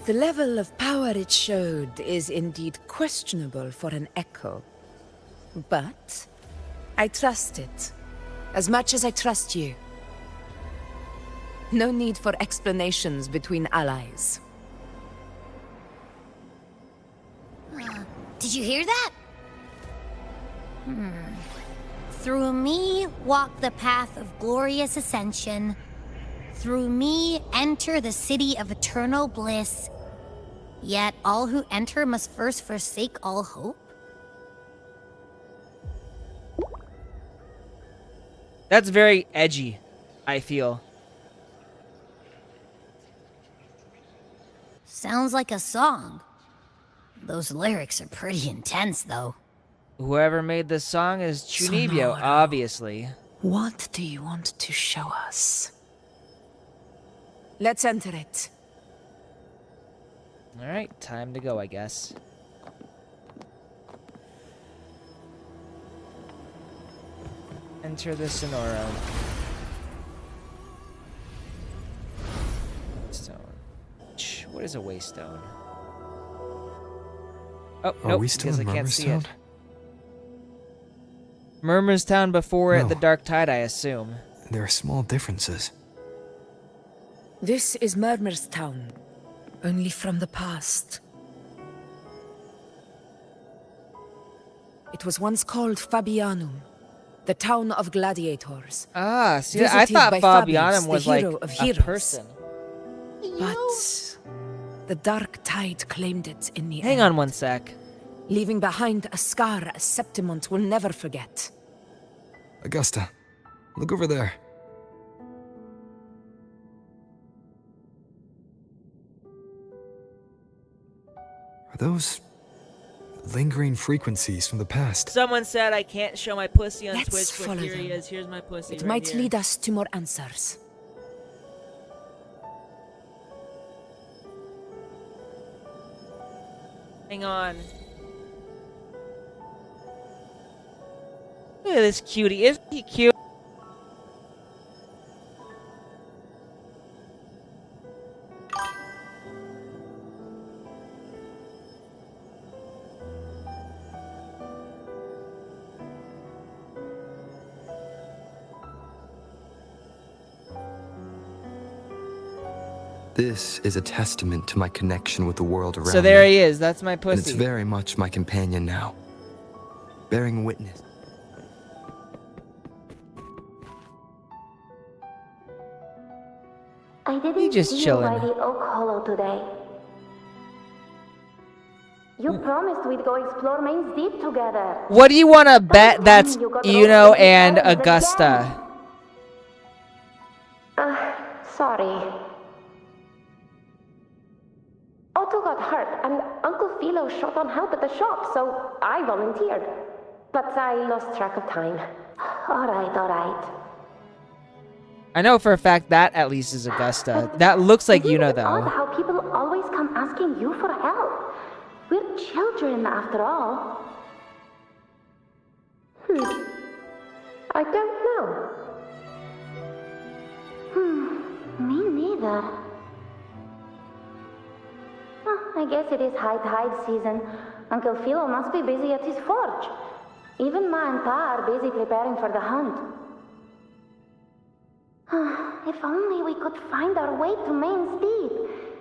The level of power it showed is indeed questionable for an echo. But I trust it, as much as I trust you. No need for explanations between allies. Did you hear that? Through me walk the path of glorious ascension. Through me enter the city of eternal bliss. Yet all who enter must first forsake all hope. That's very edgy, I feel. Sounds like a song. Those lyrics are pretty intense, though. Whoever made this song is Chunibyo, Sonoro. obviously. What do you want to show us? Let's enter it. Alright, time to go, I guess. Enter the Sonoro. Stone. What is a waystone? Oh, Are nope, we still because in I can't see Murmurstown? it. Murmurstown before No. the Dark Tide, I assume. There are small differences. This is Murmurstown, only from the past. It was once called Fabianum, the town of gladiators. Ah, see, I Visited thought by Fabianum Fabius, was the like hero of a heroes. person. But the dark tide claimed it in the Hang end. on one sec. leaving behind a scar Septimont will never forget. Augusta, look over there. Are those lingering frequencies from the past? Someone said I can't show my pussy on Let's Twitch, but follow here he them. is. Here's my pussy. It right might here. lead us to more answers. Hang on. Look at this cutie. Isn't he cute? This is a testament to my connection with the world around me. So there he is. That's my pussy. And it's very much my companion now, bearing witness. I didn't just see you chilling. by the Oak Hollow today. You promised we'd go explore Main's Deep together. What do you want to bet that's Uno and again. Augusta? Sorry. Otto got hurt, and Uncle Philo shot on help at the shop, so I volunteered. But I lost track of time. All right. I know for a fact that at least is Augusta. That looks like Uno Odd though. how people always come asking you for help. We're children, after all. I don't know. Me neither. I guess it is high tide season. Uncle Philo must be busy at his forge. Even Ma and Pa are busy preparing for the hunt. If only we could find our way to Main's Deep.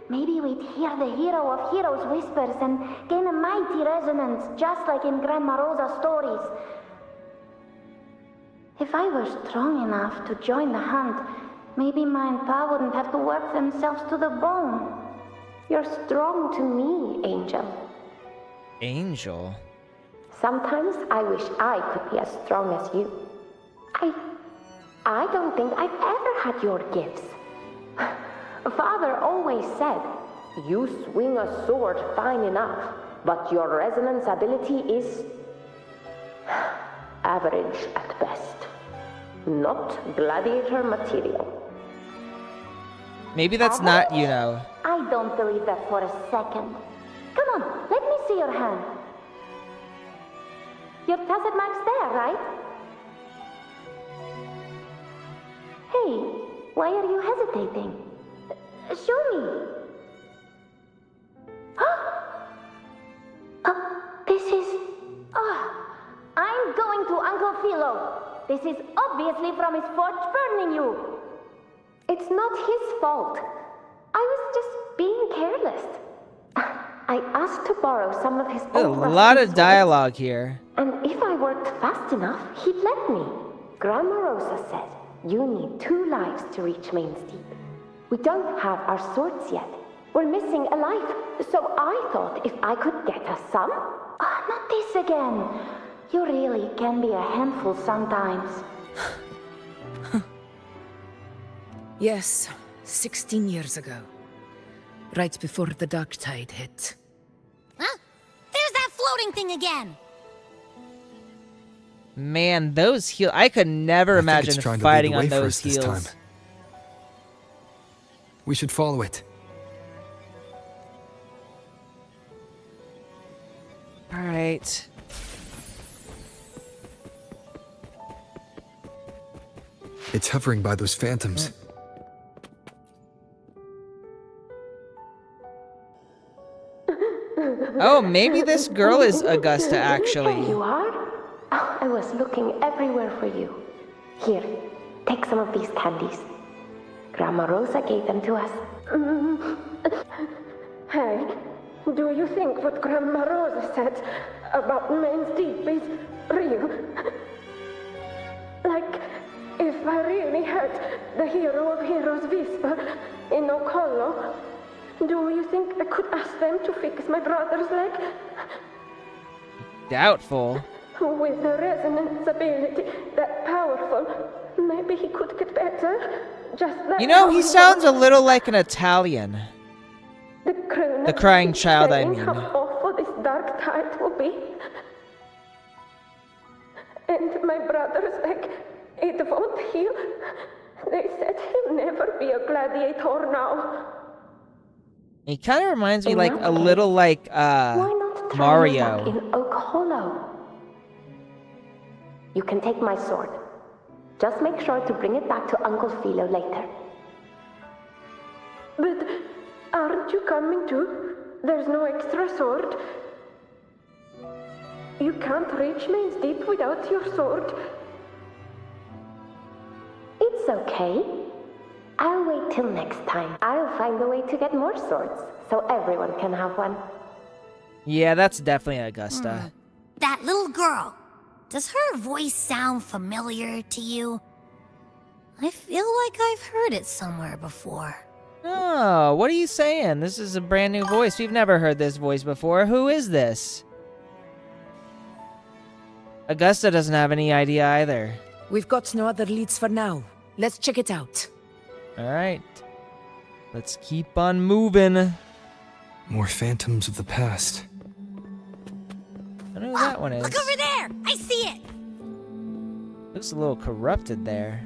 Maybe we'd hear the hero of heroes whispers and gain a mighty resonance, just like in Grandma Rosa's stories. If I were strong enough to join the hunt, maybe Ma and Pa wouldn't have to work themselves to the bone. You're strong to me, Angel. Angel? Sometimes I wish I could be as strong as you. I don't think I've ever had your gifts. Father always said, you swing a sword fine enough, but your resonance ability is average at best. Not gladiator material. Maybe that's not Uno. I don't believe that for a second. Come on, let me see your hand. Your tacet mark's there, right? Hey, why are you hesitating? Show me. This is... I'm going to Uncle Philo. This is obviously from his forge burning you. It's not his fault. I was just being careless. I asked to borrow some of his There's a old lot rusty of dialogue here. and if I worked fast enough, he'd let me. Grandma Rosa said, you need 2 lives to reach Main's Deep. We don't have our swords yet. We're missing a life. So I thought if I could get us some... not this again. You really can be a handful sometimes. Yes, 16 years ago. Right before the dark tide hit. Huh? There's that floating thing again! Man, those heels. I could never imagine it's trying fighting to lead on the way for those us this time. heels. We should follow it. Alright. It's hovering by those phantoms. Oh, maybe this girl is Augusta, actually. There you are. Oh, I was looking everywhere for you. Here, take some of these candies. Grandma Rosa gave them to us. Hey, do you think what Grandma Rosa said about Main's Deep is real? Like, if I really had the hero of heroes whisper in Oak Hollow, do you think I could ask them to fix my brother's leg? Doubtful. With a resonance ability that powerful, maybe he could get better. Just like You know, he sounds a little like an Italian. The crying child, I mean. How awful this dark tide will be. And my brother's leg, it won't heal. They said he'll never be a gladiator now. He kind of reminds me like a little like Mario. In Oak Hollow. You can take my sword. Just make sure to bring it back to Uncle Philo later. But aren't you coming too? There's no extra sword. You can't reach Main's Deep without your sword. It's okay. I'll wait till next time. I'll find a way to get more swords, so everyone can have one. Yeah, that's definitely Augusta. That little girl. Does her voice sound familiar to you? I feel like I've heard it somewhere before. Oh, what are you saying? This is a brand new voice. We've never heard this voice before. Who is this? Augusta doesn't have any idea either. We've got no other leads for now. Let's check it out. Alright. Let's keep on moving. More phantoms of the past. I know who that one is. Look over there! I see it! Looks a little corrupted there.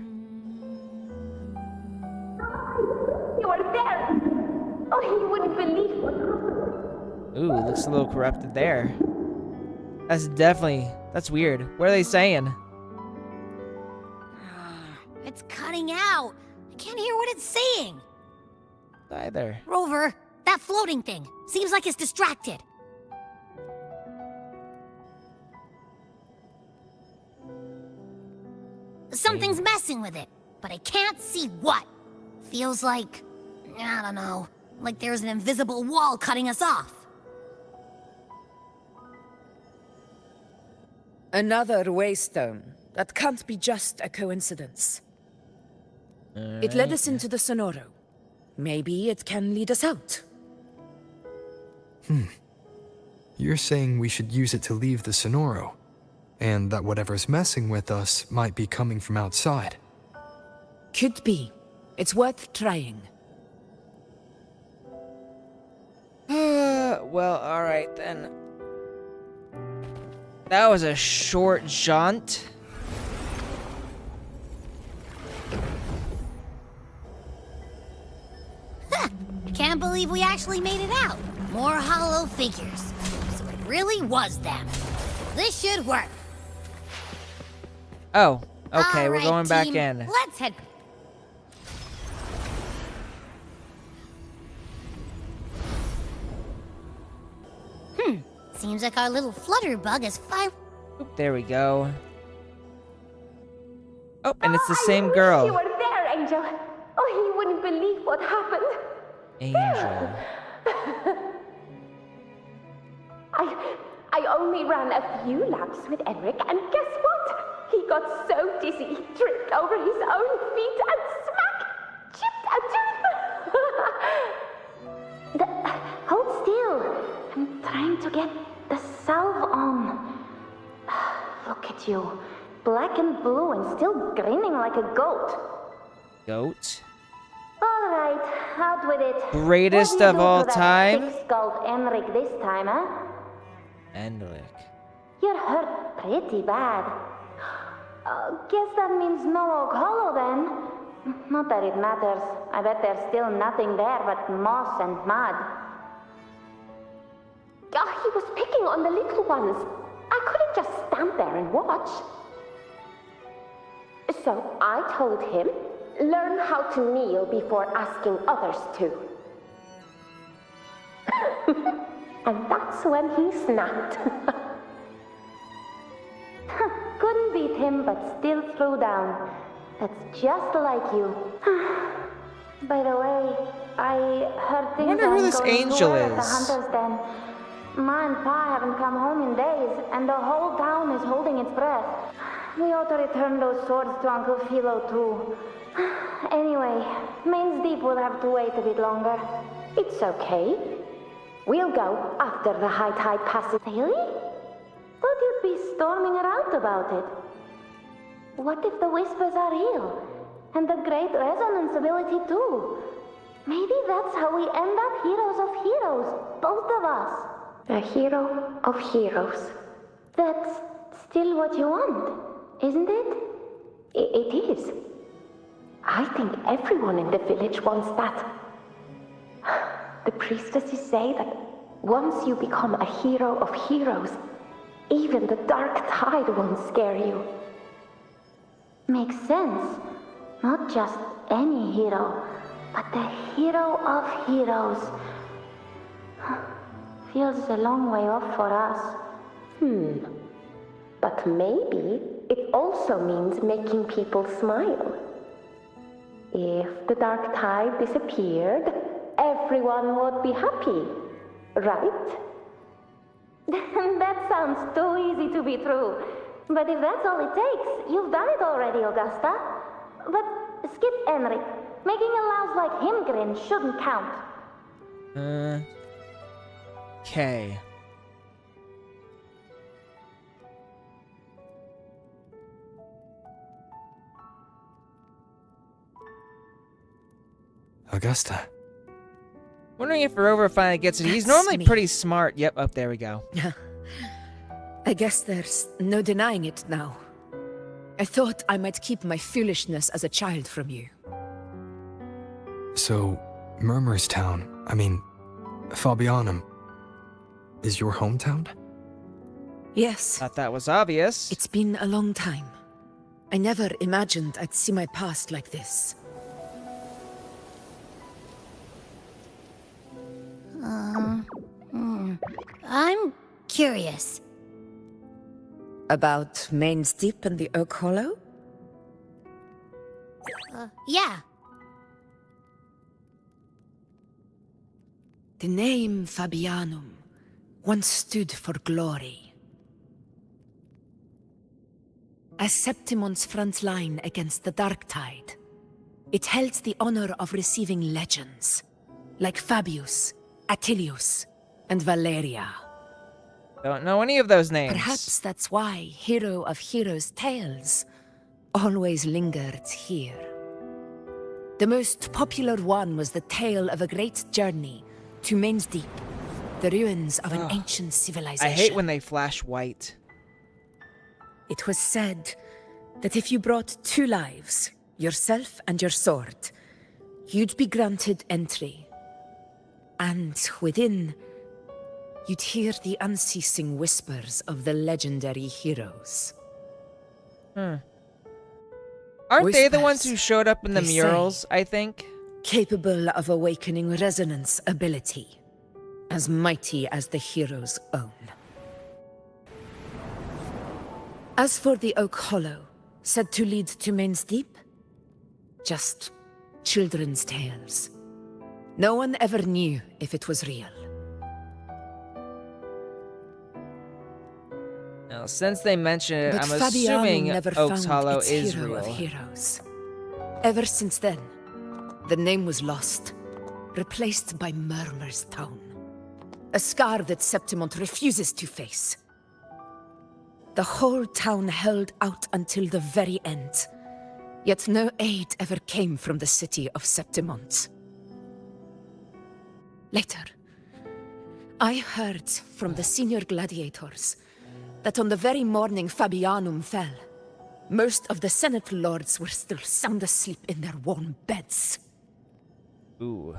You are there! Oh, he wouldn't believe what happened. Ooh, looks a little corrupted there. That's weird. What are they saying? It's cutting out. I can't hear what it's saying. Either. Rover, that floating thing. Seems like it's distracted. Something's messing with it, but I can't see what. Feels like, I don't know, like there's an invisible wall cutting us off. Another waystone. That can't be just a coincidence. It led us into the Sonoro. Maybe it can lead us out. You're saying we should use it to leave the Sonoro, and that whatever's messing with us might be coming from outside. Could be. It's worth trying. Well, alright then. That was a short jaunt. Can't believe we actually made it out. More hollow figures. So it really was them. This should work. Oh, okay, All we're right, going back team, in. Let's head. Seems like our little flutter bug is Oop, there we go. Oh, and it's the same girl. You were there, Angel. Oh, he wouldn't believe what happened. Angel. I only ran a few laps with Eric, and guess what? He got so dizzy he tripped over his own feet and smack! Chipped a tooth! Hold still. I'm trying to get the salve on. Look at you. Black and blue and still grinning like a goat. Goat? Alright, out with it. Greatest of all time? Thick-skulled Enric this time, huh? Enric. You're hurt pretty bad. Guess that means no Oak Hollow then. Not that it matters. I bet there's still nothing there but moss and mud. He was picking on the little ones. I couldn't just stand there and watch. So I told him, learn how to kneel before asking others to. And that's when he snapped. Couldn't beat him, but still threw down. That's just like you. By the way, I heard things wonder who this going angel well at the is. Hunter's Den. Ma and Pa haven't come home in days, and the whole town is holding its breath. We ought to return those swords to Uncle Philo, too. Anyway, Main's Deep will have to wait a bit longer. It's okay. We'll go after the high tide passes. Really? Thought storming around about it. What if the whispers are real? And the great resonance ability too? Maybe that's how we end up heroes of heroes, both of us. A hero of heroes. That's still what you want, isn't it? It is. I think everyone in the village wants that. The priestesses say that once you become a hero of heroes, even the dark tide won't scare you. Makes sense. Not just any hero, but the hero of heroes. Feels a long way off for us. But maybe it also means making people smile. If the dark tide disappeared, everyone would be happy, right? That sounds too easy to be true. But if that's all it takes, you've done it already, Augusta. But skip Enric. Making a louse like him grin shouldn't count. Okay. Augusta. Wondering if Rover finally gets it. He's That's normally me. pretty smart. Yep, up there we go. I guess there's no denying it now. I thought I might keep my foolishness as a child from you. So, Murmur's town, Fabianum, is your hometown? Yes. Thought that was obvious. It's been a long time. I never imagined I'd see my past like this. I'm curious. About Main's Deep and the Oak Hollow? Yeah. The name Fabianum once stood for glory. As Septimon's front line against the Dark Tide, it held the honor of receiving legends, like Fabius, Attilius, and Valeria. Don't know any of those names. Perhaps that's why Hero of Heroes tales always lingered here. The most popular one was the tale of a great journey to Main's Deep, the ruins of an ancient civilization. I hate when they flash white. It was said that if you brought 2 lives, yourself and your sword, you'd be granted entry. And within, you'd hear the unceasing whispers of the legendary heroes. Aren't they the ones who showed up in the they murals, say. I think? Capable of awakening resonance ability, as mighty as the hero's own. As for the Oak Hollow, said to lead to Main's Deep, just children's tales. No one ever knew if it was real. Now, since they mention it, But I'm Fabiano assuming never Oaks found Hollow its is hero real. of heroes. Ever since then, the name was lost, replaced by Murmur's Town. A scar that Septimont refuses to face. The whole town held out until the very end, yet no aid ever came from the city of Septimont. Later, I heard from the senior gladiators that on the very morning Fabianum fell, most of the Senate lords were still sound asleep in their warm beds. Ooh.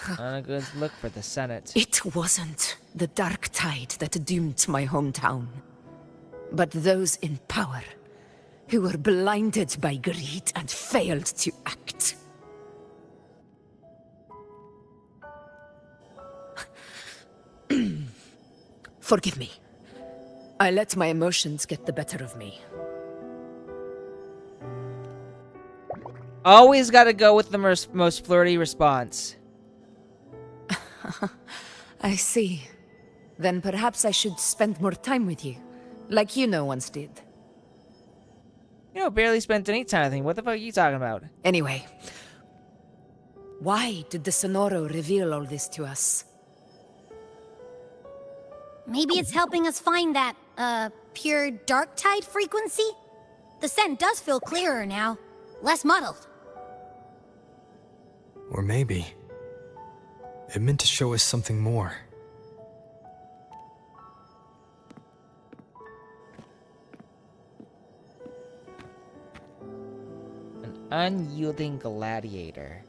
Not a good look for the Senate. It wasn't the Dark Tide that doomed my hometown, but those in power who were blinded by greed and failed to act. Forgive me. I let my emotions get the better of me. Always gotta go with the most flirty response. I see. Then perhaps I should spend more time with you, like once did. Barely spent any time with me. What the fuck are you talking about? Anyway, why did the Sonoro reveal all this to us? Maybe it's helping us find that, pure dark tide frequency? The scent does feel clearer now, less muddled. Or maybe it meant to show us something more. An unyielding gladiator.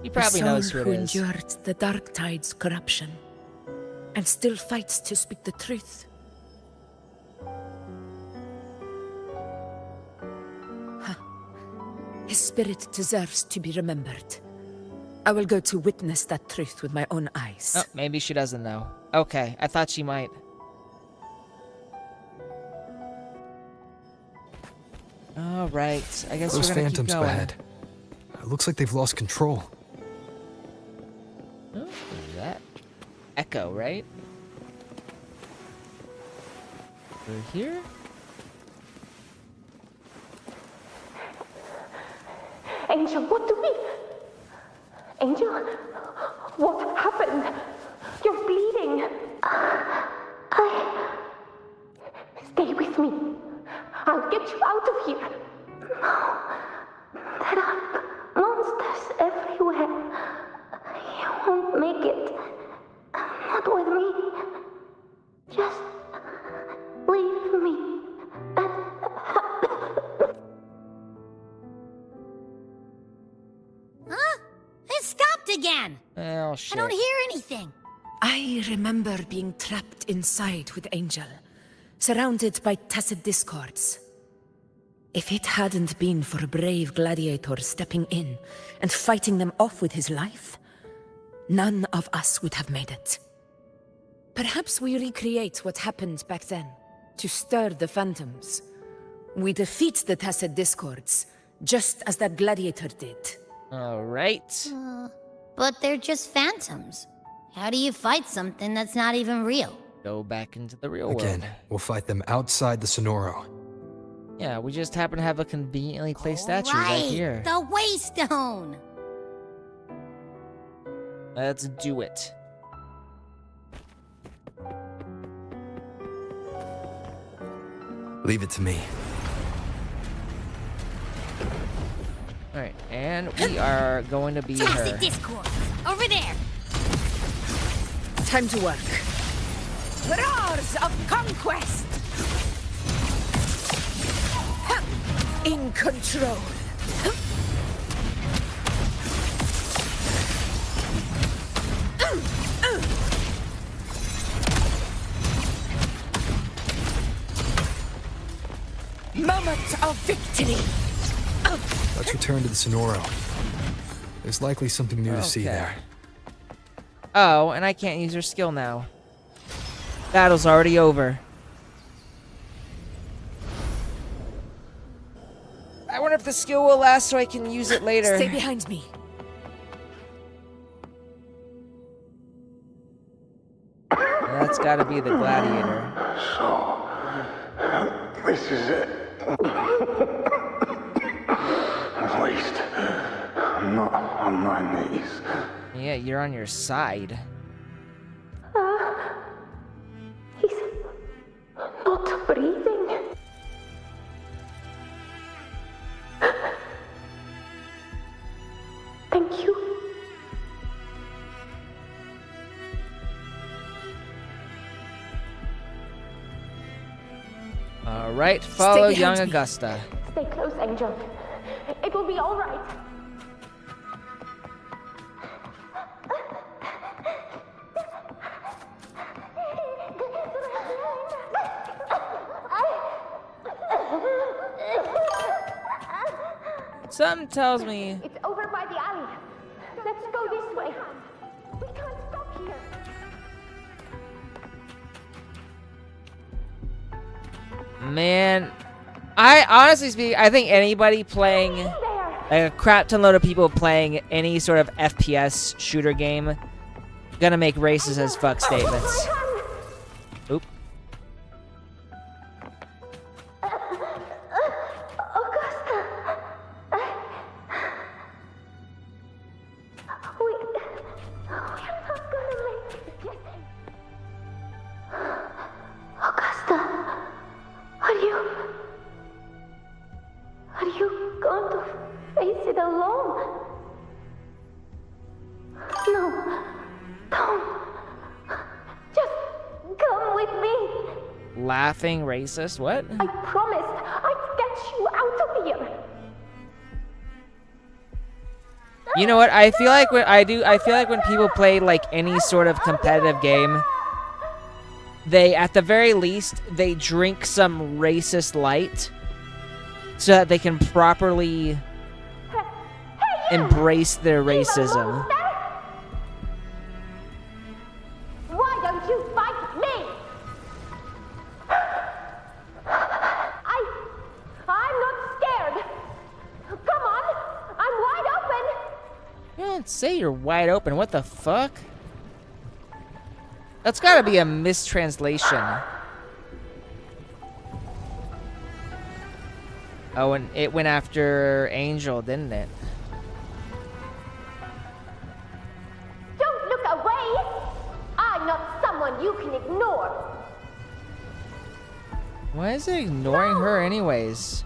He probably knows who it is. Who endured the dark tide's corruption and still fights to speak the truth. His spirit deserves to be remembered. I will go to witness that truth with my own eyes. Oh, maybe she doesn't know. Okay, I thought she might. All right, I guess Those we're gonna phantoms keep going. ahead. It looks like they've lost control. Oh, what is that? Echo, right? Over here? Angel, what do we... Angel? What happened? You're bleeding. Stay with me. I'll get you out of here. No. There are monsters everywhere. You won't make it. Not with me. Just leave me. Huh? It stopped again! Oh, shit. I don't hear anything. I remember being trapped inside with Angel, surrounded by tacit discords. If it hadn't been for a brave gladiator stepping in and fighting them off with his life, none of us would have made it. Perhaps we recreate what happened back then, to stir the phantoms. We defeat the tacit discords, just as that gladiator did. All right. But they're just phantoms. How do you fight something that's not even real? Go back into the real world. Again, we'll fight them outside the Sonoro. Yeah, we just happen to have a conveniently placed statue right here. The Waystone! Let's do it. Leave it to me. Alright, and we are going to be her. Discord! Over there! Time to work. Roars of conquest! In control. Moment of victory. Let's return to the Sonoro. There's likely something new to see there. Oh, and I can't use her skill now. Battle's already over. I wonder if the skill will last so I can use it later. Stay behind me. That's gotta be the gladiator. So, this is it. At least, I'm not on my knees. Yeah, you're on your side. He's not breathing. Thank you. All right, follow Stay young behind me. Augusta. Stay close, Angel. It will be all right. Something tells me. It's over by the alley. Let's go this way. We can't stop here. Man, I honestly speak, I think anybody playing, like a crap ton load of people playing any sort of FPS shooter game, gonna make racist as fuck statements. Oop. laughing racist. What? I promised I'd get you out of here. You know what? I feel like when people play like any sort of competitive game, they, at the very least, they drink some racist light so that they can properly embrace their racism. Why don't you fight me? I'm not scared. Come on, I'm wide open. You don't say you're wide open. What the fuck? That's gotta be a mistranslation. Oh, and it went after Angel, didn't it? Don't look away. I'm not someone you can ignore. Why is it ignoring her anyways?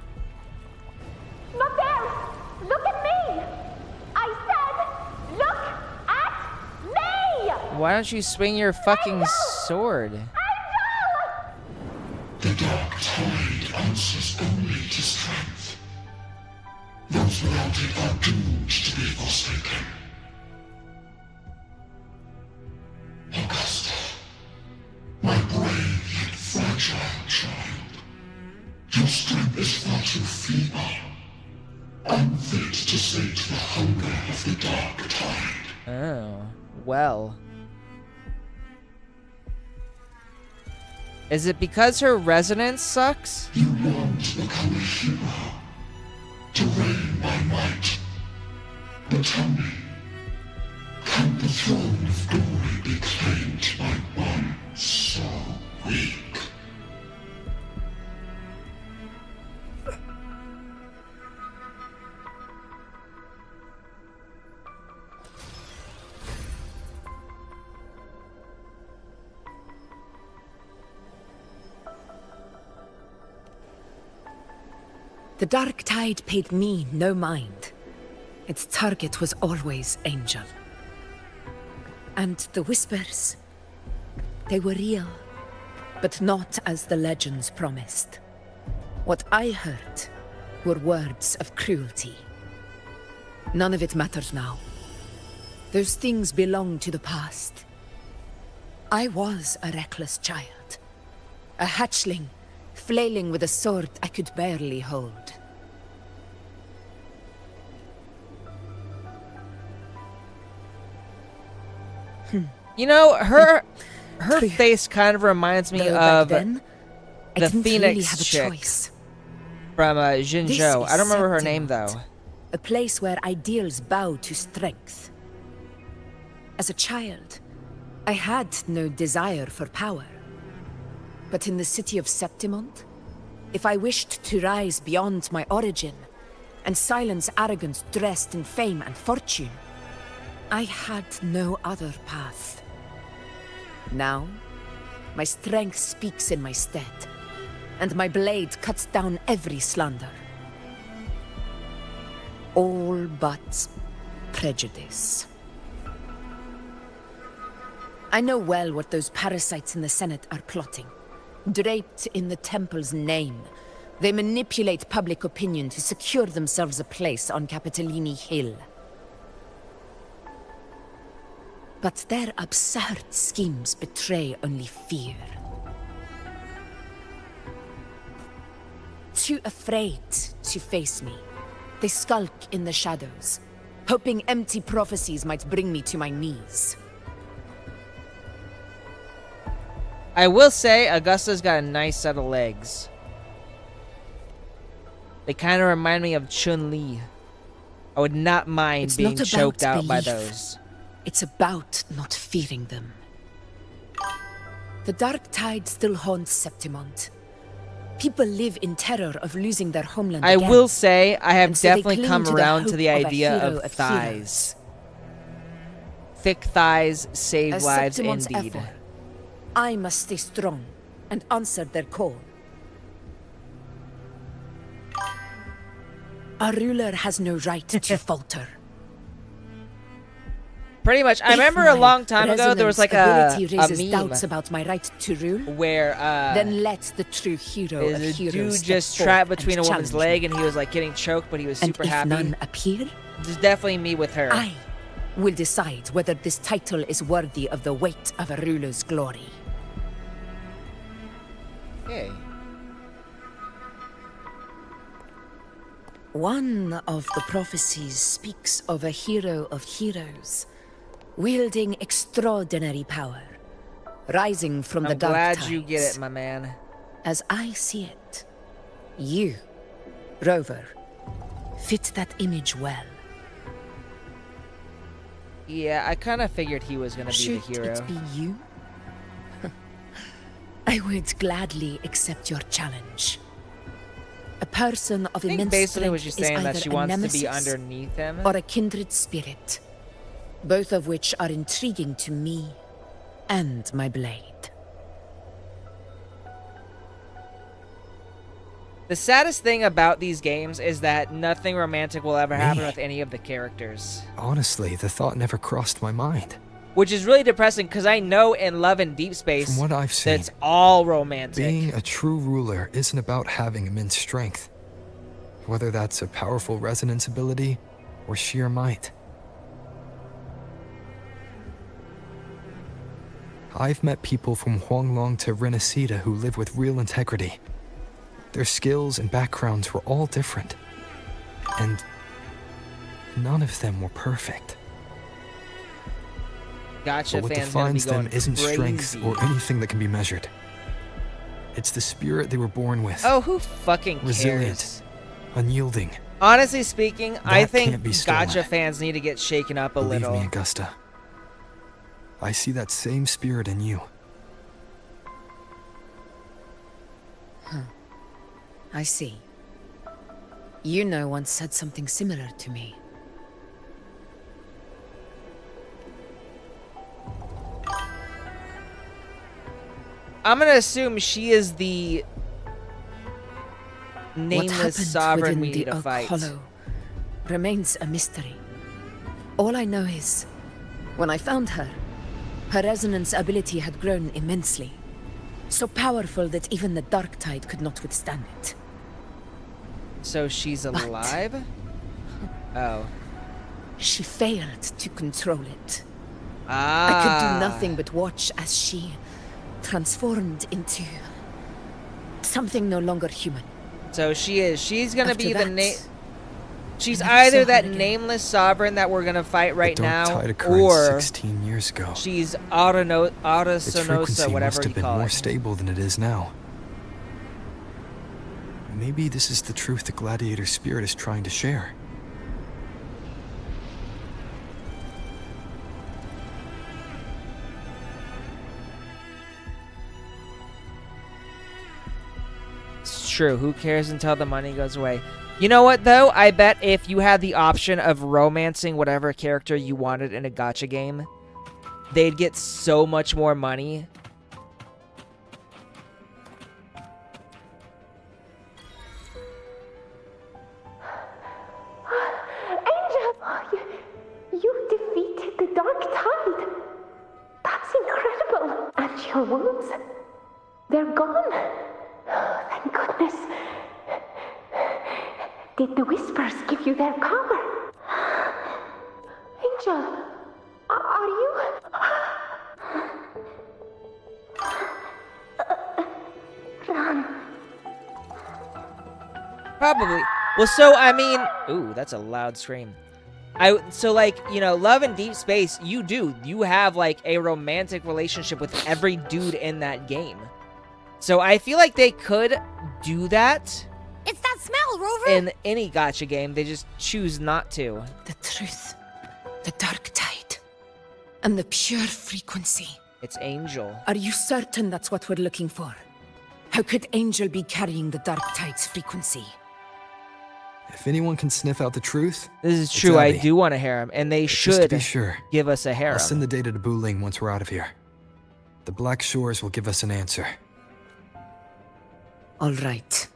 Not there. Look at me. I said, look at me. Why don't you swing your fucking sword? The dark tide answers only to strength. Those without it are doomed to be forsaken. Augusta, my brave yet fragile child, your strength is far too feeble, unfit to sate the hunger of the dark tide. Oh, well. Is it because her resonance sucks? You long to become a hero, to reign by might. But tell me, can the throne of glory be claimed by one so weak? The dark tide paid me no mind. Its target was always Angel. And the whispers, they were real, but not as the legends promised. What I heard were words of cruelty. None of it matters now. Those things belong to the past. I was a reckless child, a hatchling, flailing with a sword I could barely hold. You know, her face kind of reminds me of then, the didn't Phoenix really have a chick choice. from Jinzhou. I don't remember her name though. A place where ideals bow to strength. As a child, I had no desire for power. But in the city of Septimont, if I wished to rise beyond my origin and silence arrogance dressed in fame and fortune, I had no other path. Now, my strength speaks in my stead, and my blade cuts down every slander. All but prejudice. I know well what those parasites in the Senate are plotting. Draped in the temple's name, they manipulate public opinion to secure themselves a place on Capitolini Hill. But their absurd schemes betray only fear. Too afraid to face me, they skulk in the shadows, hoping empty prophecies might bring me to my knees. I will say, Augusta's got a nice set of legs. They kind of remind me of Chun-Li. I would not mind It's being not choked about out by belief. those. It's about not fearing them. The dark tide still haunts Septimont. People live in terror of losing their homeland I again. will say, I have And so they definitely cling come to the around hope to the of a idea hero of of thighs. Thick thighs save As lives Septimont's indeed. effort, I must stay strong and answer their call. Our ruler has no right to falter. Pretty much. I If remember a my long time ago there was like resonance a ability raises meme doubts about my right to rule, where then let the true hero of a heroes dude step just forth trapped between a and woman's challenge leg me. and he was like getting choked, but he was super And if happy. none appear, It's definitely me with her. I will decide whether this title is worthy of the weight of a ruler's glory. Okay. One of the prophecies speaks of a hero of heroes, wielding extraordinary power, rising from the dark glad tides. you get it, my man. As I see it, you, Rover, fit that image well. Yeah, I kind of figured he was gonna be Should the hero. it be you? I would gladly accept your challenge. A person of I think immense basically what strength she's saying is that either she a wants to be nemesis underneath him. or a kindred spirit, both of which are intriguing to me and my blade. The saddest thing about these games is that nothing romantic will ever happen Me? with any of the characters. Honestly, the thought never crossed my mind. Which is really depressing because I know in Love and Deep Space From what I've seen, that's all romantic. being a true ruler isn't about having immense strength. Whether that's a powerful resonance ability or sheer might. I've met people from Huanglong to Renacida who live with real integrity. Their skills and backgrounds were all different. And none of them were perfect. Gotcha But what fans gonna be defines them going isn't crazy. strength or anything that can be measured. It's the spirit they were born with. Oh, who fucking cares? Resilient, unyielding. Honestly speaking, I That think can't be stolen. Gotcha fans need to get shaken up a Believe little. me, Augusta. I see that same spirit in you. I see. You know once said something similar to me. I'm gonna assume she is the What nameless happened sovereign within we the need to Oak fight. Hollow remains a mystery. All I know is, when I found her, her resonance ability had grown immensely. So powerful that even the Dark Tide could not withstand it. So she's alive? Oh. She failed to control it. Ah. I could do nothing but watch as she transformed into something no longer human. So she is. She's gonna After be the that, name. She's I never saw either her that again. nameless sovereign that we're gonna fight right the Dark now, Tide occurred or 16 years ago. she's Its Autosonosa, frequency whatever must you have been call more it. stable than it is now. Maybe this is the truth the gladiator spirit is trying to share. It's true. Who cares until the money goes away? You know what, though? I bet if you had the option of romancing whatever character you wanted in a gacha game, they'd get so much more money. Angel! You defeated the Dark Tide! That's incredible! And your wounds? They're gone? Oh, thank goodness. Did the Whispers give you their power? Angel, are you... Run. Probably. Well, so, I mean... Ooh, that's a loud scream. So, like, you know, Love and Deep Space, you have, like, a romantic relationship with every dude in that game. So I feel like they could do that. It's that smell, Rover! In any gacha game, they just choose not to. The truth, the Dark Tide, and the pure frequency. It's Angel. Are you certain that's what we're looking for? How could Angel be carrying the Dark Tide's frequency? If anyone can sniff out the truth, This is it's true. I Abby. do want a harem, and they Just to should be sure, give us a harem. I'll send the data to Buling once we're out of here. The Black Shores will give us an answer. All right.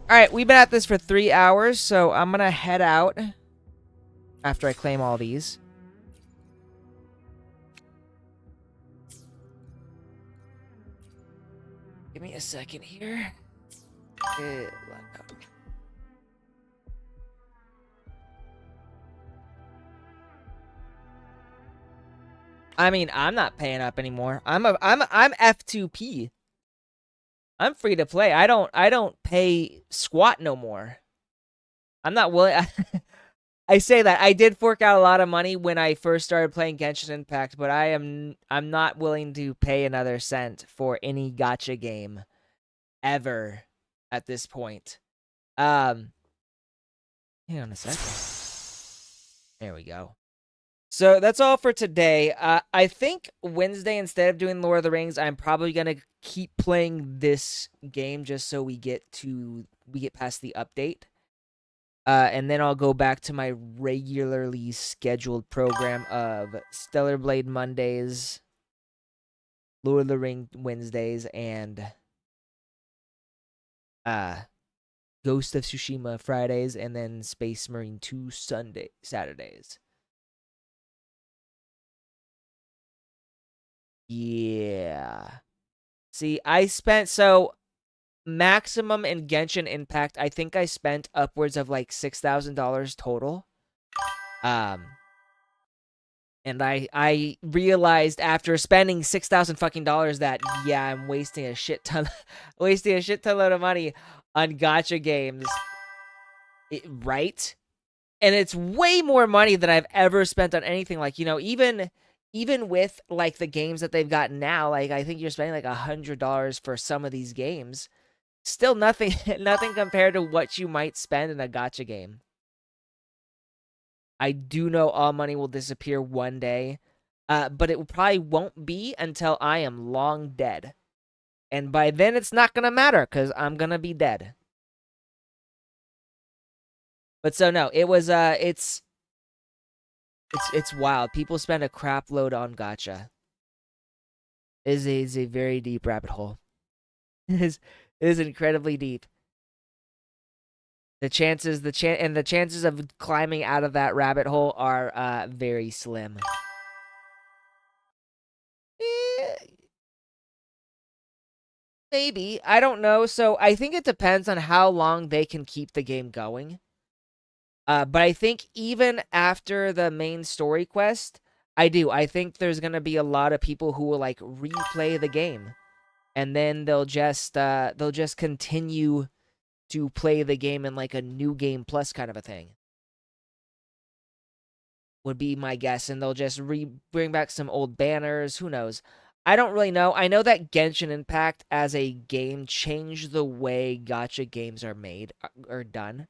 Alright, we've been at this for 3 hours, so I'm gonna head out after I claim all these. Give me a second here. I mean, I'm not paying up anymore. I'm F2P. I'm free to play. I don't pay squat no more. I'm not willing. I say that I did fork out a lot of money when I first started playing Genshin Impact, but I'm not willing to pay another cent for any gacha game ever at this point. Hang on a second. There we go. So that's all for today. I think Wednesday, instead of doing Lord of the Rings, I'm probably gonna keep playing this game just so we get past the update. And then I'll go back to my regularly scheduled program of Stellar Blade Mondays, Lord of the Ring Wednesdays, and Ghost of Tsushima Fridays, and then Space Marine 2 Saturdays. Yeah. See, I spent maximum in Genshin Impact, I think I spent upwards of like $6,000 total. And I realized after spending $6,000 fucking dollars that yeah, I'm wasting a shit ton load of money on gacha games. Right? And it's way more money than I've ever spent on anything. Like, even with like the games that they've got now, like I think you're spending like $100 for some of these games. Still nothing compared to what you might spend in a gacha game. I do know all money will disappear one day, but it probably won't be until I am long dead. And by then it's not gonna matter because I'm gonna be dead. But so no, it was it's wild. People spend a crap load on gacha. It is a very deep rabbit hole. It is incredibly deep. The chances of climbing out of that rabbit hole are very slim. Maybe. I don't know. So I think it depends on how long they can keep the game going. But I think even after the main story quest, I think there's gonna be a lot of people who will like replay the game, and then they'll just continue to play the game in like a new game plus kind of a thing. Would be my guess, and they'll just bring back some old banners. Who knows? I don't really know. I know that Genshin Impact as a game changed the way gacha games are made or done.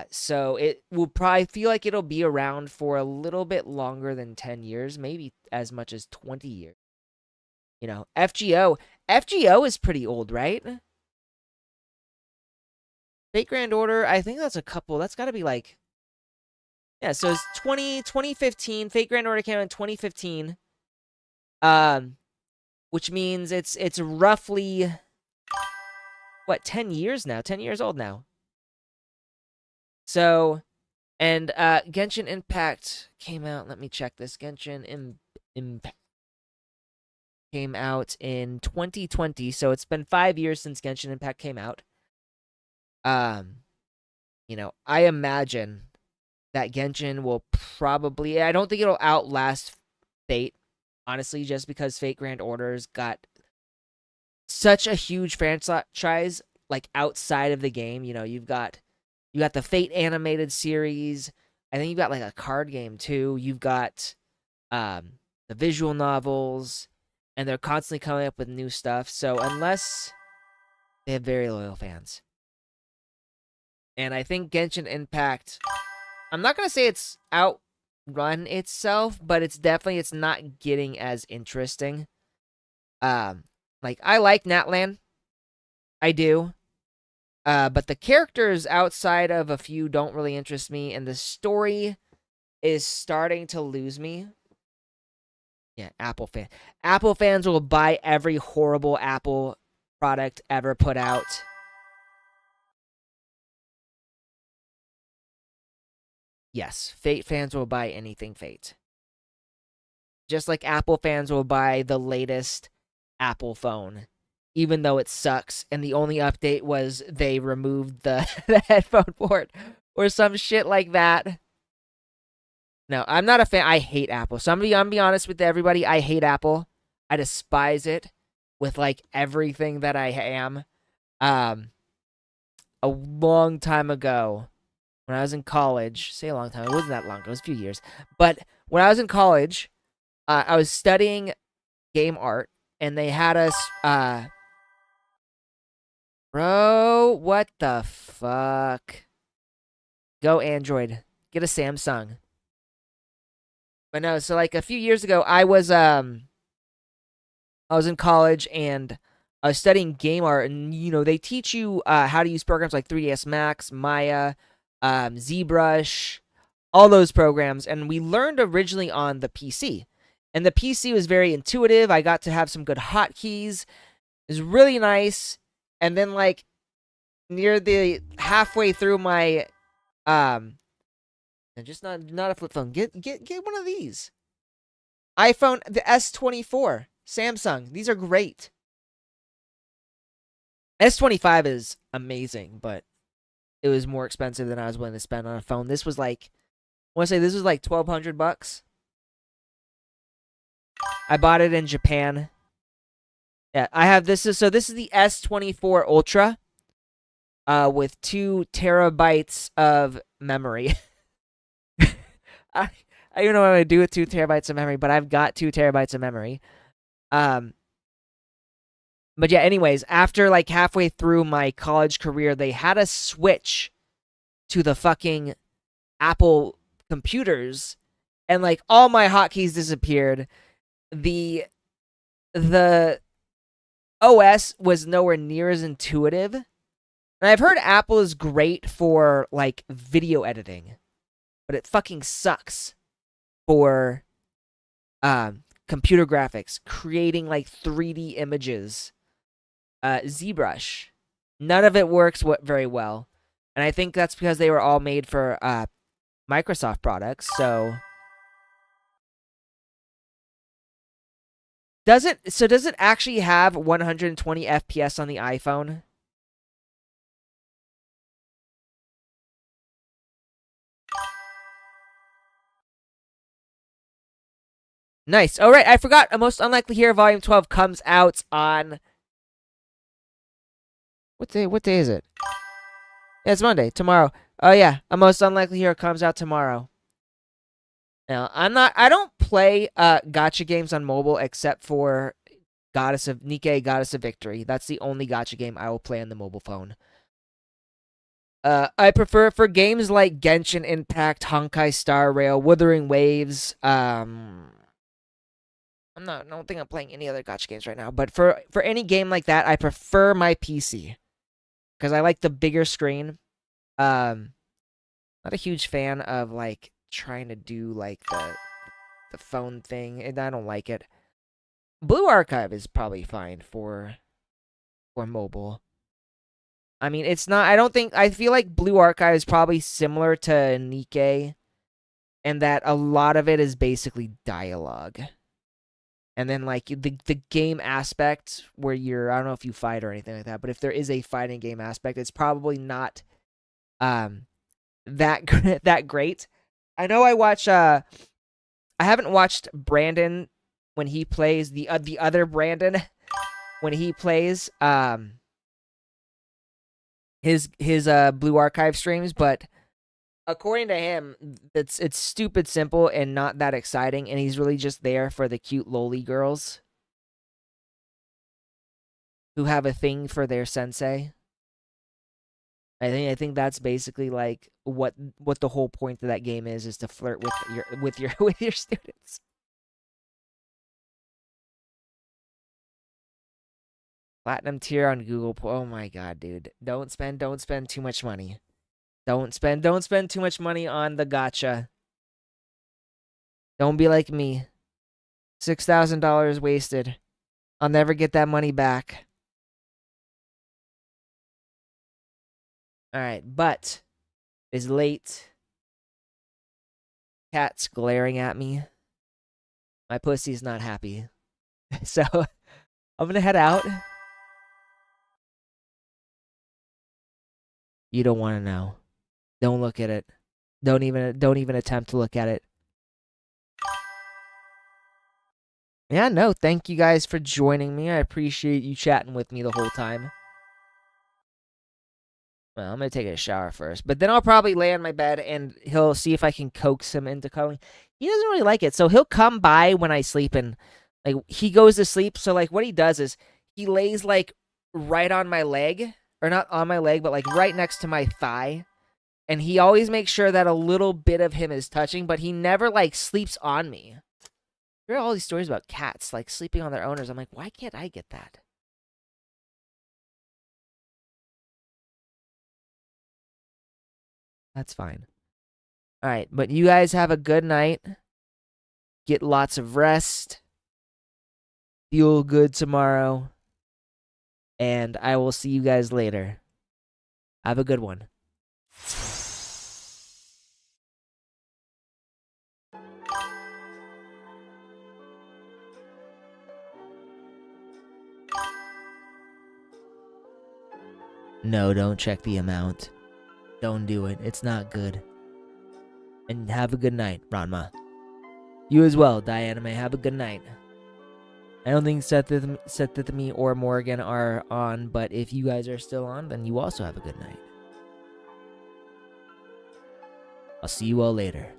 So it will probably feel like it'll be around for a little bit longer than 10 years, maybe as much as 20 years. FGO is pretty old, right? Fate Grand Order, I think that's got to be like, yeah, so it's 2015, Fate Grand Order came out in 2015, which means it's roughly, 10 years now, 10 years old now. So, and Genshin Impact came out, let me check this, Genshin Impact came out in 2020, so it's been 5 years since Genshin Impact came out. I imagine that Genshin will probably, I don't think it'll outlast Fate, honestly, just because Fate Grand Order's got such a huge franchise, like, outside of the game. You got the Fate animated series. I think you've got like a card game too. You've got the visual novels, and they're constantly coming up with new stuff. So unless they have very loyal fans. And I think Genshin Impact, I'm not going to say it's outrun itself, but it's not getting as interesting. Like, I like Natlan. I do. But the characters outside of a few don't really interest me, and the story is starting to lose me. Yeah, Apple fan. Apple fans will buy every horrible Apple product ever put out. Yes, Fate fans will buy anything Fate. Just like Apple fans will buy the latest Apple phone, even though it sucks. And the only update was they removed the, the headphone port or some shit like that. No, I'm not a fan. I hate Apple. So I'm gonna be honest with everybody. I hate Apple. I despise it with like everything that I am. A long time ago, when I was in college, say a long time, it wasn't that long ago, it was a few years. But when I was in college, I was studying game art, and they had us, bro, what the fuck? Go Android. Get a Samsung. But no, so like a few years ago, I was in college, and I was studying game art, and you know they teach you how to use programs like 3ds Max, Maya, ZBrush, all those programs, and we learned originally on the PC, and the PC was very intuitive. I got to have some good hotkeys. It was really nice, and then like near the halfway through my just not a flip phone. Get one of these. iPhone, the S24, Samsung. These are great. S25 is amazing, but it was more expensive than I was willing to spend on a phone. This was like, I want to say this was like $1,200. I bought it in Japan. Yeah, I have this is the S24 Ultra, with 2 terabytes of memory. I don't know what I'm gonna do with 2 terabytes of memory, but I've got 2 terabytes of memory. But yeah, anyways, after like halfway through my college career, they had us switch to the fucking Apple computers, and like all my hotkeys disappeared. The OS was nowhere near as intuitive. And I've heard Apple is great for like video editing, but it fucking sucks for computer graphics, creating like 3D images. ZBrush, none of it works very well, and I think that's because they were all made for Microsoft products. So does it actually have 120 FPS on the iPhone? Nice. All right, I forgot. A Most Unlikely Hero Volume 12 comes out on what day? What day is it? Yeah, it's Monday. Tomorrow. Oh yeah, A Most Unlikely Hero comes out tomorrow. Now, I don't play gacha games on mobile except for Nikkei Goddess of Victory. That's the only gacha game I will play on the mobile phone. I prefer for games like Genshin Impact, Honkai Star Rail, Wuthering Waves. I don't think I'm playing any other gacha games right now. But for any game like that, I prefer my PC because I like the bigger screen. Not a huge fan of like trying to do like the phone thing, and I don't like it. Blue Archive is probably fine for mobile. I mean, it's not. I feel like Blue Archive is probably similar to Nikkei, and that a lot of it is basically dialogue. And then like the game aspect where I don't know if you fight or anything like that, but if there is a fighting game aspect, it's probably not that great. I know I watch I haven't watched Brandon when he plays the other Brandon when he plays his Blue Archive streams, but according to him, it's stupid simple and not that exciting, and he's really just there for the cute loli girls who have a thing for their sensei. I think that's basically like what the whole point of that game is to flirt with your students. Platinum tier on Google. Oh my god, dude. Don't spend too much money. Don't spend too much money on the gacha. Don't be like me. $6,000 wasted. I'll never get that money back. Alright, but it's late. cat's glaring at me. My pussy's not happy. So I'm gonna head out. You don't want to know. Don't look at it. Don't even attempt to look at it. Yeah, no, thank you guys for joining me. I appreciate you chatting with me the whole time. Well, I'm going to take a shower first, but then I'll probably lay on my bed and he'll see if I can coax him into cuddling. He doesn't really like it, so he'll come by when I sleep and like he goes to sleep. So like what he does is he lays like right on my leg, or not on my leg, but like right next to my thigh. And he always makes sure that a little bit of him is touching, but he never like sleeps on me. There are all these stories about cats like sleeping on their owners. I'm like, why can't I get that? That's fine. All right, but you guys have a good night. Get lots of rest. Feel good tomorrow. And I will see you guys later. Have a good one. No, don't check the amount. Don't do it. It's not good. And have a good night, Ranma. You as well, Diana May. Have a good night. I don't think Sethithmi or Morgan are on, but if you guys are still on, then you also have a good night. I'll see you all later.